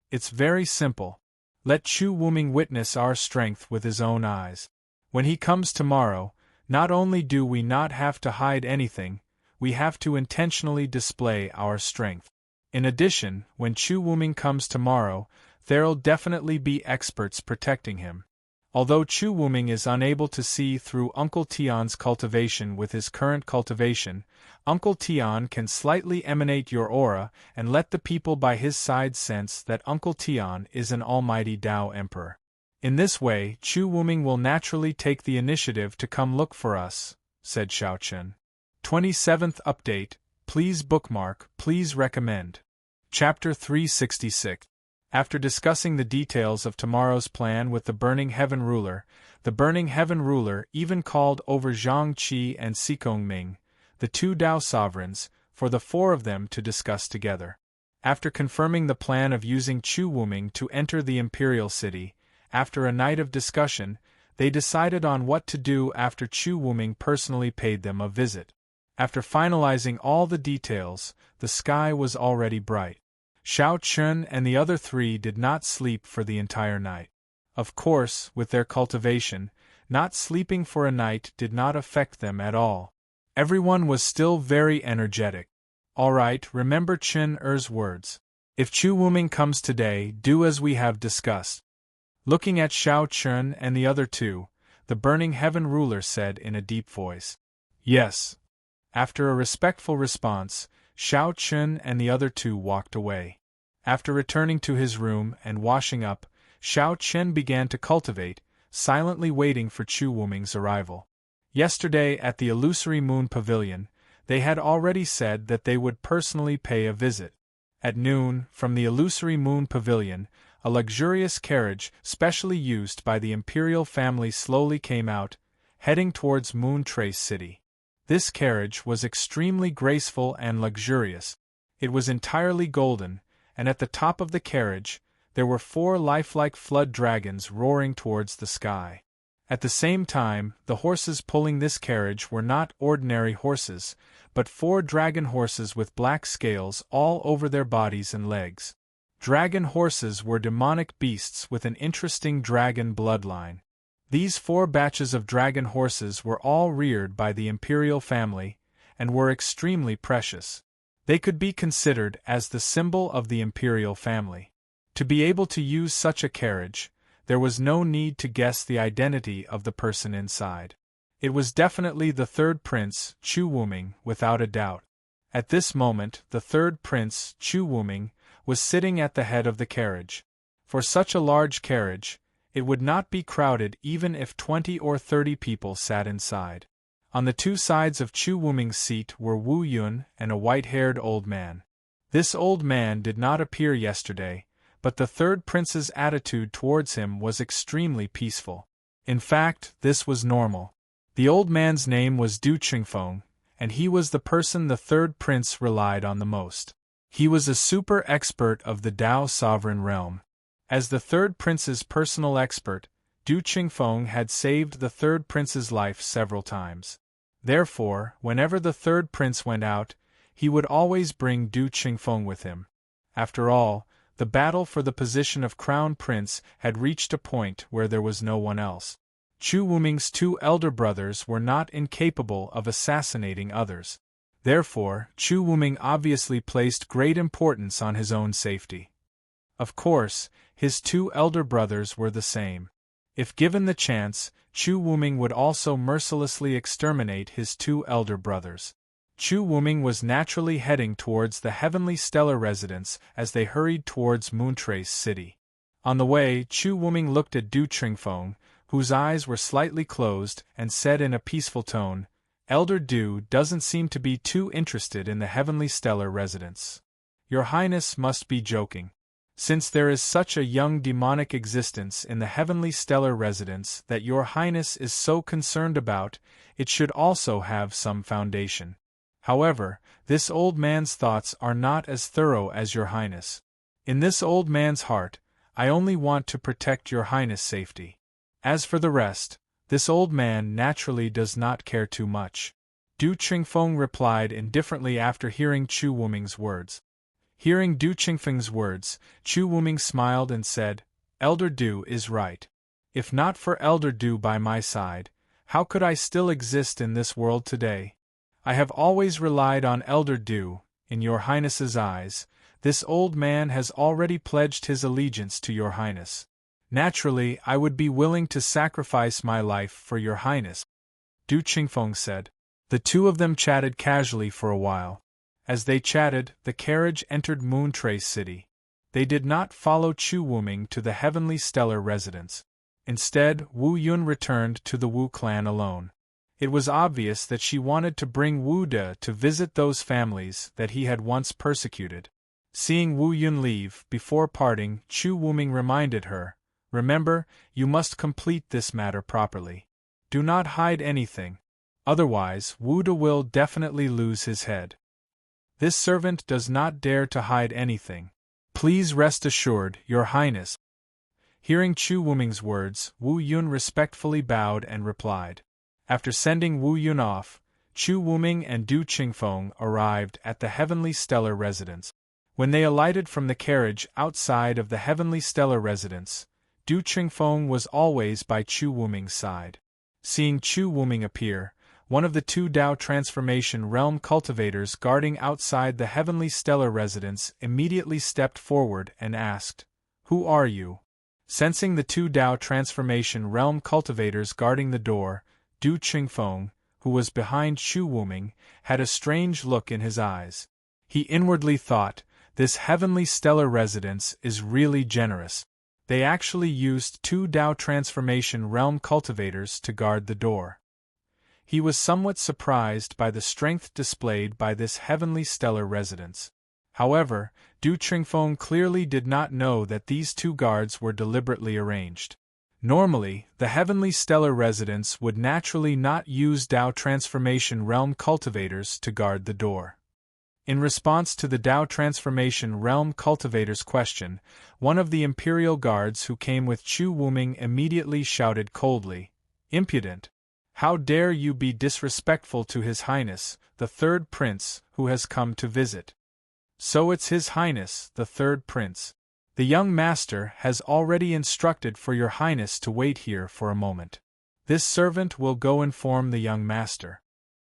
"It's very simple. Let Chu Wuming witness our strength with his own eyes. When he comes tomorrow, not only do we not have to hide anything, we have to intentionally display our strength. In addition, when Chu Wuming comes tomorrow, there'll definitely be experts protecting him. Although Chu Wuming is unable to see through Uncle Tian's cultivation with his current cultivation, Uncle Tian can slightly emanate your aura and let the people by his side sense that Uncle Tian is an almighty Tao Emperor. In this way, Chu Wuming will naturally take the initiative to come look for us," said Xiao Chen. 27th Update, please bookmark, please recommend. Chapter 366. After discussing the details of tomorrow's plan with the Burning Heaven ruler, the Burning Heaven ruler even called over Zhang Qi and Xikong Ming, the two Tao sovereigns, for the four of them to discuss together. After confirming the plan of using Chu Wuming to enter the imperial city, after a night of discussion, they decided on what to do after Chu Wuming personally paid them a visit. After finalizing all the details, the sky was already bright. Xiao Chen and the other three did not sleep for the entire night. Of course, with their cultivation, not sleeping for a night did not affect them at all. Everyone was still very energetic. "All right, remember Chen Er's words. If Chu Wuming comes today, do as we have discussed." Looking at Xiao Chen and the other two, the Burning Heaven ruler said in a deep voice, "Yes." After a respectful response, Xiao Chen and the other two walked away. After returning to his room and washing up, Xiao Chen began to cultivate, silently waiting for Chu Wuming's arrival. Yesterday at the Illusory Moon Pavilion, they had already said that they would personally pay a visit. At noon, from the Illusory Moon Pavilion, a luxurious carriage specially used by the imperial family slowly came out, heading towards Moon Trace City. This carriage was extremely graceful and luxurious. It was entirely golden, and at the top of the carriage, there were 4 lifelike flood dragons roaring towards the sky. At the same time, the horses pulling this carriage were not ordinary horses, but 4 dragon horses with black scales all over their bodies and legs. Dragon horses were demonic beasts with an interesting dragon bloodline. These 4 batches of dragon horses were all reared by the imperial family, and were extremely precious. They could be considered as the symbol of the imperial family. To be able to use such a carriage, there was no need to guess the identity of the person inside. It was definitely the third prince, Chu Wuming, without a doubt. At this moment, the third prince, Chu Wuming, was sitting at the head of the carriage. For such a large carriage, it would not be crowded even if 20 or 30 people sat inside. On the 2 sides of Chu Wuming's seat were Wu Yun and a white-haired old man. This old man did not appear yesterday, but the third prince's attitude towards him was extremely peaceful. In fact, this was normal. The old man's name was Du Qingfeng, and he was the person the third prince relied on the most. He was a super expert of the Dao sovereign realm. As the third prince's personal expert, Du Qingfeng had saved the third prince's life several times. Therefore, whenever the third prince went out, he would always bring Du Qingfeng with him. After all, the battle for the position of crown prince had reached a point where there was no one else. Chu Wuming's two elder brothers were not incapable of assassinating others. Therefore, Chu Wuming obviously placed great importance on his own safety. Of course, his two elder brothers were the same. If given the chance, Chu Wuming would also mercilessly exterminate his two elder brothers. Chu Wuming was naturally heading towards the heavenly stellar residence as they hurried towards Moontrace City. On the way, Chu Wuming looked at Du Qingfeng, whose eyes were slightly closed, and said in a peaceful tone, "Elder Du doesn't seem to be too interested in the heavenly stellar residence. Your Highness must be joking. Since there is such a young demonic existence in the heavenly stellar residence that your Highness is so concerned about, it should also have some foundation. However, this old man's thoughts are not as thorough as your Highness. In this old man's heart, I only want to protect your Highness' safety. As for the rest, this old man naturally does not care too much." Du Qingfeng replied indifferently after hearing Chu Wuming's words. Hearing Du Qingfeng's words, Chu Wuming smiled and said, "Elder Du is right. If not for Elder Du by my side, how could I still exist in this world today? I have always relied on Elder Du. In your Highness's eyes, this old man has already pledged his allegiance to your Highness. Naturally, I would be willing to sacrifice my life for your Highness," Du Qingfeng said. The two of them chatted casually for a while. As they chatted, the carriage entered Moontrace City. They did not follow Chu Wuming to the heavenly stellar residence. Instead, Wu Yun returned to the Wu clan alone. It was obvious that she wanted to bring Wu De to visit those families that he had once persecuted. Seeing Wu Yun leave, before parting, Chu Wuming reminded her, "Remember, you must complete this matter properly. Do not hide anything. Otherwise, Wu De will definitely lose his head. This servant does not dare to hide anything. Please rest assured, your Highness." Hearing Chu Wuming's words, Wu Yun respectfully bowed and replied. After sending Wu Yun off, Chu Wuming and Du Qingfeng arrived at the heavenly stellar residence. When they alighted from the carriage outside of the heavenly stellar residence, Du Qingfeng was always by Chu Wuming's side. Seeing Chu Wuming appear, one of the two Dao transformation realm cultivators guarding outside the heavenly stellar residence immediately stepped forward and asked, "Who are you?" Sensing the two Dao transformation realm cultivators guarding the door, Du Qingfeng, who was behind Chu Wuming, had a strange look in his eyes. He inwardly thought, "This heavenly stellar residence is really generous." They actually used two Dao transformation realm cultivators to guard the door. He was somewhat surprised by the strength displayed by this heavenly stellar residence. However, Du Qingfeng clearly did not know that these two guards were deliberately arranged. Normally, the heavenly stellar residence would naturally not use Dao transformation realm cultivators to guard the door. In response to the Dao transformation realm cultivator's question, one of the imperial guards who came with Chu Wuming immediately shouted coldly, "Impudent! How dare you be disrespectful to His Highness, the third prince, who has come to visit?" "So it's His Highness, the third prince. The young master has already instructed for your Highness to wait here for a moment. This servant will go inform the young master."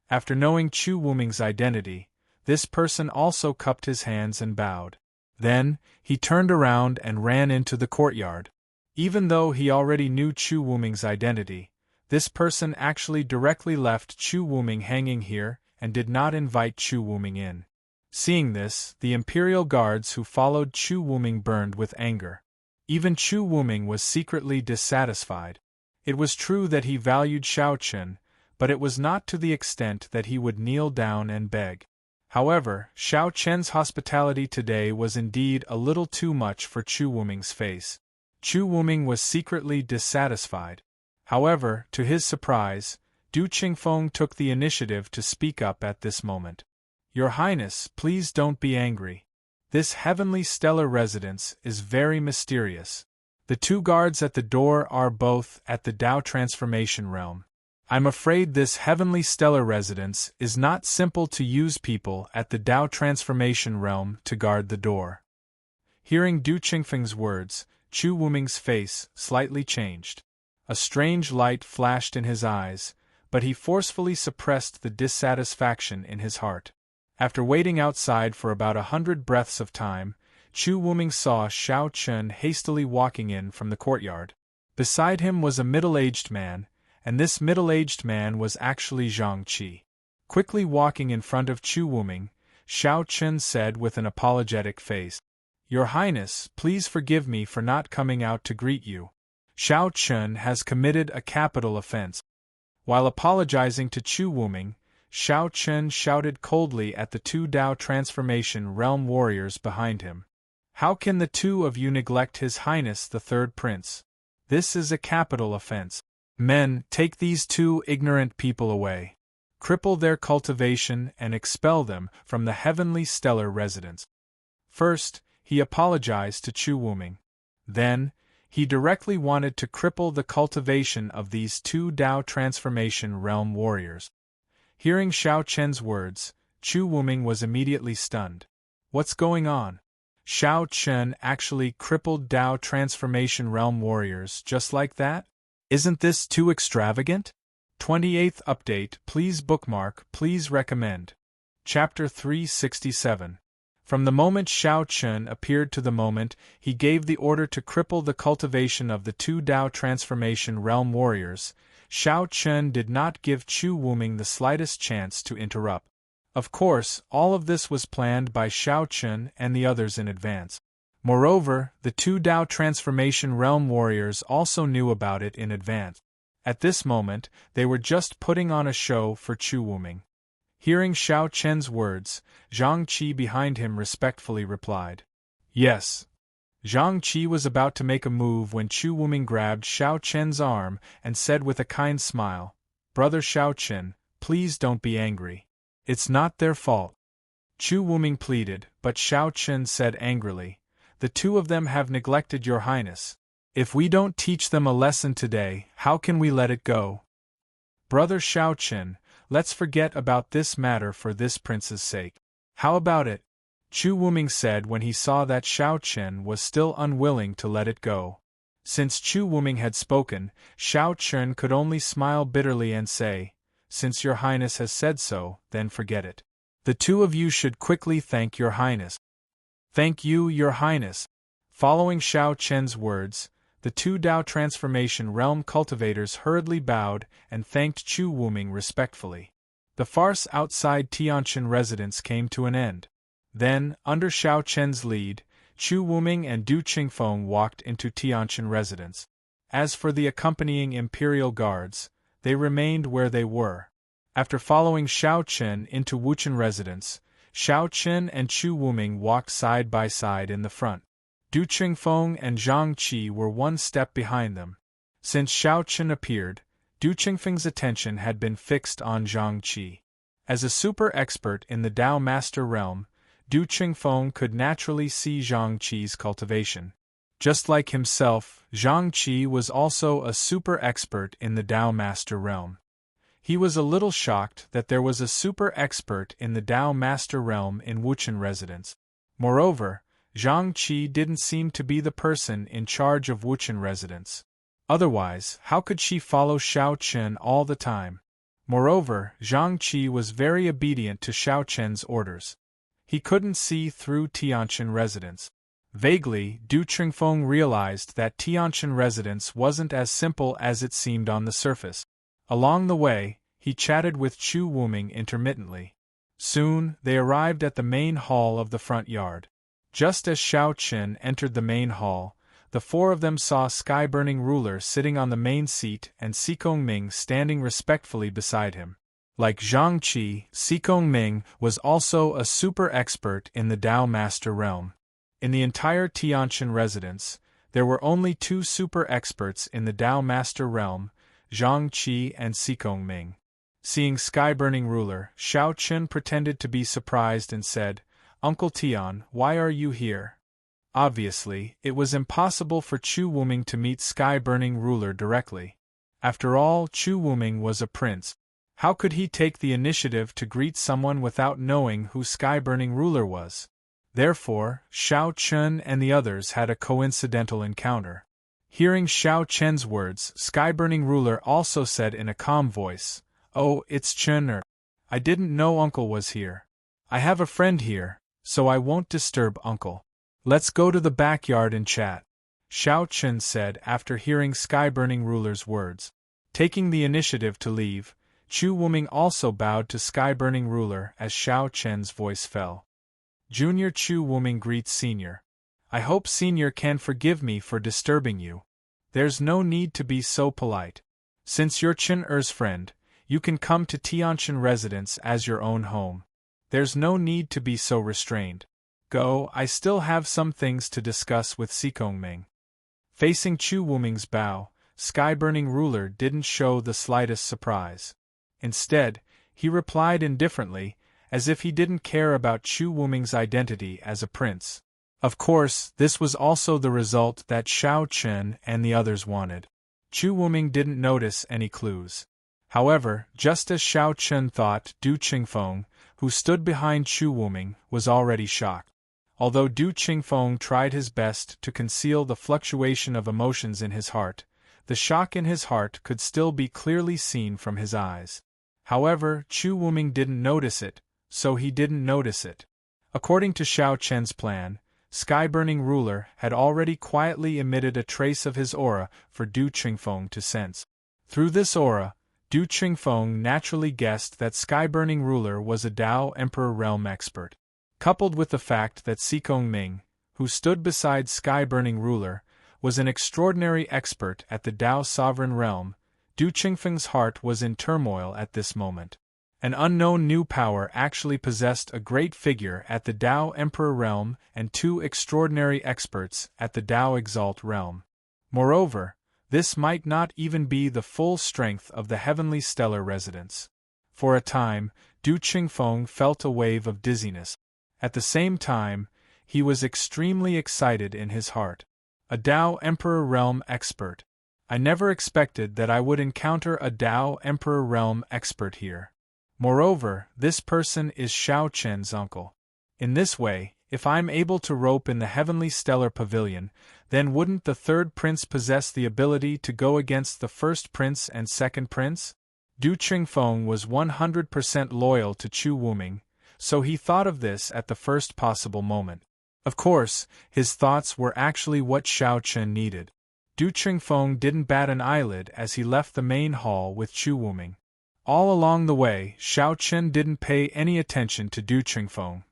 After knowing Chu Wuming's identity, this person also cupped his hands and bowed. Then, he turned around and ran into the courtyard. Even though he already knew Chu Wuming's identity, this person actually directly left Chu Wuming hanging here and did not invite Chu Wuming in. Seeing this, the imperial guards who followed Chu Wuming burned with anger. Even Chu Wuming was secretly dissatisfied. It was true that he valued Xiao Chen, but it was not to the extent that he would kneel down and beg. However, Xiao Chen's hospitality today was indeed a little too much for Chu Wuming's face. Chu Wuming was secretly dissatisfied. However, to his surprise, Du Qingfeng took the initiative to speak up at this moment. Your Highness, please don't be angry. This heavenly stellar residence is very mysterious. The two guards at the door are both at the Tao transformation realm. I'm afraid this heavenly stellar residence is not simple to use people at the Tao transformation realm to guard the door. Hearing Du Qingfeng's words, Chu Wuming's face slightly changed. A strange light flashed in his eyes, but he forcefully suppressed the dissatisfaction in his heart. After waiting outside for about 100 breaths of time, Chu Wuming saw Xiao Chen hastily walking in from the courtyard. Beside him was a middle-aged man, and this middle-aged man was actually Zhang Qi. Quickly walking in front of Chu Wuming, Xiao Chen said with an apologetic face, "Your Highness, please forgive me for not coming out to greet you. Xiao Chen has committed a capital offense." While apologizing to Chu Wuming, Xiao Chen shouted coldly at the two Tao transformation realm warriors behind him. "How can the two of you neglect His Highness the Third Prince? This is a capital offense. Men, take these two ignorant people away. Cripple their cultivation and expel them from the heavenly stellar residence." First, he apologized to Chu Wuming. Then, he directly wanted to cripple the cultivation of these two Tao transformation realm warriors. Hearing Xiao Chen's words, Chu Wuming was immediately stunned. What's going on? Xiao Chen actually crippled Tao transformation realm warriors just like that? Isn't this too extravagant? 28th update. Please bookmark, please recommend. Chapter 367. From the moment Xiao Chen appeared to the moment he gave the order to cripple the cultivation of the two Tao transformation realm warriors, Xiao Chen did not give Chu Wuming the slightest chance to interrupt. Of course, all of this was planned by Xiao Chen and the others in advance. Moreover, the two Tao transformation realm warriors also knew about it in advance. At this moment, they were just putting on a show for Chu Wuming. Hearing Xiao Chen's words, Zhang Qi behind him respectfully replied, "Yes." Zhang Qi was about to make a move when Chu Wuming grabbed Xiao Chen's arm and said with a kind smile, "Brother Xiao Chen, please don't be angry. It's not their fault." Chu Wuming pleaded, but Xiao Chen said angrily, "The two of them have neglected your Highness. If we don't teach them a lesson today, how can we let it go? Brother Xiao Chen, let's forget about this matter for this prince's sake. How about it?" Chu Wuming said when he saw that Xiao Chen was still unwilling to let it go. Since Chu Wuming had spoken, Xiao Chen could only smile bitterly and say, "Since your Highness has said so, then forget it. The two of you should quickly thank your Highness." "Thank you, your Highness." Following Xiao Chen's words, the two Tao transformation realm cultivators hurriedly bowed and thanked Chu Wuming respectfully. The farce outside Tianqin residence came to an end. Then, under Xiao Chen's lead, Chu Wuming and Du Qingfeng walked into Tianqin residence. As for the accompanying imperial guards, they remained where they were. After following Xiao Chen into Wuchen residence, Xiao Chen and Chu Wuming walked side by side in the front. Du Qingfeng and Zhang Qi were one step behind them. Since Xiao Chen appeared, Du Qingfeng's attention had been fixed on Zhang Qi. As a super expert in the Tao Master realm, Du Qingfeng could naturally see Zhang Qi's cultivation. Just like himself, Zhang Qi was also a super expert in the Tao Master realm. He was a little shocked that there was a super expert in the Tao Master realm in Wuchen residence. Moreover, Zhang Qi didn't seem to be the person in charge of Wuchen residence. Otherwise, how could she follow Xiao Chen all the time? Moreover, Zhang Qi was very obedient to Xiao Chen's orders. He couldn't see through Tianqin residence. Vaguely, Du Qingfeng realized that Tianqin residence wasn't as simple as it seemed on the surface. Along the way, he chatted with Chu Wuming intermittently. Soon, they arrived at the main hall of the front yard. Just as Xiao Chen entered the main hall, the four of them saw Sky-Burning Ruler sitting on the main seat and Xikong Ming standing respectfully beside him. Like Zhang Qi, Xikong Ming was also a super expert in the Tao Master realm. In the entire Tianqian residence, there were only two super experts in the Tao Master realm, Zhang Qi and Xikong Ming. Seeing Sky-Burning Ruler, Xiao Chen pretended to be surprised and said, "Uncle Tian, why are you here?" Obviously, it was impossible for Chu Wuming to meet Sky-Burning Ruler directly. After all, Chu Wuming was a prince. How could he take the initiative to greet someone without knowing who Sky-Burning Ruler was? Therefore, Xiao Chen and the others had a coincidental encounter. Hearing Xiao Chen's words, Sky-Burning Ruler also said in a calm voice, "Oh, it's Chen. I didn't know Uncle was here. I have a friend here, so I won't disturb Uncle. Let's go to the backyard and chat," Xiao Chen said after hearing Sky-Burning Ruler's words. Taking the initiative to leave, Chu Wuming also bowed to Sky-Burning Ruler as Xiao Chen's voice fell. Junior Chu Wuming greets Senior. "I hope Senior can forgive me for disturbing you. There's no need to be so polite. Since you're Chen Er's friend, you can come to Tianqian residence as your own home. There's no need to be so restrained. Go, I still have some things to discuss with Xikong Ming." Facing Chu Wuming's bow, Sky-Burning Ruler didn't show the slightest surprise. Instead, he replied indifferently, as if he didn't care about Chu Wuming's identity as a prince. Of course, this was also the result that Xiao Chen and the others wanted. Chu Wuming didn't notice any clues. However, just as Xiao Chen thought, Du Qingfeng, who stood behind Chu Wuming, was already shocked. Although Du Qingfeng tried his best to conceal the fluctuation of emotions in his heart, the shock in his heart could still be clearly seen from his eyes. However, Chu Wuming didn't notice it, so he didn't notice it. According to Xiao Chen's plan, Sky-Burning Ruler had already quietly emitted a trace of his aura for Du Qingfeng to sense. Through this aura, Du Qingfeng naturally guessed that Sky-Burning Ruler was a Tao Emperor realm expert. Coupled with the fact that Xikong Ming, who stood beside Sky-Burning Ruler, was an extraordinary expert at the Tao Sovereign Realm, Du Qingfeng's heart was in turmoil at this moment. An unknown new power actually possessed a great figure at the Tao Emperor Realm and two extraordinary experts at the Tao Exalt Realm. Moreover, this might not even be the full strength of the Heavenly Stellar Residence. For a time, Du Qingfeng felt a wave of dizziness. At the same time, he was extremely excited in his heart. A Tao Emperor Realm expert. I never expected that I would encounter a Tao Emperor Realm expert here. Moreover, this person is Xiao Chen's uncle. In this way, if I'm able to rope in the Heavenly Stellar Pavilion, then wouldn't the third prince possess the ability to go against the first prince and second prince? Du Qingfeng was 100% loyal to Chu Wuming, so he thought of this at the first possible moment. Of course, his thoughts were actually what Xiao Chen needed. Du Qingfeng didn't bat an eyelid as he left the main hall with Chu Wuming. All along the way, Xiao Chen didn't pay any attention to Du Qingfeng.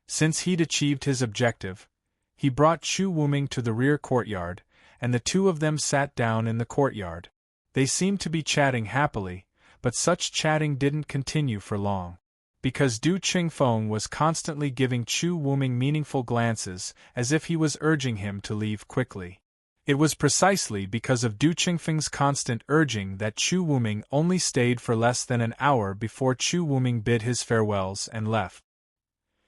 Since he'd achieved his objective, he brought Chu Wuming to the rear courtyard, and the two of them sat down in the courtyard. They seemed to be chatting happily, but such chatting didn't continue for long. Because Du Qingfeng was constantly giving Chu Wuming meaningful glances, as if he was urging him to leave quickly. It was precisely because of Du Qingfeng's constant urging that Chu Wuming only stayed for less than an hour before Chu Wuming bid his farewells and left.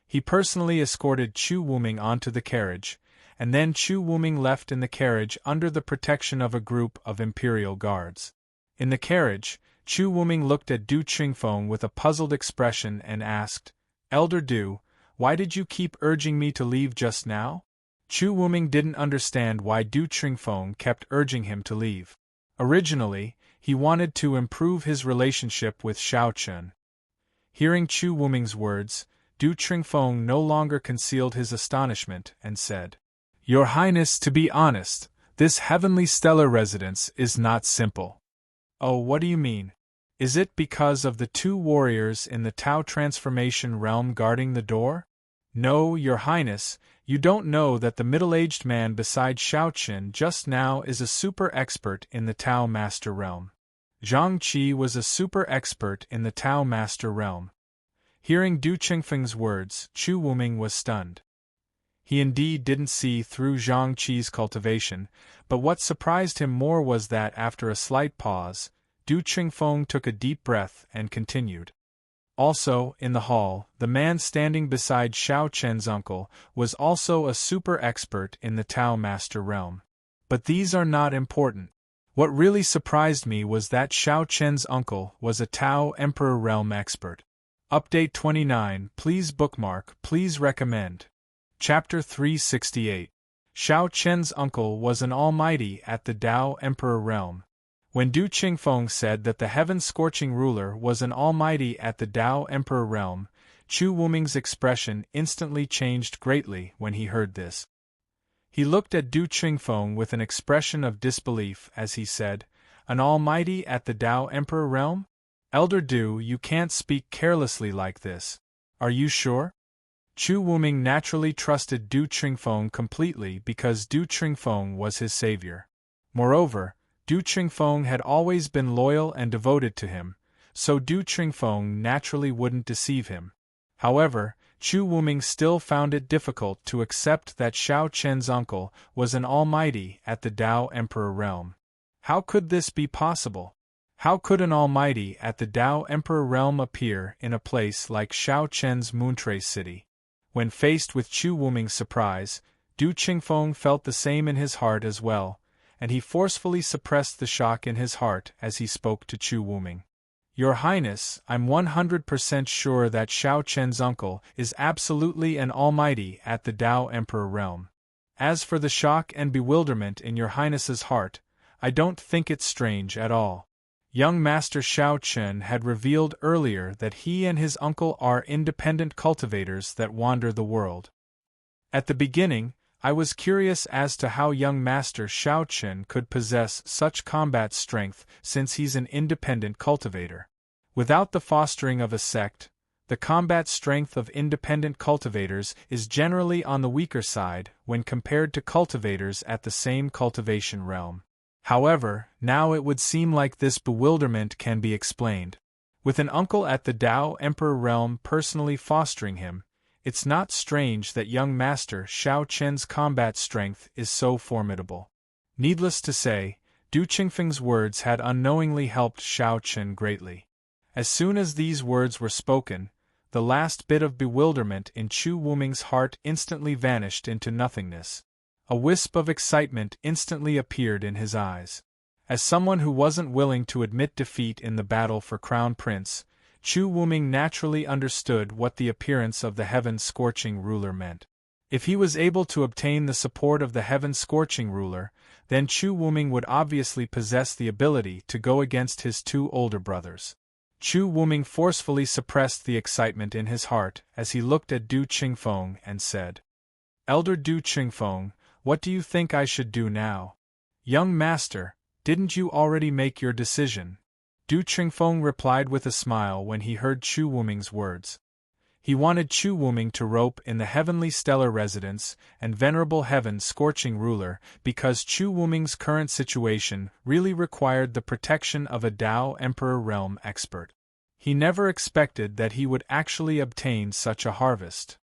He personally escorted Chu Wuming onto the carriage, and then Chu Wuming left in the carriage under the protection of a group of imperial guards. In the carriage, Chu Wuming looked at Du Qingfeng with a puzzled expression and asked, "Elder Du, why did you keep urging me to leave just now?" Chu Wuming didn't understand why Du Qingfeng kept urging him to leave. Originally, he wanted to improve his relationship with Xiao Chen. Hearing Chu Wuming's words, Du Qingfeng no longer concealed his astonishment and said, "Your Highness, to be honest, this Heavenly Stellar Residence is not simple." "Oh, what do you mean? Is it because of the two warriors in the Tao Transformation Realm guarding the door?" "No, Your Highness, you don't know that the middle-aged man beside Xiao Chen just now is a super expert in the Tao Master Realm. Zhang Qi was a super expert in the Tao Master realm. Hearing Du Qingfeng's words, Chu Wuming was stunned. He indeed didn't see through Zhang Qi's cultivation, but what surprised him more was that after a slight pause, Du Qingfeng took a deep breath and continued. Also, in the hall, the man standing beside Xiao Chen's uncle was also a super expert in the Tao Master realm. But these are not important. What really surprised me was that Xiao Chen's uncle was a Tao Emperor realm expert. Update 29. Please bookmark, please recommend. Chapter 368. Xiao Chen's uncle was an almighty at the Tao Emperor realm. When Du Qingfeng said that the heaven-scorching ruler was an almighty at the Tao Emperor realm, Chu Wuming's expression instantly changed greatly when he heard this. He looked at Du Qingfeng with an expression of disbelief as he said, "An almighty at the Tao Emperor realm? Elder Du, you can't speak carelessly like this. Are you sure?" Chu Wuming naturally trusted Du Qingfeng completely because Du Qingfeng was his savior. Moreover, Du Qingfeng had always been loyal and devoted to him, so Du Qingfeng naturally wouldn't deceive him. However, Chu Wuming still found it difficult to accept that Xiao Chen's uncle was an almighty at the Tao Emperor realm. How could this be possible? How could an almighty at the Tao Emperor realm appear in a place like Xiao Chen's Moontrace city? When faced with Chu Wuming's surprise, Du Qingfeng felt the same in his heart as well, and he forcefully suppressed the shock in his heart as he spoke to Chu Wuming. "Your Highness, I'm 100% sure that Xiao Chen's uncle is absolutely an almighty at the Tao Emperor realm. As for the shock and bewilderment in your Highness's heart, I don't think it's strange at all. Young Master Xiao Chen had revealed earlier that he and his uncle are independent cultivators that wander the world. At the beginning, I was curious as to how young Master Xiao Chen could possess such combat strength since he's an independent cultivator. Without the fostering of a sect, the combat strength of independent cultivators is generally on the weaker side when compared to cultivators at the same cultivation realm. However, now it would seem like this bewilderment can be explained. With an uncle at the Tao Emperor realm personally fostering him, it's not strange that young Master Xiao Chen's combat strength is so formidable. Needless to say, Du Qingfeng's words had unknowingly helped Xiao Chen greatly. As soon as these words were spoken, the last bit of bewilderment in Chu Wuming's heart instantly vanished into nothingness. A wisp of excitement instantly appeared in his eyes. As someone who wasn't willing to admit defeat in the battle for Crown Prince, Chu Wuming naturally understood what the appearance of the heaven-scorching ruler meant. If he was able to obtain the support of the heaven-scorching ruler, then Chu Wuming would obviously possess the ability to go against his two older brothers. Chu Wuming forcefully suppressed the excitement in his heart as he looked at Du Qingfeng and said, "Elder Du Qingfeng, what do you think I should do now?" "Young master, didn't you already make your decision?" Du Qingfeng replied with a smile when he heard Chu Wuming's words. He wanted Chu Wuming to rope in the heavenly stellar residence and venerable heaven-scorching ruler because Chu Wuming's current situation really required the protection of a Tao Emperor realm expert. He never expected that he would actually obtain such a harvest.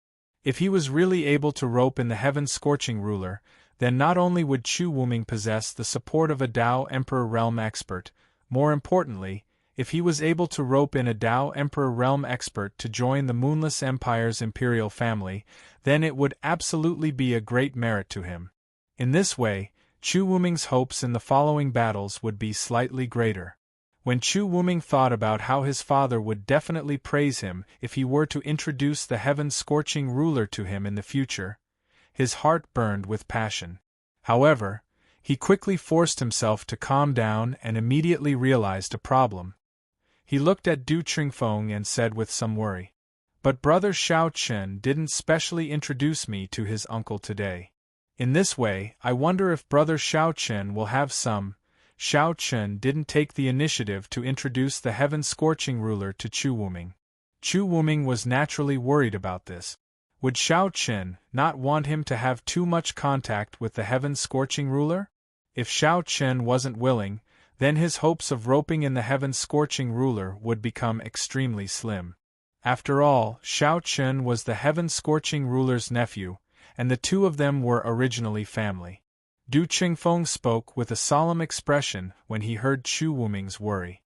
If he was really able to rope in the heaven-scorching ruler, then not only would Chu Wuming possess the support of a Tao Emperor realm expert, more importantly, if he was able to rope in a Tao Emperor realm expert to join the Moonless Empire's imperial family, then it would absolutely be a great merit to him. In this way, Chu Wuming's hopes in the following battles would be slightly greater. When Chu Wuming thought about how his father would definitely praise him if he were to introduce the heaven-scorching ruler to him in the future, his heart burned with passion. However, he quickly forced himself to calm down and immediately realized a problem. He looked at Du Qingfeng and said with some worry, "But Brother Xiao Chen didn't specially introduce me to his uncle today. In this way, I wonder if Brother Xiao Chen will have some." Xiao Chen didn't take the initiative to introduce the heaven-scorching ruler to Chu Wuming. Chu Wuming was naturally worried about this. Would Xiao Chen not want him to have too much contact with the heaven-scorching ruler? If Xiao Chen wasn't willing, then his hopes of roping in the heaven-scorching ruler would become extremely slim. After all, Shao Chun was the heaven-scorching ruler's nephew, and the two of them were originally family. Du Qingfeng spoke with a solemn expression when he heard Chu Wuming's worry.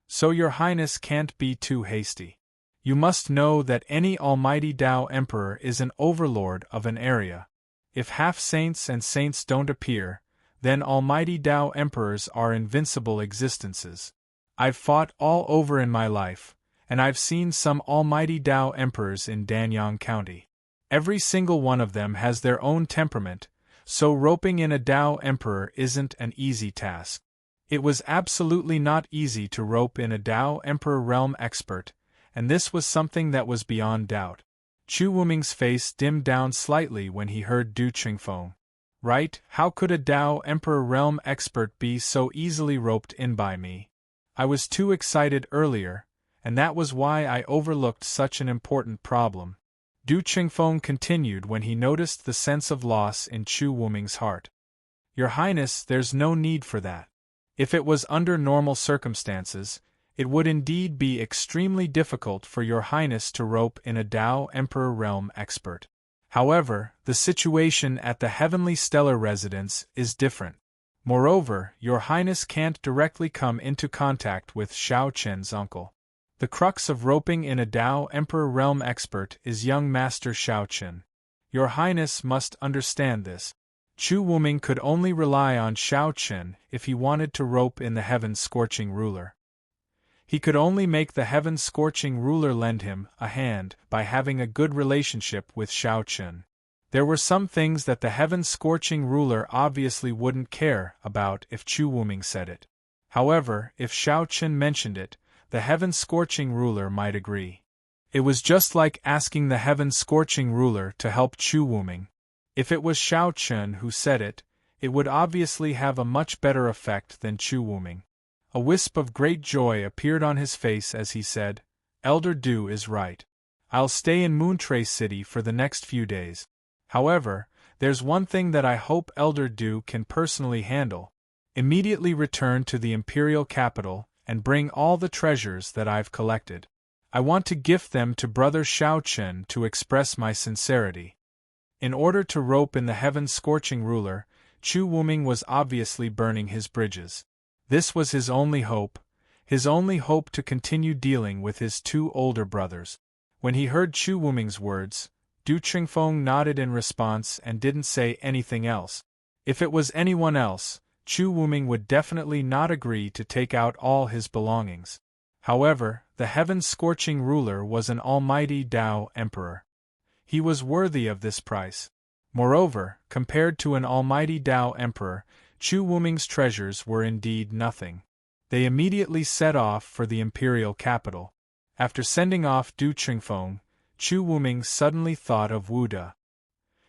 So your highness can't be too hasty. You must know that any almighty Tao emperor is an overlord of an area. If half-saints and saints don't appear, then almighty Tao emperors are invincible existences. I've fought all over in my life, and I've seen some almighty Tao emperors in Danyang County. Every single one of them has their own temperament, so roping in a Tao emperor isn't an easy task. It was absolutely not easy to rope in a Tao emperor realm expert, and this was something that was beyond doubt. Chu Wuming's face dimmed down slightly when he heard Du Qingfeng. Right, how could a Tao emperor realm expert be so easily roped in by me? I was too excited earlier, and that was why I overlooked such an important problem. Du Qingfeng continued when he noticed the sense of loss in Chu Wuming's heart. Your Highness, there's no need for that. If it was under normal circumstances, it would indeed be extremely difficult for your Highness to rope in a Tao Emperor realm expert. However, the situation at the Heavenly Stellar Residence is different. Moreover, your Highness can't directly come into contact with Shao Chen's uncle. The crux of roping in a Tao Emperor realm expert is young Master Shao Chen. Your Highness must understand this. Chu Wuming could only rely on Shao Chen if he wanted to rope in the heaven-scorching ruler. He could only make the heaven-scorching ruler lend him a hand by having a good relationship with Shao Chen. There were some things that the heaven-scorching ruler obviously wouldn't care about if Chu Wuming said it. However, if Shao Chen mentioned it, the heaven-scorching ruler might agree. It was just like asking the heaven-scorching ruler to help Chu Wuming. If it was Shao Chen who said it, it would obviously have a much better effect than Chu Wuming. A wisp of great joy appeared on his face as he said, "Elder Du is right. I'll stay in Moontrace City for the next few days. However, there's one thing that I hope Elder Du can personally handle. Immediately return to the Imperial Capital and bring all the treasures that I've collected. I want to gift them to Brother Shao Chen to express my sincerity." In order to rope in the heaven-scorching ruler, Chu Wuming was obviously burning his bridges. This was his only hope to continue dealing with his two older brothers. When he heard Chu Wuming's words, Du Qingfeng nodded in response and didn't say anything else. If it was anyone else, Chu Wuming would definitely not agree to take out all his belongings. However, the heaven-scorching ruler was an almighty Tao emperor. He was worthy of this price. Moreover, compared to an almighty Tao emperor, Chu Wuming's treasures were indeed nothing. They immediately set off for the imperial capital. After sending off Du Qingfeng, Chu Wuming suddenly thought of Wu De.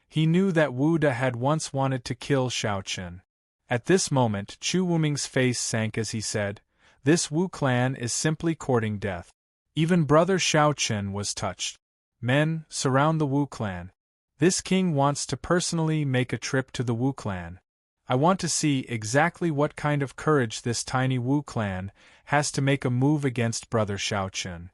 He knew that Wu De had once wanted to kill Shao Chen. At this moment Chu Wuming's face sank as he said, "This Wu clan is simply courting death." Even Brother Shao Chen was touched. "Men, surround the Wu clan. This king wants to personally make a trip to the Wu clan. I want to see exactly what kind of courage this tiny Wu clan has to make a move against Brother Shao Chen."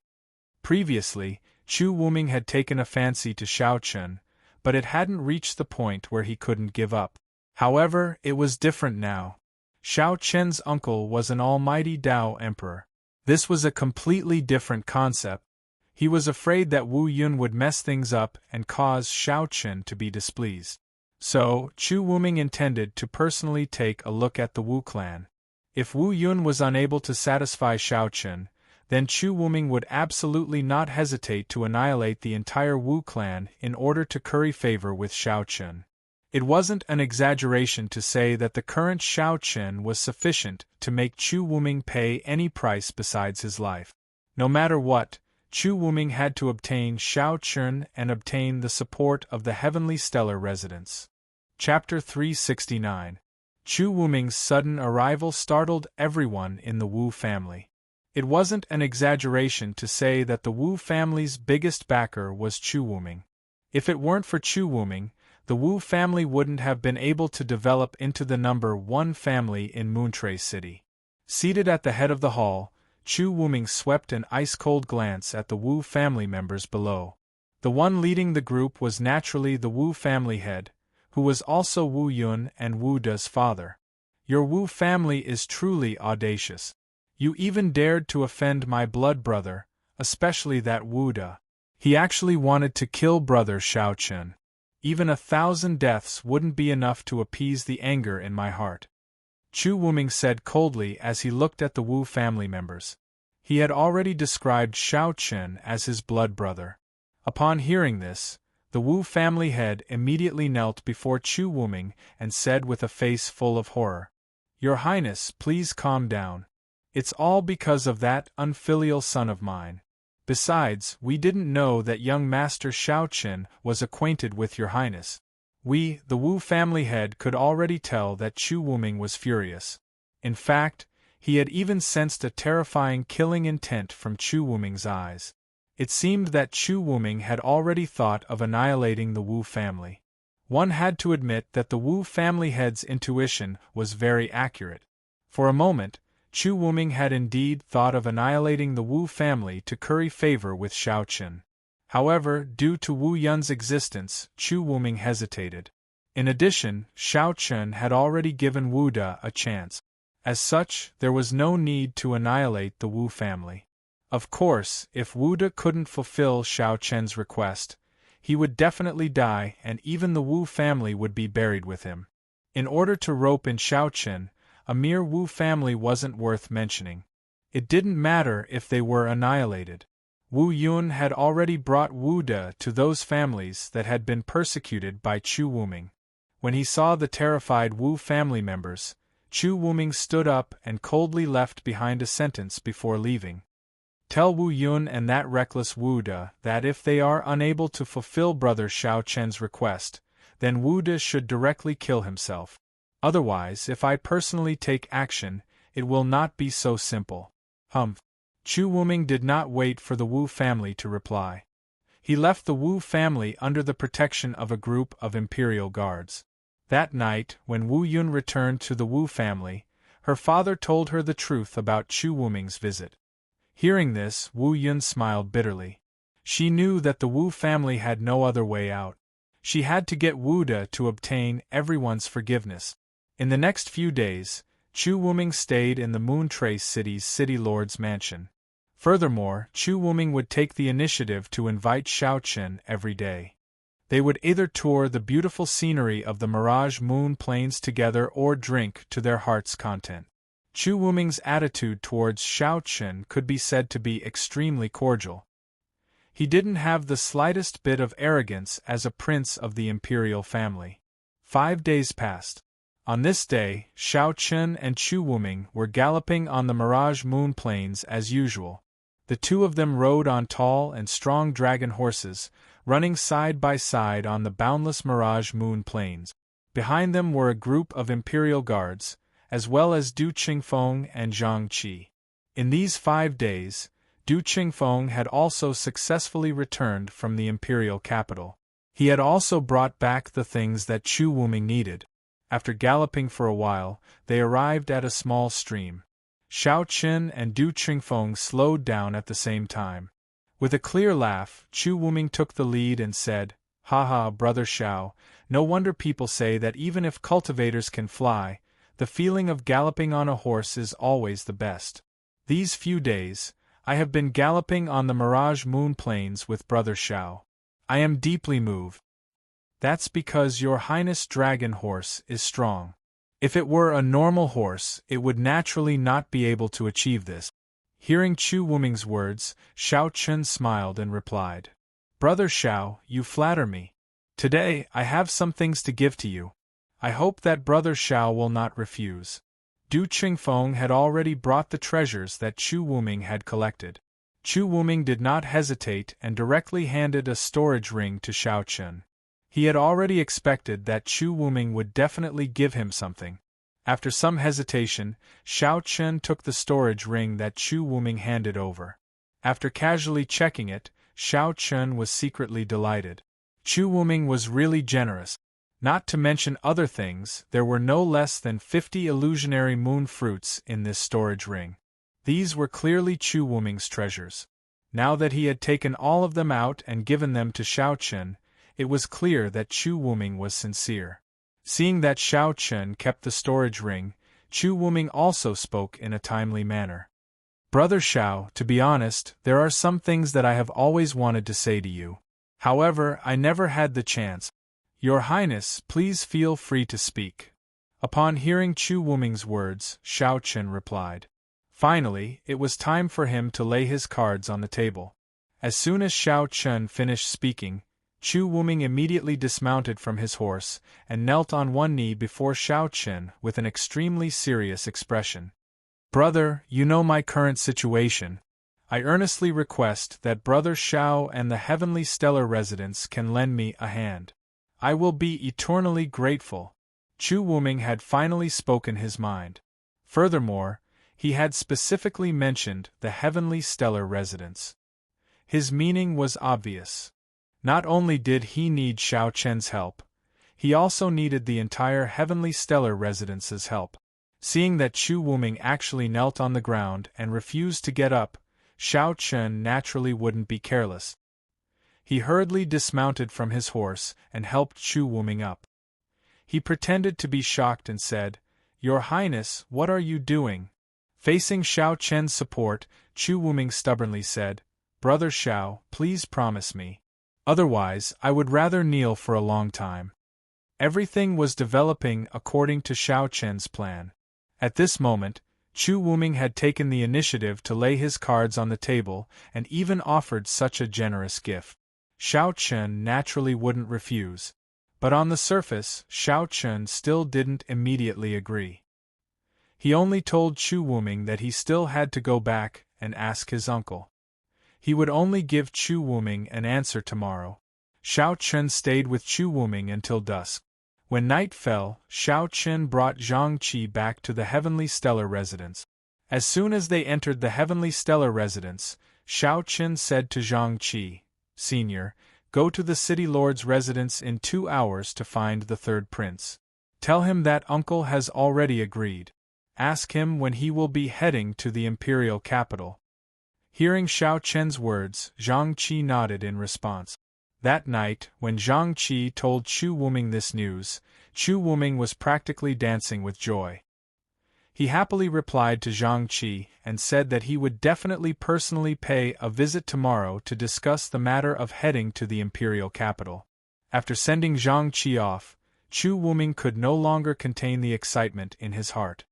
Previously, Chu Wuming had taken a fancy to Shao Chen, but it hadn't reached the point where he couldn't give up. However, it was different now. Shao Chen's uncle was an almighty Tao emperor. This was a completely different concept. He was afraid that Wu Yun would mess things up and cause Shao Chen to be displeased. So, Chu Wuming intended to personally take a look at the Wu clan. If Wu Yun was unable to satisfy Shao Chen, then Chu Wuming would absolutely not hesitate to annihilate the entire Wu clan in order to curry favor with Shao Chen. It wasn't an exaggeration to say that the current Shao Chen was sufficient to make Chu Wuming pay any price besides his life. No matter what, Chu Wuming had to obtain Shao Chen and obtain the support of the Heavenly Stellar Residence. Chapter 369. Chu Wuming's sudden arrival startled everyone in the Wu family. It wasn't an exaggeration to say that the Wu family's biggest backer was Chu Wuming. If it weren't for Chu Wuming, the Wu family wouldn't have been able to develop into the number one family in Moontrace City. Seated at the head of the hall, Chu Wuming swept an ice-cold glance at the Wu family members below. The one leading the group was naturally the Wu family head, who was also Wu Yun and Wu Da's father. Your Wu family is truly audacious. You even dared to offend my blood brother, especially that Wu Da. He actually wanted to kill brother Shao Chen. Even 1,000 deaths wouldn't be enough to appease the anger in my heart. Chu Wuming said coldly as he looked at the Wu family members. He had already described Shao Chen as his blood brother. Upon hearing this, the Wu family head immediately knelt before Chu Wuming and said with a face full of horror, "Your Highness, please calm down. It's all because of that unfilial son of mine. Besides, we didn't know that young Master Shao Chen was acquainted with your Highness." We, the Wu family head, could already tell that Chu Wuming was furious. In fact, he had even sensed a terrifying killing intent from Chu Wuming's eyes. It seemed that Chu Wuming had already thought of annihilating the Wu family. One had to admit that the Wu family head's intuition was very accurate. For a moment, Chu Wuming had indeed thought of annihilating the Wu family to curry favor with Shao Chen. However, due to Wu Yun's existence, Chu Wuming hesitated. In addition, Shao Chen had already given Wu Da a chance. As such, there was no need to annihilate the Wu family. Of course, if Wu Da couldn't fulfill Shao Chen's request, he would definitely die and even the Wu family would be buried with him. In order to rope in Shao Chen, a mere Wu family wasn't worth mentioning. It didn't matter if they were annihilated. Wu Yun had already brought Wu Da to those families that had been persecuted by Chu Wuming. When he saw the terrified Wu family members, Chu Wuming stood up and coldly left behind a sentence before leaving. "Tell Wu Yun and that reckless Wu Da that if they are unable to fulfill brother Shao Chen's request, then Wu Da should directly kill himself. Otherwise, if I personally take action, it will not be so simple." Chu Wuming did not wait for the Wu family to reply. He left the Wu family under the protection of a group of imperial guards. That night, when Wu Yun returned to the Wu family, her father told her the truth about Chu Wuming's visit. Hearing this, Wu Yun smiled bitterly. She knew that the Wu family had no other way out. She had to get Wu Da to obtain everyone's forgiveness. In the next few days, Chu Wuming stayed in the Moon Trace City's City Lord's mansion. Furthermore, Chu Wuming would take the initiative to invite Shao Chen every day. They would either tour the beautiful scenery of the Mirage Moon Plains together or drink to their heart's content. Chu Wuming's attitude towards Shao Chen could be said to be extremely cordial. He didn't have the slightest bit of arrogance as a prince of the imperial family. 5 days passed. On this day, Shao Chen and Chu Wuming were galloping on the Mirage Moon Plains as usual. The two of them rode on tall and strong dragon horses, running side by side on the boundless Mirage Moon Plains. Behind them were a group of imperial guards, as well as Du Qingfeng and Zhang Qi. In these 5 days, Du Qingfeng had also successfully returned from the imperial capital. He had also brought back the things that Chu Wuming needed. After galloping for a while, they arrived at a small stream. Shao Chen and Du Qingfeng slowed down at the same time. With a clear laugh, Chu Wuming took the lead and said, "Haha, brother Shao, no wonder people say that even if cultivators can fly, the feeling of galloping on a horse is always the best. These few days, I have been galloping on the Mirage Moon Plains with brother Shao. I am deeply moved. That's because your Highness' dragon horse is strong. If it were a normal horse, it would naturally not be able to achieve this." Hearing Chu Wuming's words, Shao Chen smiled and replied, "Brother Shao, you flatter me. Today, I have some things to give to you. I hope that brother Shao will not refuse." Du Qingfeng had already brought the treasures that Chu Wuming had collected. Chu Wuming did not hesitate and directly handed a storage ring to Shao Chen. He had already expected that Chu Wuming would definitely give him something. After some hesitation, Shao Chen took the storage ring that Chu Wuming handed over. After casually checking it, Shao Chen was secretly delighted. Chu Wuming was really generous. Not to mention other things, there were no less than 50 illusionary moon fruits in this storage ring. These were clearly Chu Wuming's treasures. Now that he had taken all of them out and given them to Xiao Chen, it was clear that Chu Wuming was sincere. Seeing that Xiao Chen kept the storage ring, Chu Wuming also spoke in a timely manner. Brother Xiao, to be honest, there are some things that I have always wanted to say to you. However, I never had the chance. Your Highness, please feel free to speak. Upon hearing Chu Wuming's words, Xiao Chen replied. Finally, it was time for him to lay his cards on the table. As soon as Xiao Chen finished speaking, Chu Wuming immediately dismounted from his horse and knelt on one knee before Xiao Chen with an extremely serious expression. Brother, you know my current situation. I earnestly request that Brother Xiao and the Heavenly Stellar Residence can lend me a hand. I will be eternally grateful. Chu Wuming had finally spoken his mind. Furthermore, he had specifically mentioned the Heavenly Stellar Residence. His meaning was obvious. Not only did he need Xiao Chen's help, he also needed the entire Heavenly Stellar Residence's help. Seeing that Chu Wuming actually knelt on the ground and refused to get up, Xiao Chen naturally wouldn't be careless. He hurriedly dismounted from his horse and helped Chu Wuming up. He pretended to be shocked and said, "Your Highness, what are you doing?" Facing Xiao Chen's support, Chu Wuming stubbornly said, "Brother Xiao, please promise me. Otherwise, I would rather kneel for a long time." Everything was developing according to Xiao Chen's plan. At this moment, Chu Wuming had taken the initiative to lay his cards on the table and even offered such a generous gift. Xiao Chen naturally wouldn't refuse, but on the surface, Xiao Chen still didn't immediately agree. He only told Chu Wuming that he still had to go back and ask his uncle. He would only give Chu Wuming an answer tomorrow. Xiao Chen stayed with Chu Wuming until dusk. When night fell, Xiao Chen brought Zhang Qi back to the Heavenly Stellar Residence. As soon as they entered the Heavenly Stellar Residence, Xiao Chen said to Zhang Qi, "Senior, go to the City Lord's residence in 2 hours to find the third prince. Tell him that uncle has already agreed. Ask him when he will be heading to the imperial capital." Hearing Xiao Chen's words, Zhang Qi nodded in response. That night, when Zhang Qi told Chu Wuming this news, Chu Wuming was practically dancing with joy. He happily replied to Zhang Qi and said that he would definitely personally pay a visit tomorrow to discuss the matter of heading to the imperial capital. After sending Zhang Qi off, Chu Wuming could no longer contain the excitement in his heart.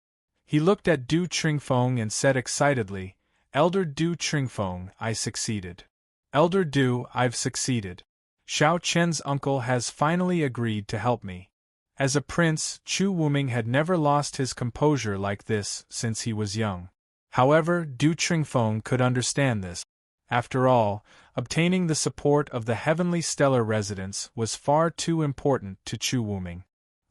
He looked at Du Tringfeng and said excitedly, "Elder Du Tringfeng, I succeeded. Elder Du, I've succeeded. Xiao Chen's uncle has finally agreed to help me." As a prince, Chu Wuming had never lost his composure like this since he was young. However, Du Tringfeng could understand this. After all, obtaining the support of the Heavenly Stellar Residence was far too important to Chu Wuming.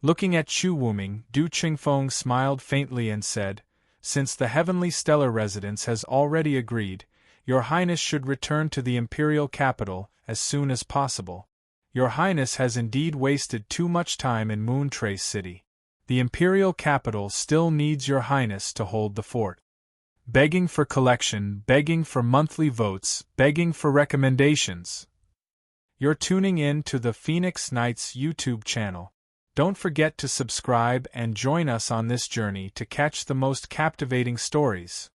Looking at Chu Wuming, Du Tringfeng smiled faintly and said, "Since the Heavenly Stellar Residence has already agreed, Your Highness should return to the imperial capital as soon as possible. Your Highness has indeed wasted too much time in Moontrace City. The imperial capital still needs Your Highness to hold the fort." Begging for collection, begging for monthly votes, begging for recommendations. You're tuning in to the Phoenix Knights YouTube channel. Don't forget to subscribe and join us on this journey to catch the most captivating stories.